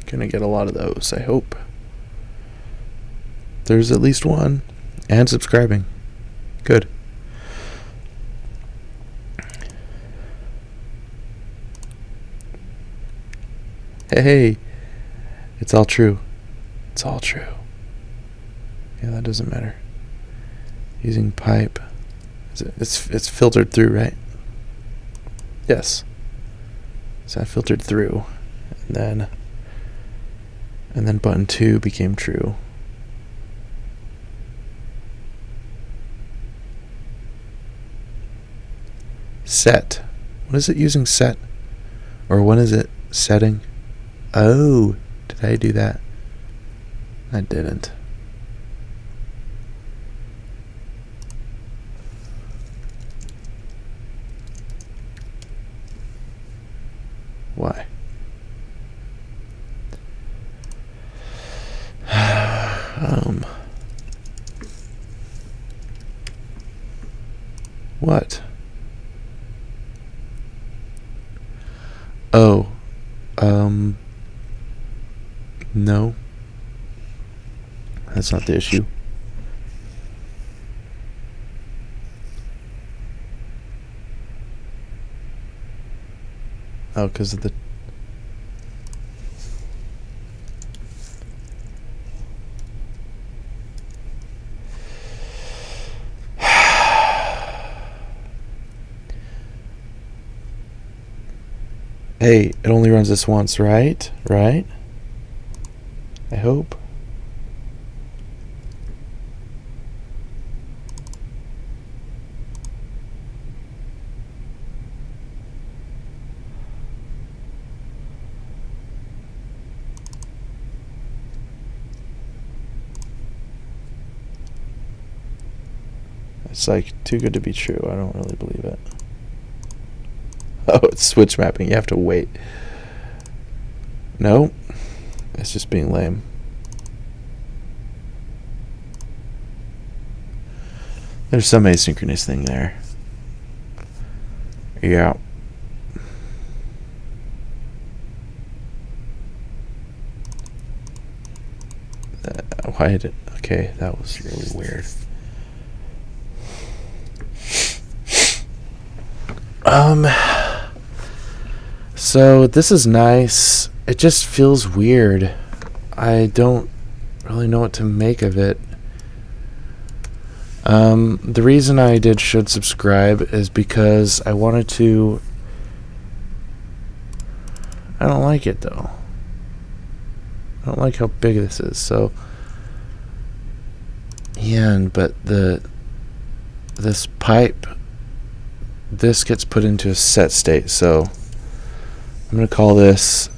Gonna get a lot of those, I hope. There's at least one. And subscribing. Good. Hey, it's all true. It's all true. Yeah, that doesn't matter. Using pipe. It's filtered through, right? Yes. So I filtered through, and then button 2 became true. Set. What is it using set? Or when is it setting? Oh, did I do that? I didn't. Why? What? Oh, no. That's not the issue. Oh, because of the... Hey, it only runs this once, right? Right? I hope. It's like too good to be true. I don't really believe it. Oh, it's switch mapping. You have to wait. No, it's just being lame. There's some asynchronous thing there. Yeah. Why did it? Okay, that was really weird. So this is nice. It just feels weird. I don't really know what to make of it. The reason I did should subscribe is because I wanted to... I don't like it though. I don't like how big this is, so... Yeah, but this pipe, this gets put into a set state, so I'm going to call this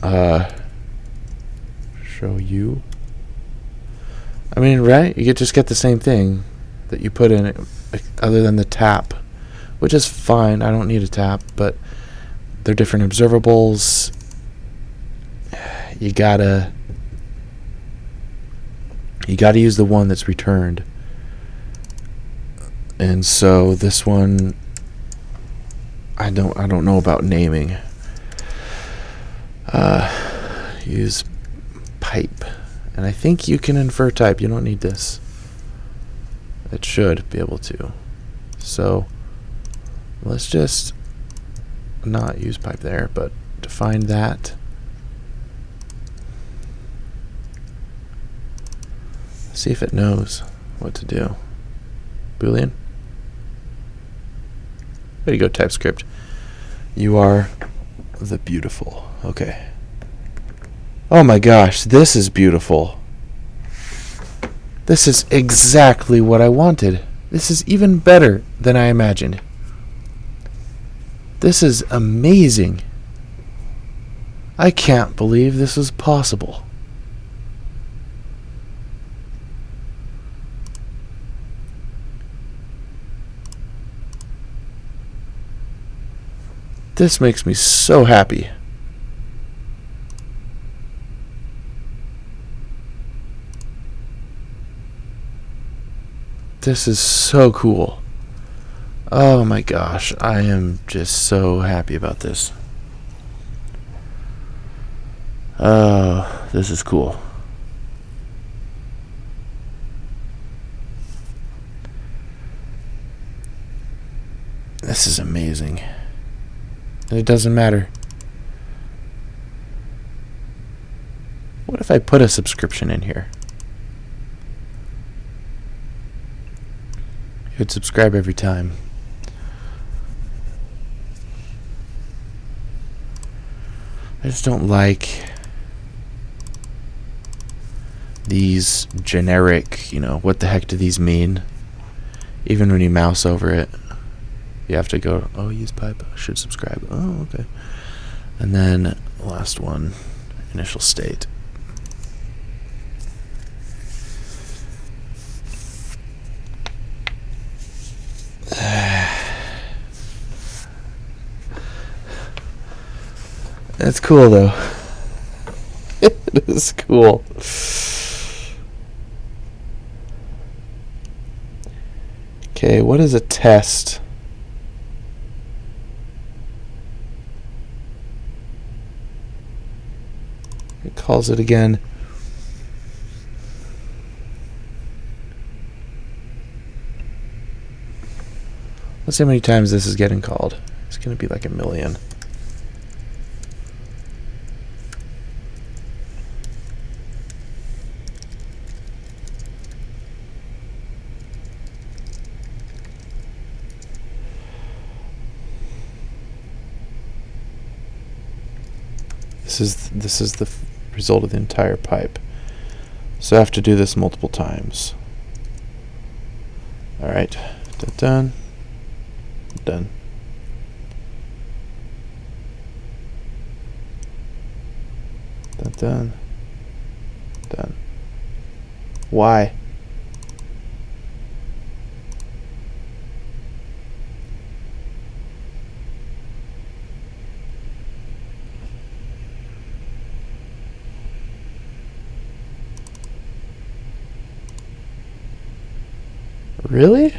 show you. I mean, right? You just get the same thing that you put in it, other than the tap, which is fine. I don't need a tap, but they're different observables. You gotta use the one that's returned. And so this one, I don't know about naming. Use pipe, and I think you can infer type. You don't need this. It should be able to. So let's just not use pipe there, but define that. See if it knows what to do. Boolean. There you go, TypeScript. You are the beautiful. Okay. Oh my gosh, this is beautiful. This is exactly what I wanted. This is even better than I imagined. This is amazing. I can't believe this was possible. This makes me so happy. This is so cool. Oh my gosh, I am just so happy about this. Oh, this is cool. This is amazing. And it doesn't matter. What if I put a subscription in here? Hit subscribe every time. I just don't like these generic, what the heck do these mean? Even when you mouse over it, you have to go, oh, use pipe, I should subscribe. Oh, okay. And then last one, initial state. That's cool, though. It is cool. Okay, what is a test? It calls it again. Let's see how many times this is getting called. It's going to be like 1,000,000. This is the result of the entire pipe. So I have to do this multiple times. All right, done. Done. Done. Done. Why? Really?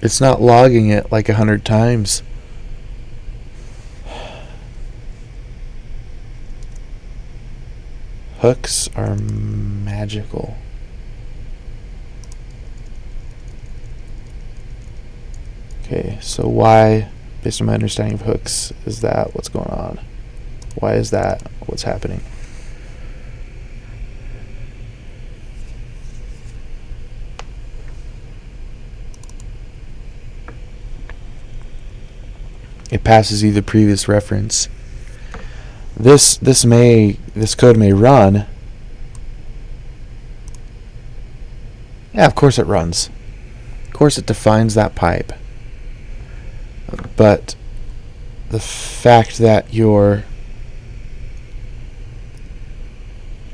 It's not logging it like 100 times. Hooks are magical. Okay, so why, based on my understanding of hooks, is that what's going on? Why is that what's happening? It passes you the previous reference. This code may run. Yeah, of course it runs. Of course it defines that pipe. But the fact that you're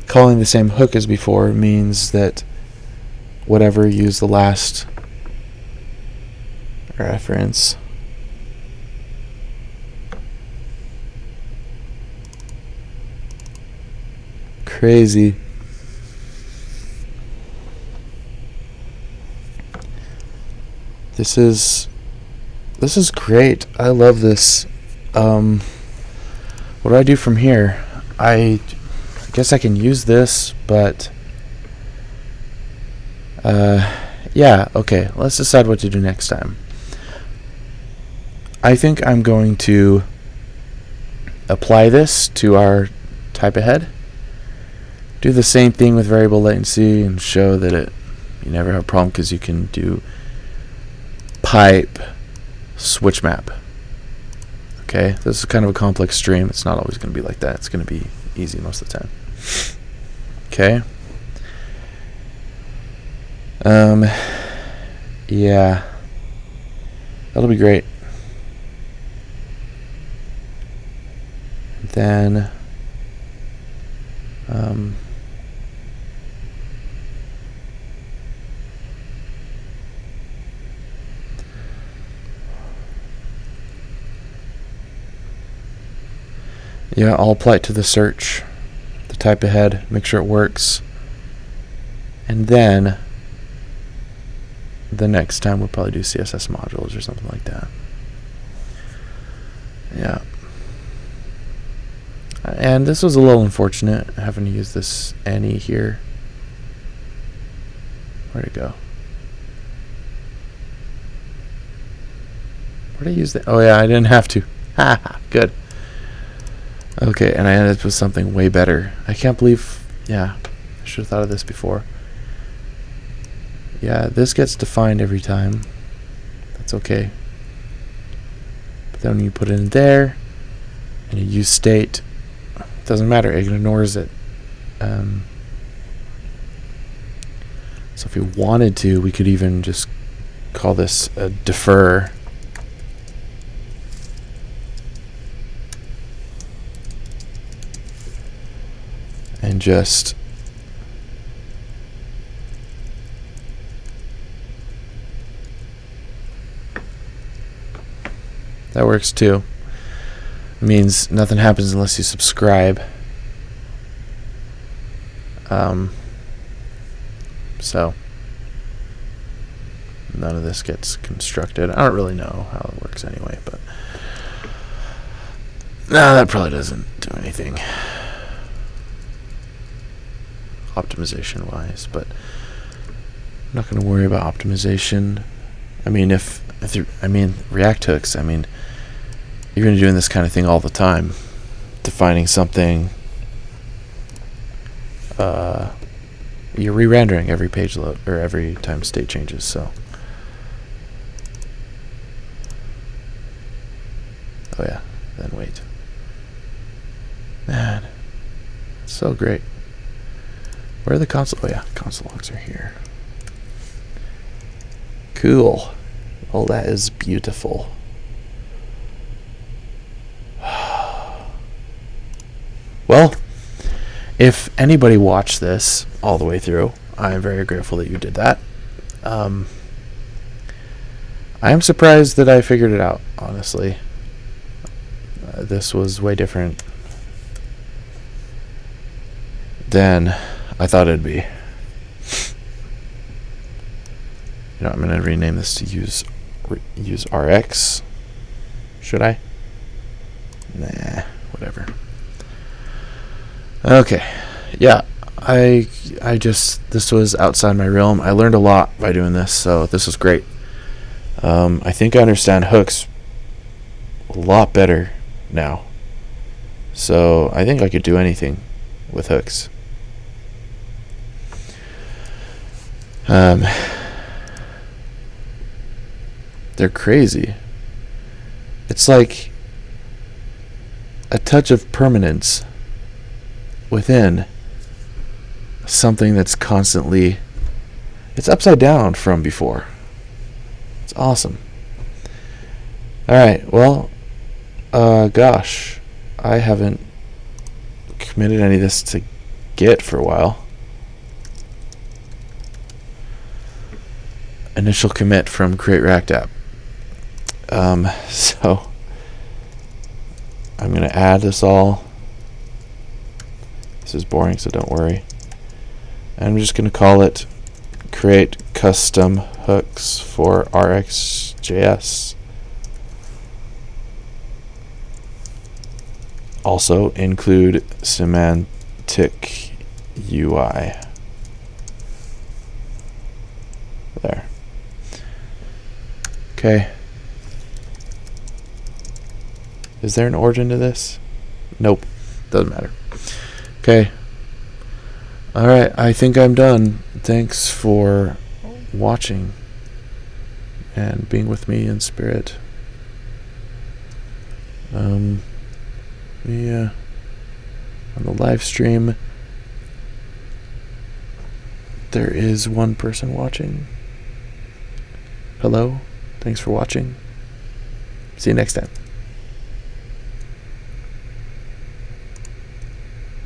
calling the same hook as before means that whatever used the last reference crazy. This is great. I love this. What do I do from here? I guess I can use this, but yeah, okay. Let's decide what to do next time. I think I'm going to apply this to our type ahead. Do the same thing with variable latency and show that you never have a problem because you can do pipe switch map. Okay, this is kind of a complex stream. It's not always going to be like that. It's going to be easy most of the time. Okay. Yeah, that'll be great. Then yeah, I'll apply it to the search, the type ahead, make sure it works, and then the next time we'll probably do CSS modules or something like that. Yeah. And this was a little unfortunate, having to use this any here. Where'd it go? Where'd I use that? Oh yeah, I didn't have to. Ha, good. Okay, and I ended up with something way better. I can't believe, yeah, I should have thought of this before. Yeah, this gets defined every time. That's okay. But then when you put it in there, and you use state, it doesn't matter, it ignores it. So if we wanted to, we could even just call this a defer. And just that works too. It means nothing happens unless you subscribe. So none of this gets constructed. I don't really know how it works anyway, but no, that probably doesn't do anything optimization wise, but I'm not going to worry about optimization. I mean, React hooks, you're going to be doing this kind of thing all the time, defining something, you're re-rendering every page load or every time state changes. So, oh yeah, then wait, man, so great. Where are the console? Oh yeah, console logs are here. Cool. Oh, that is beautiful. Well, if anybody watched this all the way through, I am very grateful that you did that. I am surprised that I figured it out, honestly. This was way different than I thought it'd be. I'm going to rename this to use Rx. Should I? Nah, whatever. Okay. Yeah, this was outside my realm. I learned a lot by doing this, so this was great. I think I understand hooks a lot better now. So I think I could do anything with hooks. They're crazy. It's like a touch of permanence within something that's constantly, it's upside down from before. It's awesome. Alright, well, gosh, I haven't committed any of this to Git for a while. Initial commit from create React app. So I'm going to add this all. This is boring, so don't worry. I'm just going to call it create custom hooks for RxJS. Also include semantic UI. There. Okay. Is there an origin to this? Nope. Doesn't matter. Okay. Alright, I think I'm done. Thanks for watching and being with me in spirit. Yeah. On the live stream, there is one person watching. Hello. Thanks for watching. See you next time.